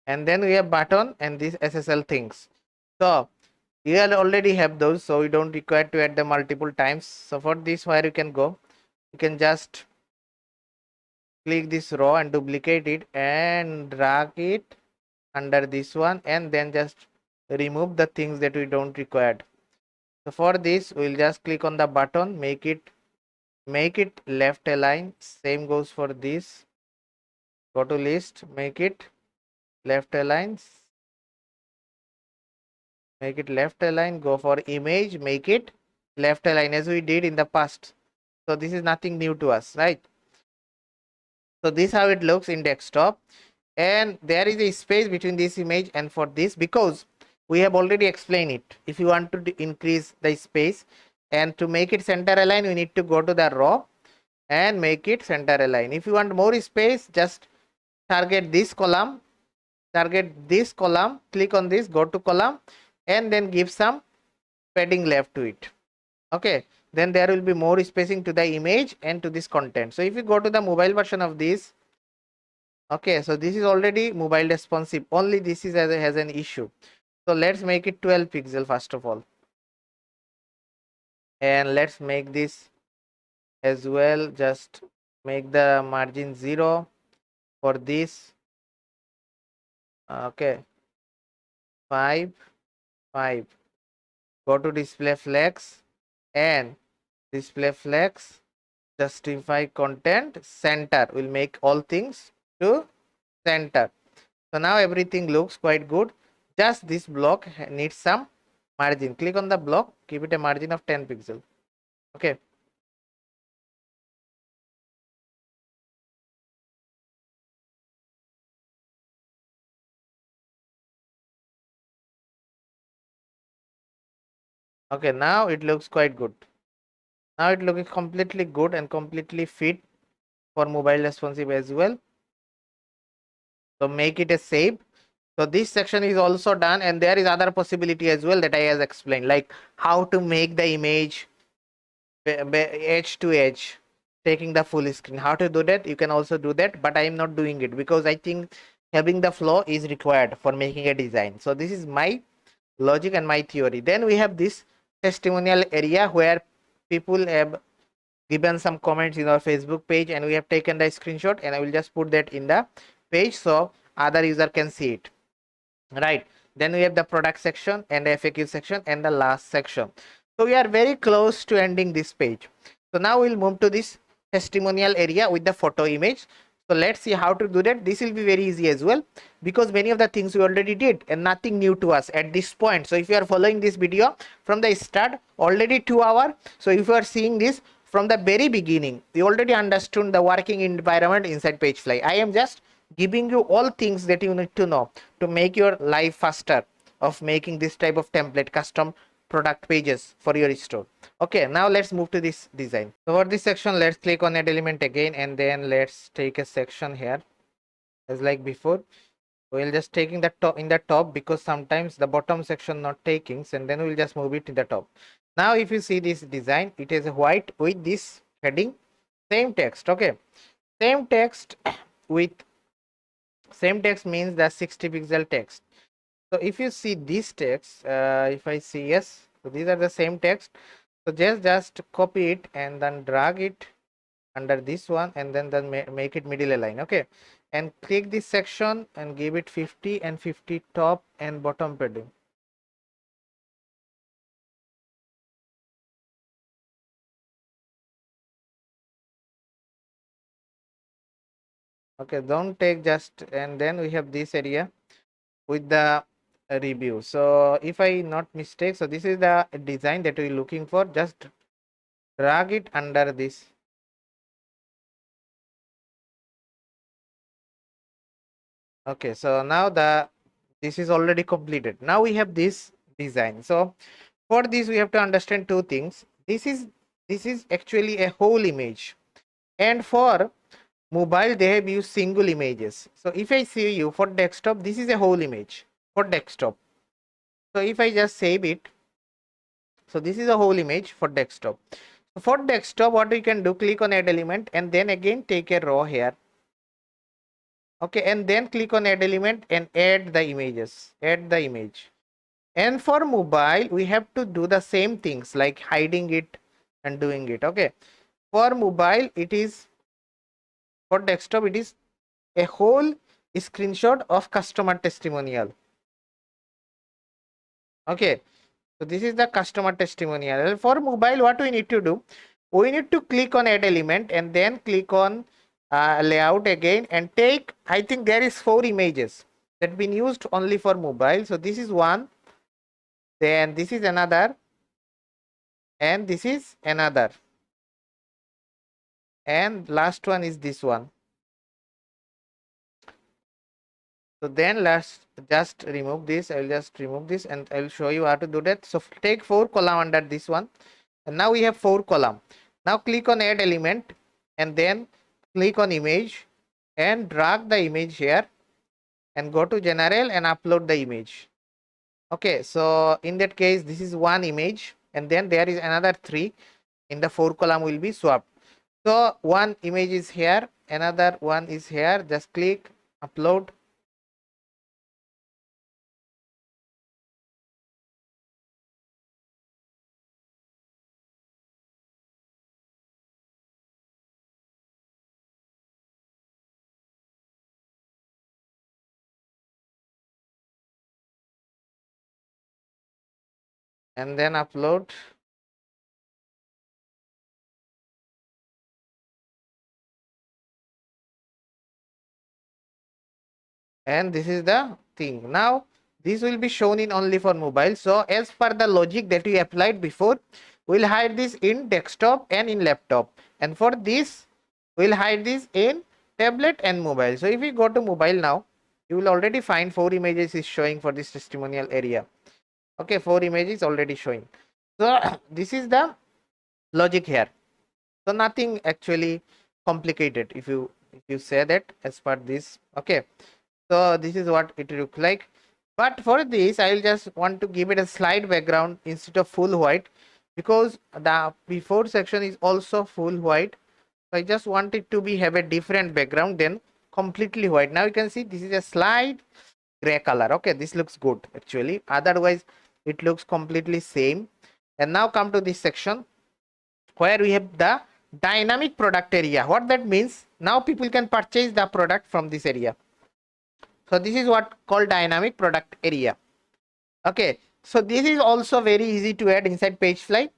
And then we have button and these SSL things. So you already have those, so we don't require to add them multiple times. So for this, where you can go, you can just click this row and duplicate it and drag it under this one, and then just remove the things that we don't require. So for this, we'll just click on the button, make it left align. Same goes for this. Go to list, make it left align, make it left align. Go for image, make it left align as we did in the past. So this is nothing new to us, right? So this is how it looks in desktop, and there is a space between this image and for this, because we have already explained it. If you want to increase the space and to make it center align, we need to go to the row and make it center align. If you want more space, just target this column, click on this, go to column and then give some padding left to it. Okay, then there will be more spacing to the image and to this content. So if you go to the mobile version of this, okay, so this is already mobile responsive, only this is has an issue. So let's make it 12 pixel first of all, and let's make this as well. Just make the margin 0 for this. Okay, 5 5. Go to display flex and display flex, justify content center, will make all things to center. So now everything looks quite good. Just this block needs some margin. Click on the block, give it a margin of 10 pixel. Okay, okay, now it looks quite good. Now it looks completely good and completely fit for mobile responsive as well. So make it a save. So this section is also done, and there is other possibility as well that I has explained, like how to make the image edge to edge, taking the full screen. How to do that? You can also do that, but I am not doing it because I think having the flow is required for making a design. So this is my logic and my theory. Then we have this testimonial area where people have given some comments in our Facebook page, and we have taken the screenshot, and I will just put that in the page so other user can see it, right? Then we have the product section and the FAQ section and the last section. So we are very close to ending this page. So now we'll move to this testimonial area with the photo image. So let's see how to do that. This will be very easy as well, because many of the things we already did and nothing new to us at this point. So if you are following this video from the start, already 2 hours. So if you are seeing this from the very beginning, you already understood the working environment inside Pagefly. I am just giving you all things that you need to know to make your life faster of making this type of template custom product pages for your store. Okay, now let's move to this design. So for this section, let's click on add element again, and then let's take a section here as like before. We'll just taking the top in the top, because sometimes the bottom section not takings, and then we'll just move it to the top. Now if you see this design, it is white with this heading, same text. Okay, same text with same text means the 60 pixel text. So if you see this text, if I see, yes, so these are the same text. So just copy it and then drag it under this one, and then make it middle align. Okay, and click this section and give it 50 and 50 top and bottom padding. Okay, don't take just, and then we have this area with the review. So if I not mistake, so this is the design that we're looking for. Just drag it under this. Okay, so now this is already completed. Now we have this design. So for this we have to understand two things. This is actually a whole image, and for mobile they have used single images. So if I see you for desktop, this is a whole image for desktop. So if I just save it, so this is a whole image for desktop. So for desktop, what we can do, click on add element, and then again take a row here. Okay, and then click on add element and add the images, add the image. And for mobile we have to do the same things like hiding it and doing it. Okay, for mobile it is, for desktop it is a whole screenshot of customer testimonial. Okay, so this is the customer testimonial. For mobile, what we need to do, we need to click on add element and then click on layout again and take, I think there is 4 images that been used only for mobile. So this is one, then this is another, and this is another, and last one is this one. So then let's just remove this. I will just remove this and I will show you how to do that. So take 4 column under this one, and now we have 4 column. Now click on add element and then click on image and drag the image here and go to general and upload the image. Okay, so in that case, this is one image, and then there is another 3 in the 4 column will be swapped. So one image is here, another one is here. Just click upload. And then upload. And this is the thing. Now this will be shown in only for mobile. So as per the logic that we applied before, we'll hide this in desktop and in laptop, and for this we'll hide this in tablet and mobile. So if we go to mobile now, you will already find 4 images is showing for this testimonial area. Okay, 4 images already showing. So this is the logic here. So nothing actually complicated if you say that as per this. Okay, so this is what it look like. But for this, I will just want to give it a slight background instead of full white, because the before section is also full white. So I just want it to be have a different background than completely white. Now you can see this is a slight gray color. Okay, this looks good actually. Otherwise, it looks completely same. And now come to this section where we have the dynamic product area. What that means, now people can purchase the product from this area. So this is what called dynamic product area. Okay, so this is also very easy to add inside Pagefly.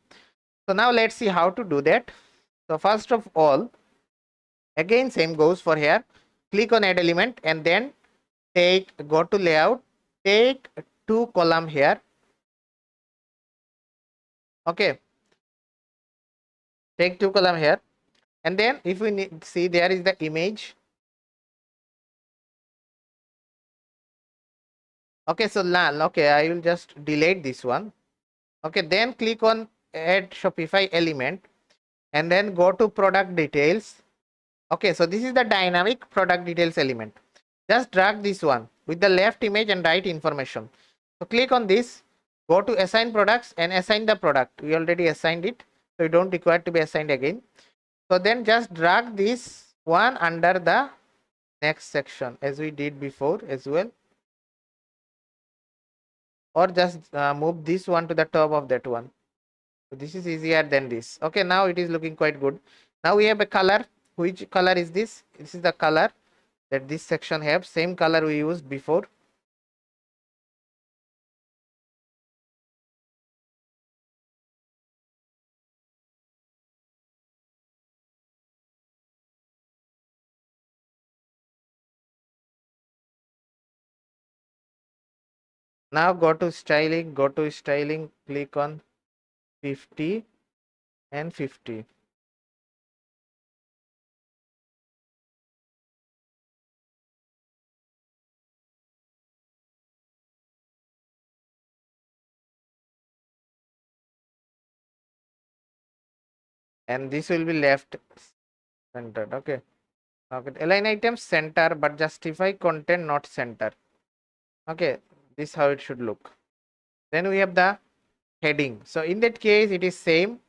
So now let's see how to do that. So first of all, again same goes for here. Click on add element and then go to layout, take 2 column here. Okay, take 2 column here, and then if we need, see there is the image. Okay, so okay, I will just delete this one. Okay, then click on add Shopify element and then go to product details. Okay, so this is the dynamic product details element. Just drag this one with the left image and right information. So click on this, go to assign products and assign the product. We already assigned it, so you don't require to be assigned again. So then just drag this one under the next section as we did before as well, or just move this one to the top of that one. So this is easier than this. Okay, now it is looking quite good. Now we have a color. Which color is this? This is the color that this section have, same color we used before. Now go to styling, click on 50 and 50. And this will be left centered. Okay. Okay. Align items center but justify content not center. Okay. This is how it should look. Then we have the heading. So in that case, it is same.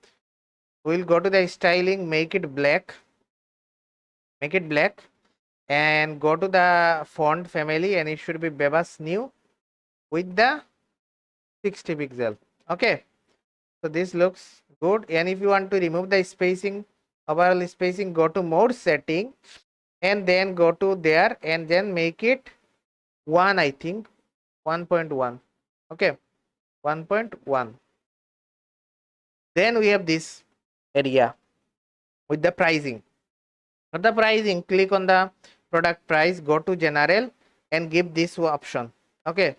We'll go to the styling, make it black, and go to the font family, and it should be Bebas new with the 60 pixel. Okay, so this looks good. And if you want to remove the spacing, overall spacing, go to mode setting and then go to there and then make it 1, I think 1.1. okay, 1.1. Then we have this area with the pricing. For the pricing, click on the product price, go to general and give this option. Okay,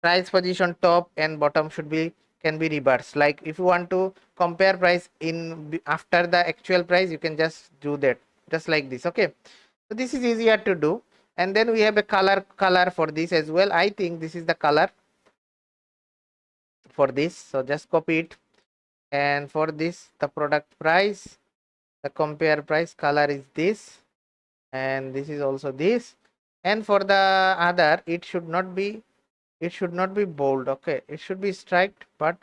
price position top and bottom should be can be reversed. Like if you want to compare price in after the actual price, you can just do that just like this. Okay, so this is easier to do. And then we have a color for this as well. I think this is the color for this, so just copy it. And for this, the product price, the compare price color is this, and this is also this. And for the other, it should not be it should not be bold. Okay, it should be striped, but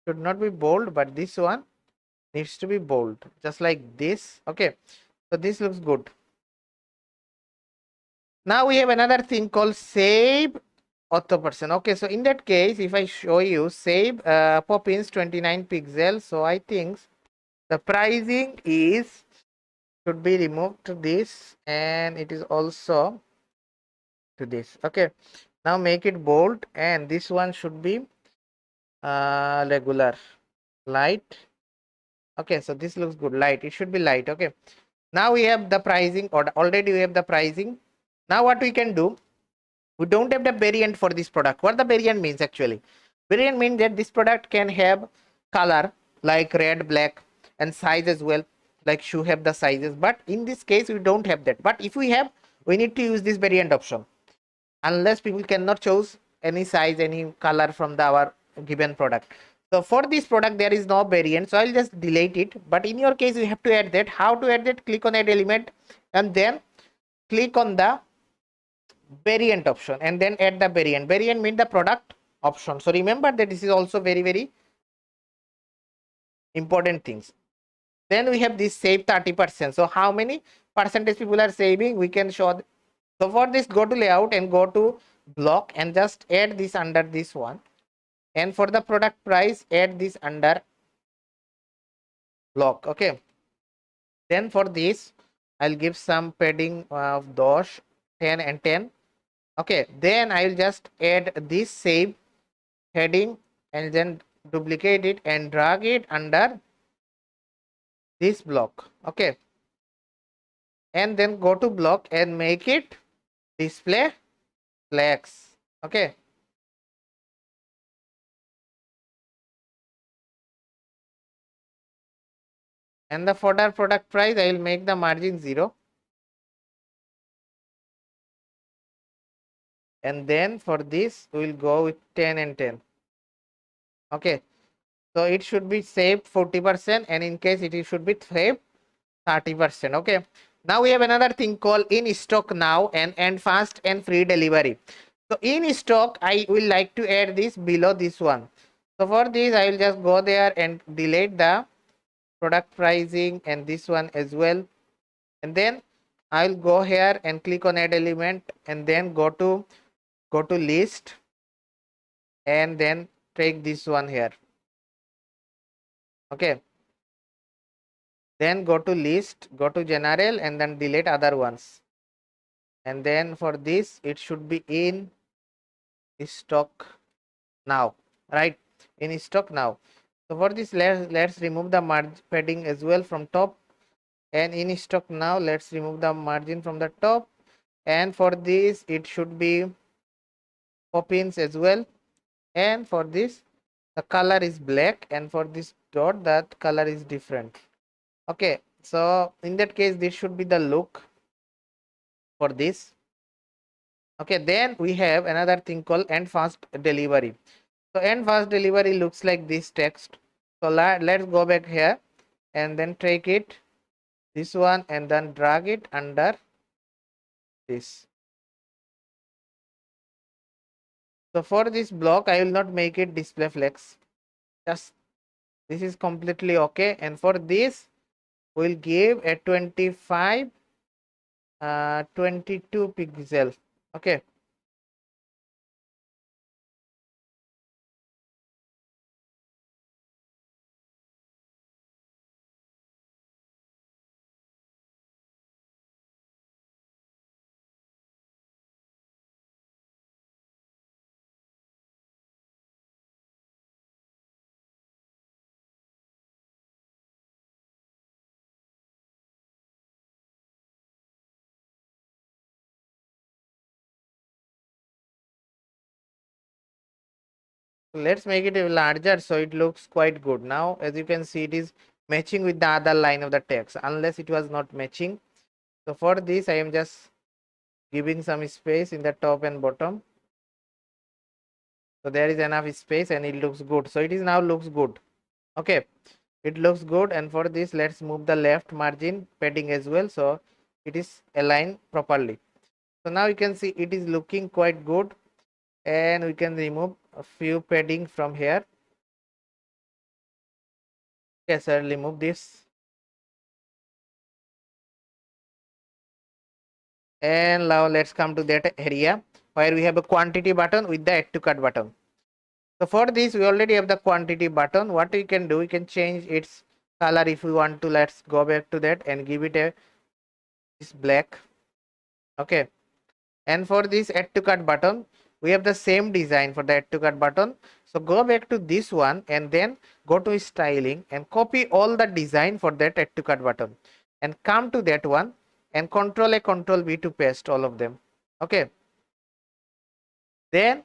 should not be bold, but this one needs to be bold, just like this. Okay, so this looks good. Now we have another thing called save auto person. Okay, so in that case, if I show you save pop-ins 29 pixels, so I think the pricing is should be removed to this, and it is also to this. Okay, now make it bold, and this one should be regular light. Okay, so this looks good. Light, it should be light. Okay, now we have the pricing, or already we have the pricing. Now what we can do, we don't have the variant for this product. What the variant means actually, variant means that this product can have color like red, black, and size as well, like shoe have the sizes, but in this case we don't have that. But if we have, we need to use this variant option, unless people cannot choose any size, any color from the our given product. So for this product there is no variant, so I'll just delete it. But in your case you have to add that. How to add that? Click on add element and then click on the variant option and then add the variant. Variant means the product option. So remember that this is also very important things. Then we have this save 30%. So how many percentage people are saving, we can show. So for this, go to layout and go to block and just add this under this one. And for the product price, add this under block. Okay, then for this I'll give some padding of dosh 10 and 10. Okay, then I will just add this save heading and then duplicate it and drag it under this block. Okay, and then go to block and make it display flex. Okay, and the fodder product price I will make the margin 0. And then for this we will go with 10 and 10. Okay, so it should be saved 40%, and in case it should be saved 30%. Okay, now we have another thing called in stock now and fast and free delivery. So in stock I will like to add this below this one. So for this I will just go there and delete the product pricing and this one as well, and then I'll go here and click on add element and then go to list and then take this one here. Okay, then go to list, go to general and then delete other ones, and then for this it should be in stock now, right? In stock now. So for this let's remove the margin padding as well from top, and in stock now let's remove the margin from the top, and for this it should be pop-ins as well, and for this the color is black, and for this dot that color is different. Okay, so in that case this should be the look for this. Okay, then we have another thing called end fast delivery. So end fast delivery looks like this text. So let's go back here and then take it this one and then drag it under this. So for this block I will not make it display flex, just this is completely okay. And for this we'll give a 25 22 pixel. Okay, let's make it larger so it looks quite good. Now as you can see it is matching with the other line of the text, unless it was not matching. So for this I am just giving some space in the top and bottom, so there is enough space and it looks good. So it is now looks good. Okay, it looks good. And for this let's move the left margin padding as well, so it is aligned properly. So now you can see it is looking quite good. and we can remove a few padding from here. Okay, sir, remove this. And now let's come to that area where we have a quantity button with the add to cart button. So for this, we already have the quantity button. What we can do, we can change its color if we want to. Let's go back to that and give it a this black. Okay. And for this add to cart button, we have the same design for the add to cart button. So go back to this one and then go to styling and copy all the design for that add to cart button and come to that one and control A, control B to paste all of them. Okay. Then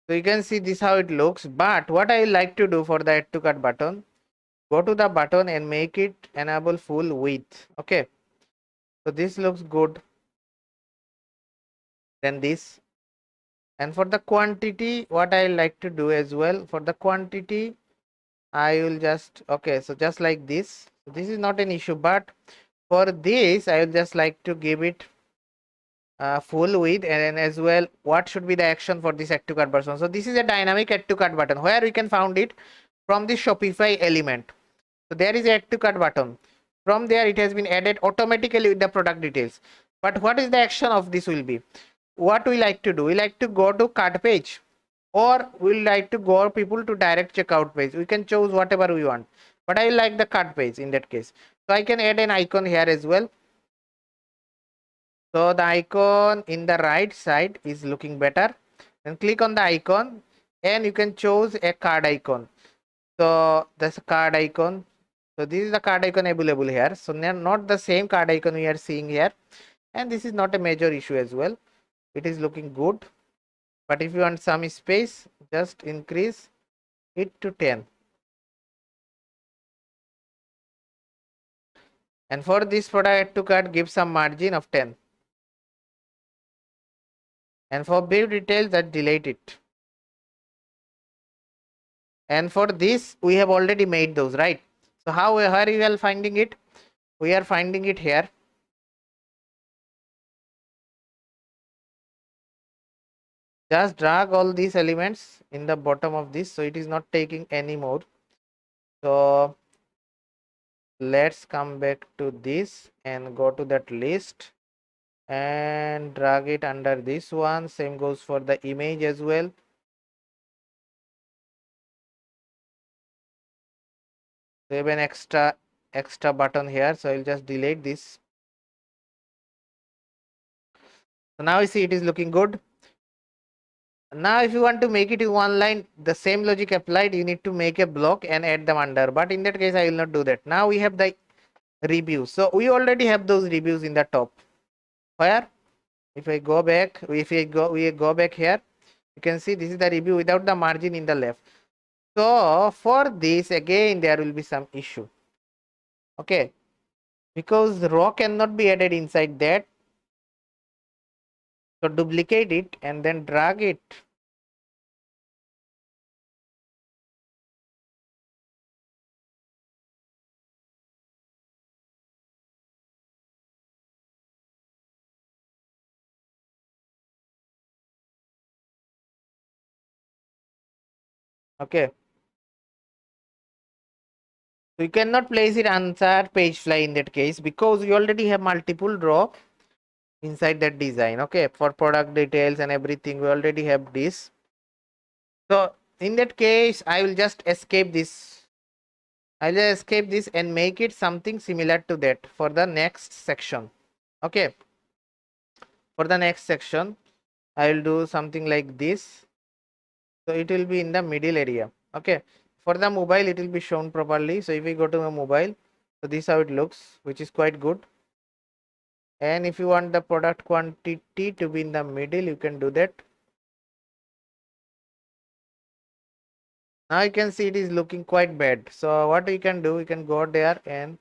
so you can see this how it looks. But what I like to do for the add to cart button, go to the button and make it enable full width. Okay. So this looks good. Then this. And for the quantity, what I like to do as well, for the quantity, I will just, okay, so just like this. So this is not an issue, but for this, I will just like to give it full width, and as well, what should be the action for this add to cart button. So this is a dynamic add to cart button where we can found it from the Shopify element. So there is a add to cart button. From there, it has been added automatically with the product details. But what is the action of this will be? What we like to do, we like to go to cart page, or we like to go people to direct checkout page. We can choose whatever we want, but I like the cart page in that case. So I can add an icon here as well. So the icon in the right side is looking better, and click on the icon and you can choose a card icon. So that's a card icon. So this is the card icon available here. So not the same card icon we are seeing here, and this is not a major issue as well. It is looking good, but if you want some space, just increase it to 10. And for this product add to cart, give some margin of 10. And for view details, that delete it. And for this, we have already made those, right? So how are you all finding it? We are finding it here. Just drag all these elements in the bottom of this, so it is not taking any more. So let's come back to this and go to that list and drag it under this one. Same goes for the image as well. So we have an extra button here, so I'll just delete this. So now you see it is looking good. Now if you want to make it in one line, the same logic applied, you need to make a block and add them under, but in that case I will not do that. Now we have the reviews. So we already have those reviews in the top. Where if I go back, we go back here, you can see this is the review without the margin in the left. So for this again there will be some issue. Okay, because the row cannot be added inside that. So duplicate it and then drag it. Okay. So you cannot place it inside Pagefly in that case because you already have multiple row inside that design. Okay, for product details and everything, we already have this. So in that case, I will just escape this. I'll just escape this and make it something similar to that for the next section. Okay, for the next section, I will do something like this. So it will be in the middle area. Okay, for the mobile, it will be shown properly. So if we go to a mobile, so this is how it looks, which is quite good. And if you want the product quantity to be in the middle, you can do that. Now you can see it is looking quite bad. So what we can do, we can go there and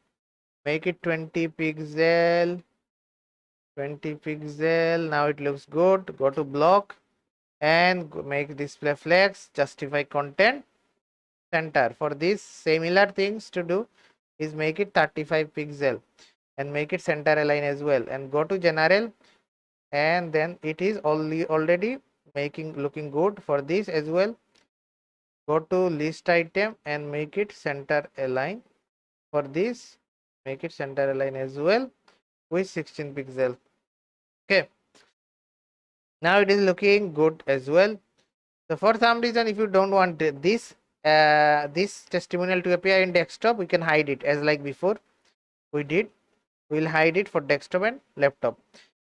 make it 20 pixel, 20 pixel. Now it looks good. Go to block and make display flex, justify content, center. For this, similar things to do is make it 35 pixel and make it center align as well, and go to general, and then it is already making looking good. For this as well, go to list item and make it center align. For this, make it center align as well with 16 pixel. Okay, now it is looking good as well. So for some reason, if you don't want this this testimonial to appear in desktop, we can hide it as like before we did. We'll hide it for desktop and laptop.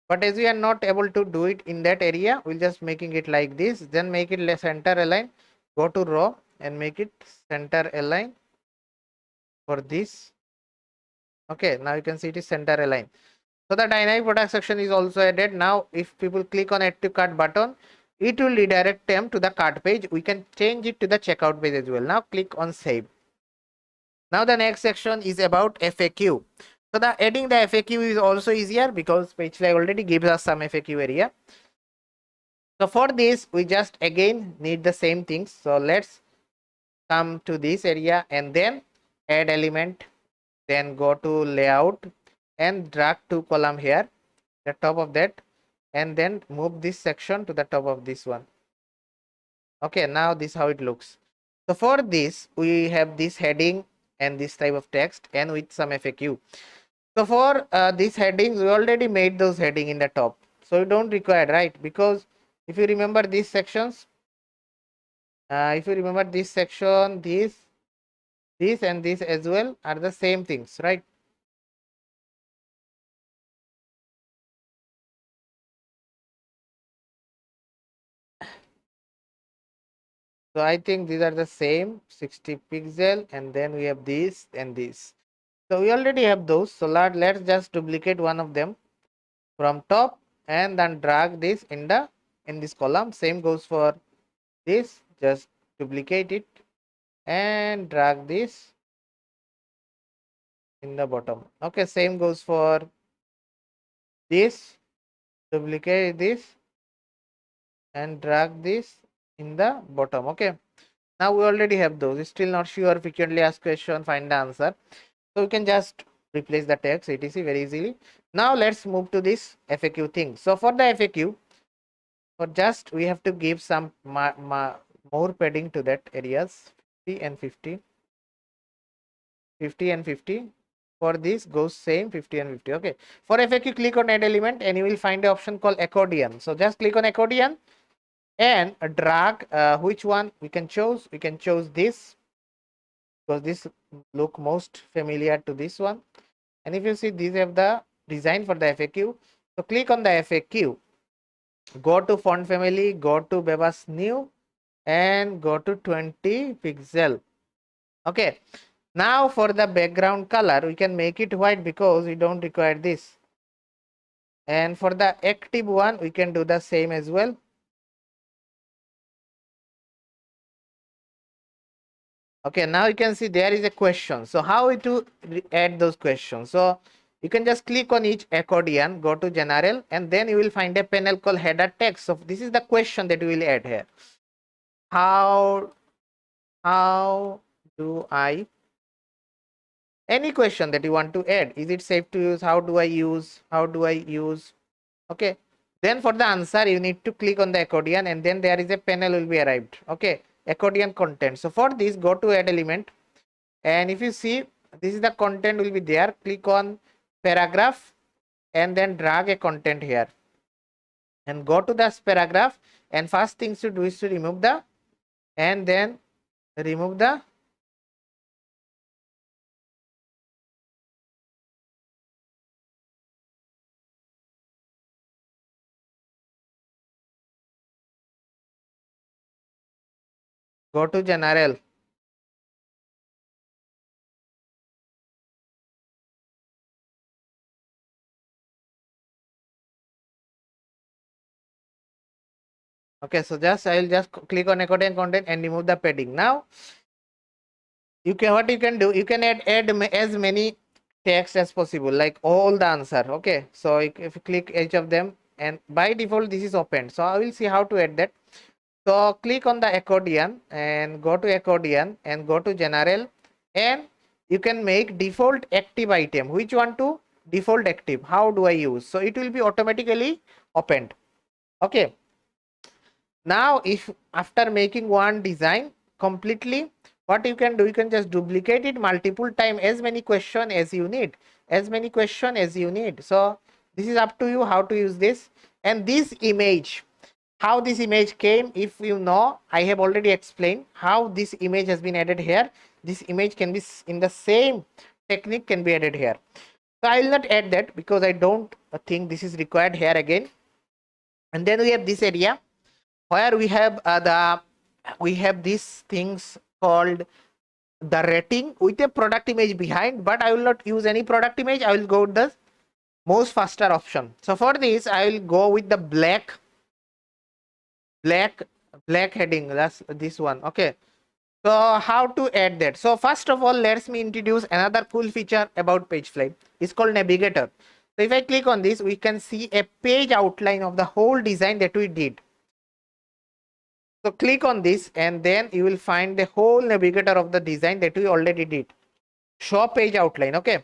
But as we are not able to do it in that area, we'll just making it like this. Then make it center align. Go to raw and make it center align for this. Okay, now you can see it is center align. So the dynamic product section is also added. Now if people click on add to cart button, it will redirect them to the cart page. We can change it to the checkout page as well. Now click on save. Now the next section is about FAQ. So the adding the FAQ is also easier because Pagefly already gives us some FAQ area. So for this, we just again need the same things. So let's come to this area and then add element, then go to layout and drag two column here, the top of that, and then move this section to the top of this one. Okay, now this is how it looks. So for this, we have this heading and this type of text and with some FAQ. So for these headings, we already made those heading in the top. So you don't require, right? Because if you remember these sections, if you remember this section, this and this as well are the same things, right? So I think these are the same 60 pixel, and then we have this and this. So we already have those. So let's just duplicate one of them from top and then drag this in this column. Same goes for this. Just duplicate it and drag this in the bottom. Okay, same goes for this. Duplicate this and drag this in the bottom. Okay, now we already have those. Still not sure, frequently asked question, find the answer. So we can just replace the text etc very easily. Now let's move to this FAQ thing. So for the FAQ, for just we have to give some more padding to that areas, 50 and 50, 50 and 50. For this goes same 50 and 50. Okay, for FAQ, click on add element and you will find the option called accordion. So just click on accordion and drag which one we can choose. We can choose this because this look most familiar to this one. And if you see, these have the design for the FAQ. So click on the FAQ, go to font family, go to Bebas new and go to 20 pixel. Okay, now for the background color, we can make it white because we don't require this. And for the active one, we can do the same as well. Okay, now you can see there is a question. So how to add those questions? So you can just click on each accordion, go to general, and then you will find a panel called header text. So this is the question that we will add here. How do I, any question that you want to add, is it safe to use, how do I use, okay. Then for the answer, you need to click on the accordion and then there is a panel will be arrived. Okay, accordion content. So for this, go to add element, and if you see, this is the content will be there. Click on paragraph and then drag a content here and go to this paragraph, and first things to do is to remove the, and then remove the, go to general, Okay, so just I will just click on accordion content and remove the padding. Now you can, what you can do, you can add as many text as possible, like all the answer. Okay, so if you click each of them, and by default this is open, so I will see how to add that. So click on the accordion and go to accordion and go to general, and you can make default active item. Which one to default active? How do I use? So it will be automatically opened. Okay, now if after making one design completely, what you can do, you can just duplicate it multiple time, as many question as you need, as many question as you need. So this is up to you how to use this. And this image, how this image came, if you know, I have already explained how this image has been added here. This image can be in the same technique can be added here. So I will not add that because I don't think this is required here again. And then we have this area where we have we have these things called the rating with a product image behind, but I will not use any product image. I will go with the most faster option. So for this I will go with the black heading. That's this one. Okay, so how to add that? So first of all, let's me introduce another cool feature about Pagefly. It's called navigator. So if I click on this, we can see a page outline of the whole design that we did. So click on this and then you will find the whole navigator of the design that we already did. Show page outline. Okay,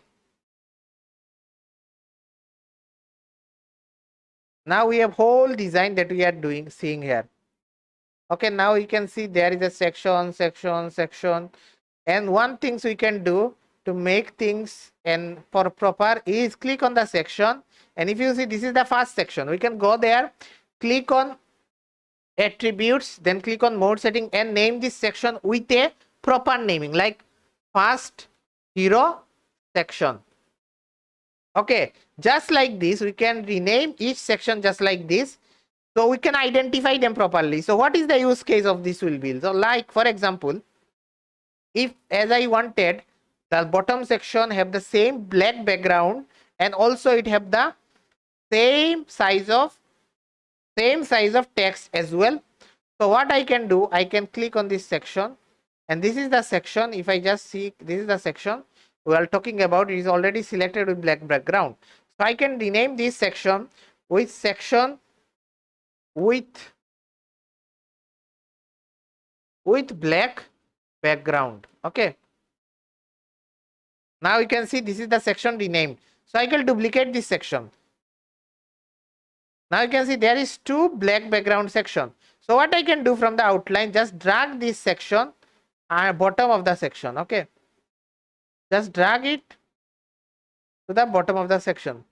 now we have whole design that we are seeing here. Okay, now you can see there is a section. And one things we can do to make things and for proper is click on the section, and if you see this is the first section, we can go there, click on attributes, then click on mode setting and name this section with a proper naming like first hero section. Okay, just like this we can rename each section just like this, so we can identify them properly. So what is the use case of this will be? So like for example, if as I wanted the bottom section have the same black background and also it have the same size of text as well. So what I can do, I can click on this section, and this is the section. If I just see, this is the section we are talking about. It is already selected with black background. So I can rename this section with black background. Okay, now you can see this is the section renamed. So I can duplicate this section. Now you can see there is two black background section. So what I can do from the outline, just drag this section at bottom of the section. Okay, just drag it to the bottom of the section.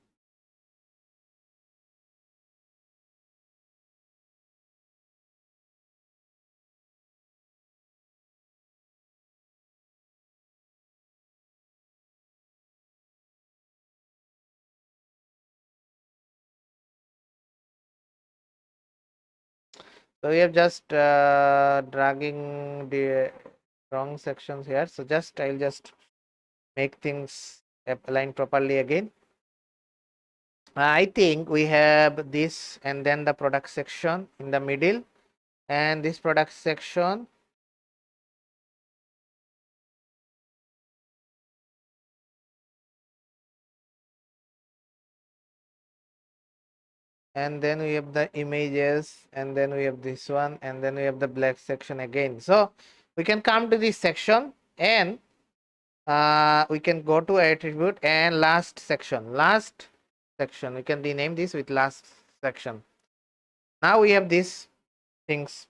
So we have just dragging the wrong sections here. So just I'll just make things align properly again. I think we have this and then the product section in the middle, and this product section and then we have the images, and then we have this one, and then we have the black section again. So we can come to this section and we can go to attribute and last section. We can rename this with last section. Now we have these things.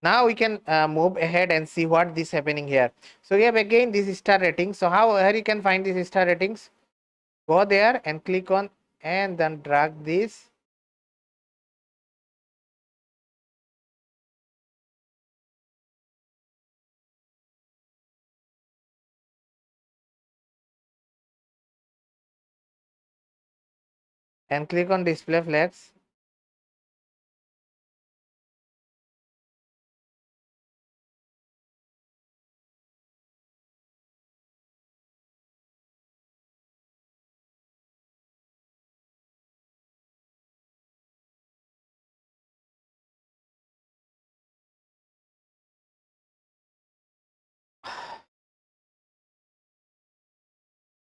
Now we can move ahead and see what is happening here. So we have again this star rating. So how here you can find these star ratings? Go there and click on and then drag this. And click on display flags.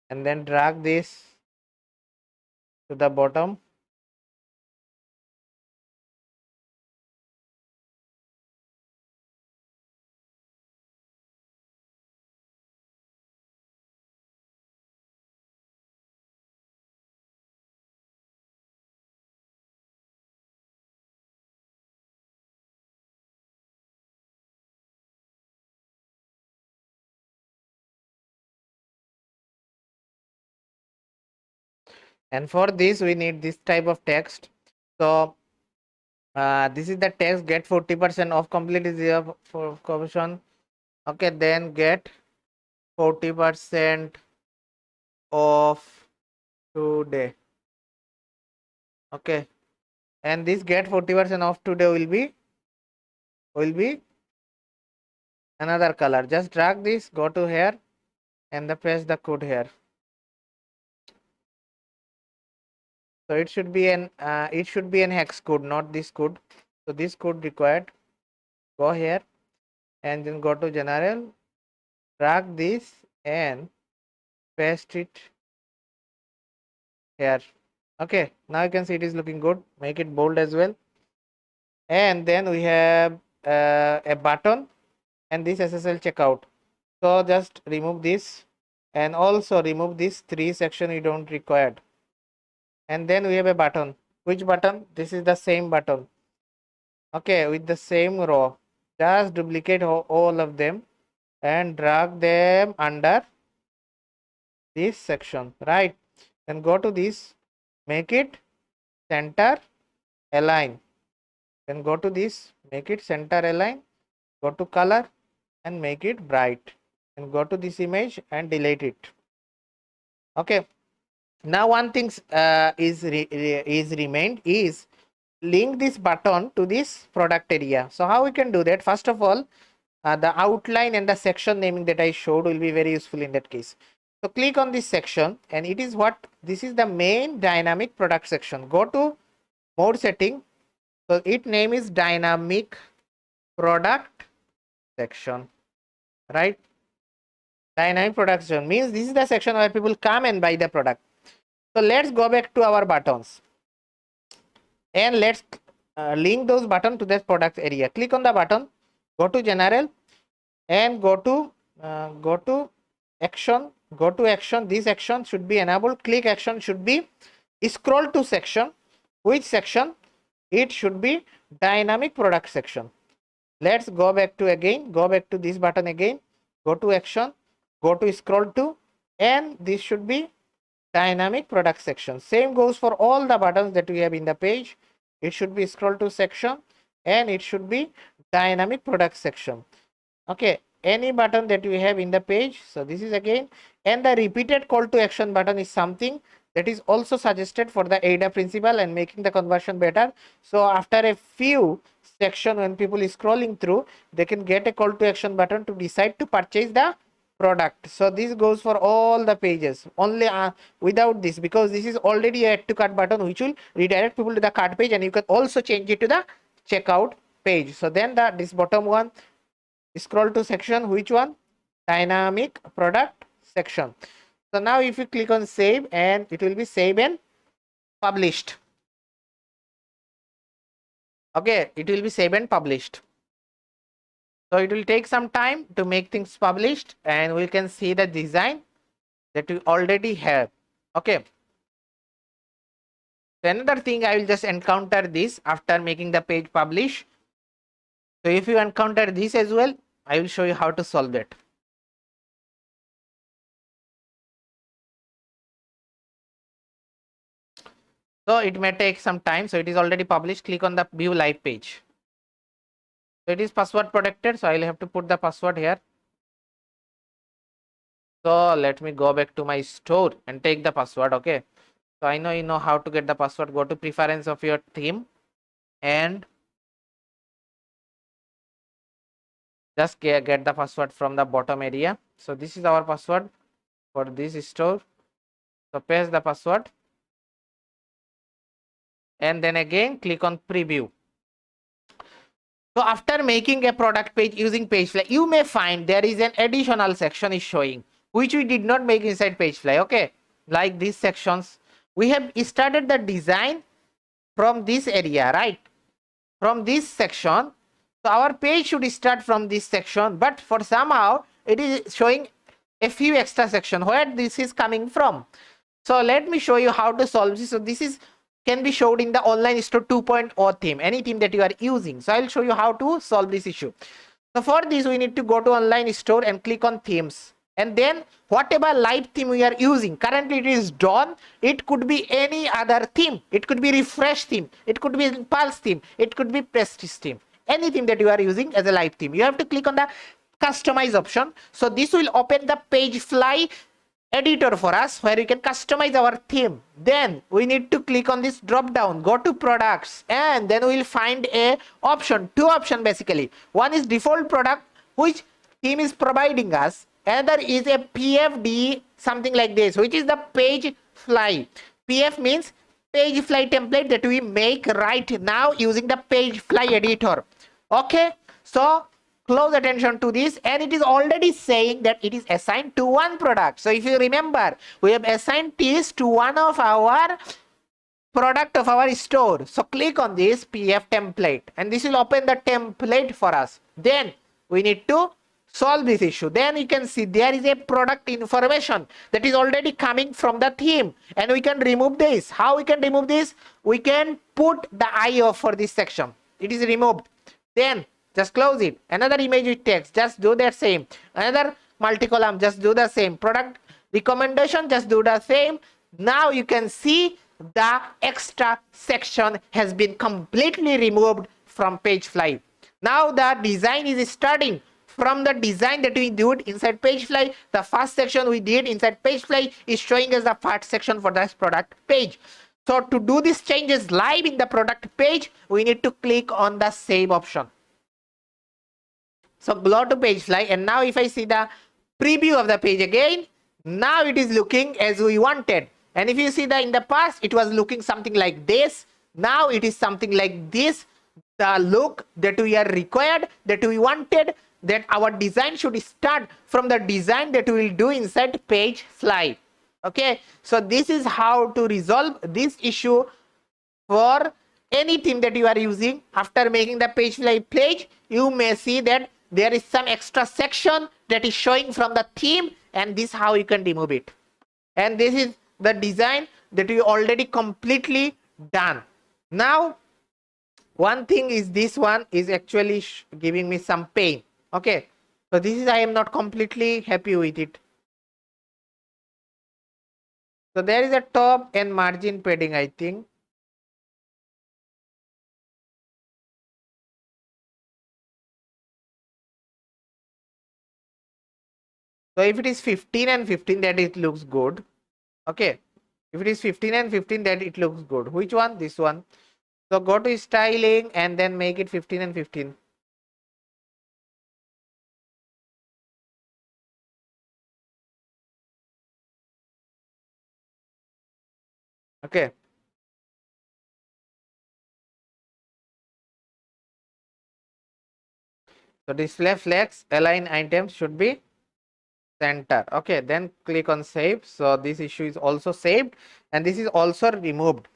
and then drag this to the bottom. And for this we need this type of text. So this is the text, get 40% off complete is here for commission. Okay, then get 40% off today. Okay, and this get 40% off today will be another color. Just drag this, go to here, and then press the code here. So it should be an hex code, not this code. So this code required. Go here and then go to general, drag this and paste it here. Okay, now you can see it is looking good. Make it bold as well. And then we have a button and this SSL checkout. So just remove this and also remove this 3 section you don't require. And then we have a button. Which button? This is the same button. Okay, with the same row. Just duplicate all of them and drag them under this section, right? Then go to this, make it center align. Then go to this, make it center align, go to color and make it bright, and go to this image and delete it. Okay, now one thing is remained is link this button to this product area. So how we can do that? First of all, the outline and the section naming that I showed will be very useful in that case. So click on this section and it is what this is the main dynamic product section. Go to more setting. So its name is dynamic product section, right? Dynamic product section means this is the section where people come and buy the product. So let's go back to our buttons and let's link those buttons to this product area. Click on the button, go to general and go to action. Go to action. This action should be enabled. Click action should be scroll to section. Which section? It should be dynamic product section. Let's go back to this button again. Go to action, go to scroll to, and this should be dynamic product section. Same goes for all the buttons that we have in the page. It should be scroll to section and it should be dynamic product section. Okay, any button that we have in the page. So this is again, and the repeated call to action button is something that is also suggested for the AIDA principle and making the conversion better. So after a few section, when people is scrolling through, they can get a call to action button to decide to purchase the product. So this goes for all the pages. Only without this, because this is already a add to cart button which will redirect people to the cart page, and you can also change it to the checkout page. So then this bottom one, scroll to section, which one? Dynamic product section. So now if you click on save, and it will be saved and published. Okay, it will be saved and published. So it will take some time to make things published, and we can see the design that we already have. Okay. So another thing, I will just encounter this after making the page publish. So if you encounter this as well, I will show you how to solve it. So it may take some time. So it is already published. Click on the view live page. So it is password protected. So I'll have to put the password here. So let me go back to my store and take the password. Okay. So I know you know how to get the password. Go to preference of your theme and just get the password from the bottom area. So this is our password for this store. So paste the password and then again click on preview. So after making a product page using Pagefly, you may find there is an additional section is showing. which we did not make inside Pagefly. Okay, like these sections, we have started the design from this area, right? From this section. So our page should start from this section, but for somehow it is showing a few extra section. Where this is coming from? So let me show you how to solve this. So this is can be showed in the online store 2.0 theme, any theme that you are using. So I'll show you how to solve this issue. So for this, we need to go to online store and click on themes. And then whatever live theme we are using, currently it is Dawn. It could be any other theme. It could be Refresh theme. It could be Pulse theme. It could be Prestige theme. Any theme that you are using as a live theme. You have to click on the customize option. So this will open the Pagefly editor for us, where you can customize our theme. Then we need to click on this drop down, go to products, and then we'll find a option, two option basically. One is default product, which theme is providing us. Another is a PFD, something like this, which is the Pagefly. PF means Pagefly template that we make right now using the Pagefly editor. Okay, so close attention to this, and it is already saying that it is assigned to one product. So if you remember, we have assigned this to one of our product of our store. So click on this PF template, and this will open the template for us. Then we need to solve this issue. Then you can see there is a product information that is already coming from the theme, and we can remove this. How we can remove this? We can put the IO for this section. It is removed. Then just close it. Another image with text, just do that same. Another multi-column, just do the same. Product recommendation, just do the same. Now you can see the extra section has been completely removed from Pagefly. Now the design is starting from the design that we did inside Pagefly. The first section we did inside Pagefly is showing us the first section for this product page. So to do these changes live in the product page, we need to click on the save option. So go to Pagefly, and now if I see the preview of the page again, now it is looking as we wanted. And if you see that in the past, it was looking something like this. Now it is something like this. The look that we are required, that we wanted, that our design should start from the design that we will do inside Pagefly. Okay, so this is how to resolve this issue for any theme that you are using. After making the Pagefly page, you may see that there is some extra section that is showing from the theme, and this is how you can remove it. And this is the design that you already completely done. Now one thing is, this one is actually giving me some pain. Okay, so this is, I am not completely happy with it. So there is a top and margin padding, I think. So if it is 15 and 15, that it looks good. Okay, if it is 15 and 15, that it looks good. Which one? This one. So go to styling and then make it 15 and 15. Okay. So display flex align items should be center. Okay, then click on save. So this issue is also saved, and this is also removed.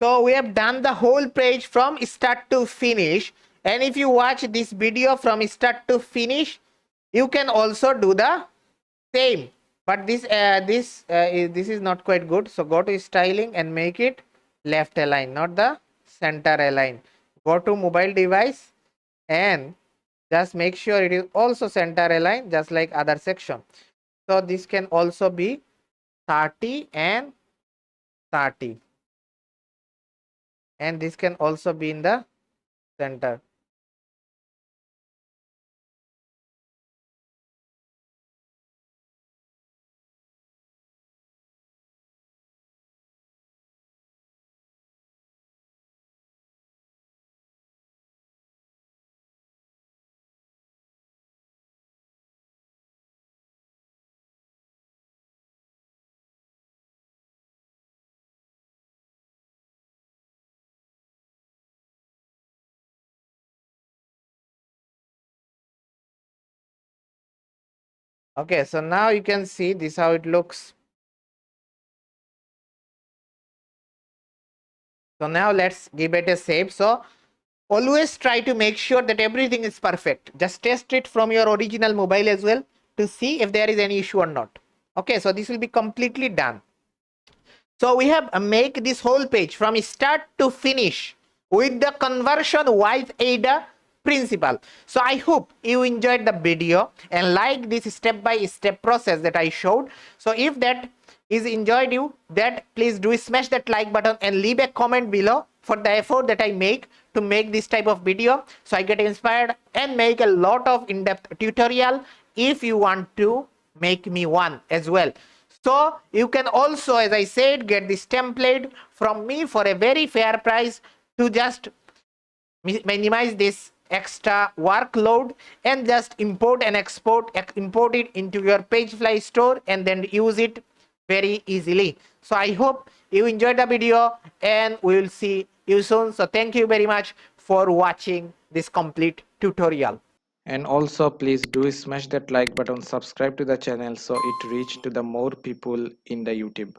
So we have done the whole page from start to finish. And if you watch this video from start to finish, you can also do the same. But this is not quite good. So go to styling and make it left align, not the center align. Go to mobile device and just make sure it is also center align, just like other section. So this can also be 30 and 30, and this can also be in the center. Okay, so now you can see this how it looks. So now let's give it a save. So always try to make sure that everything is perfect. Just test it from your original mobile as well to see if there is any issue or not. Okay, so this will be completely done. So we have make this whole page from start to finish with the ConversionWise AIDA principle. So I hope you enjoyed the video and like this step-by-step process that I showed. So if that is enjoyed you, that please do smash that like button and leave a comment below for the effort that I make to make this type of video, so I get inspired and make a lot of in-depth tutorial if you want to make me one as well. So you can also, as I said, get this template from me for a very fair price to just minimize this extra workload and just import and export it into your Pagefly store and then use it very easily. So I hope you enjoyed the video and we will see you soon. So thank you very much for watching this complete tutorial. And also please do smash that like button, subscribe to the channel so it reach to the more people in the YouTube.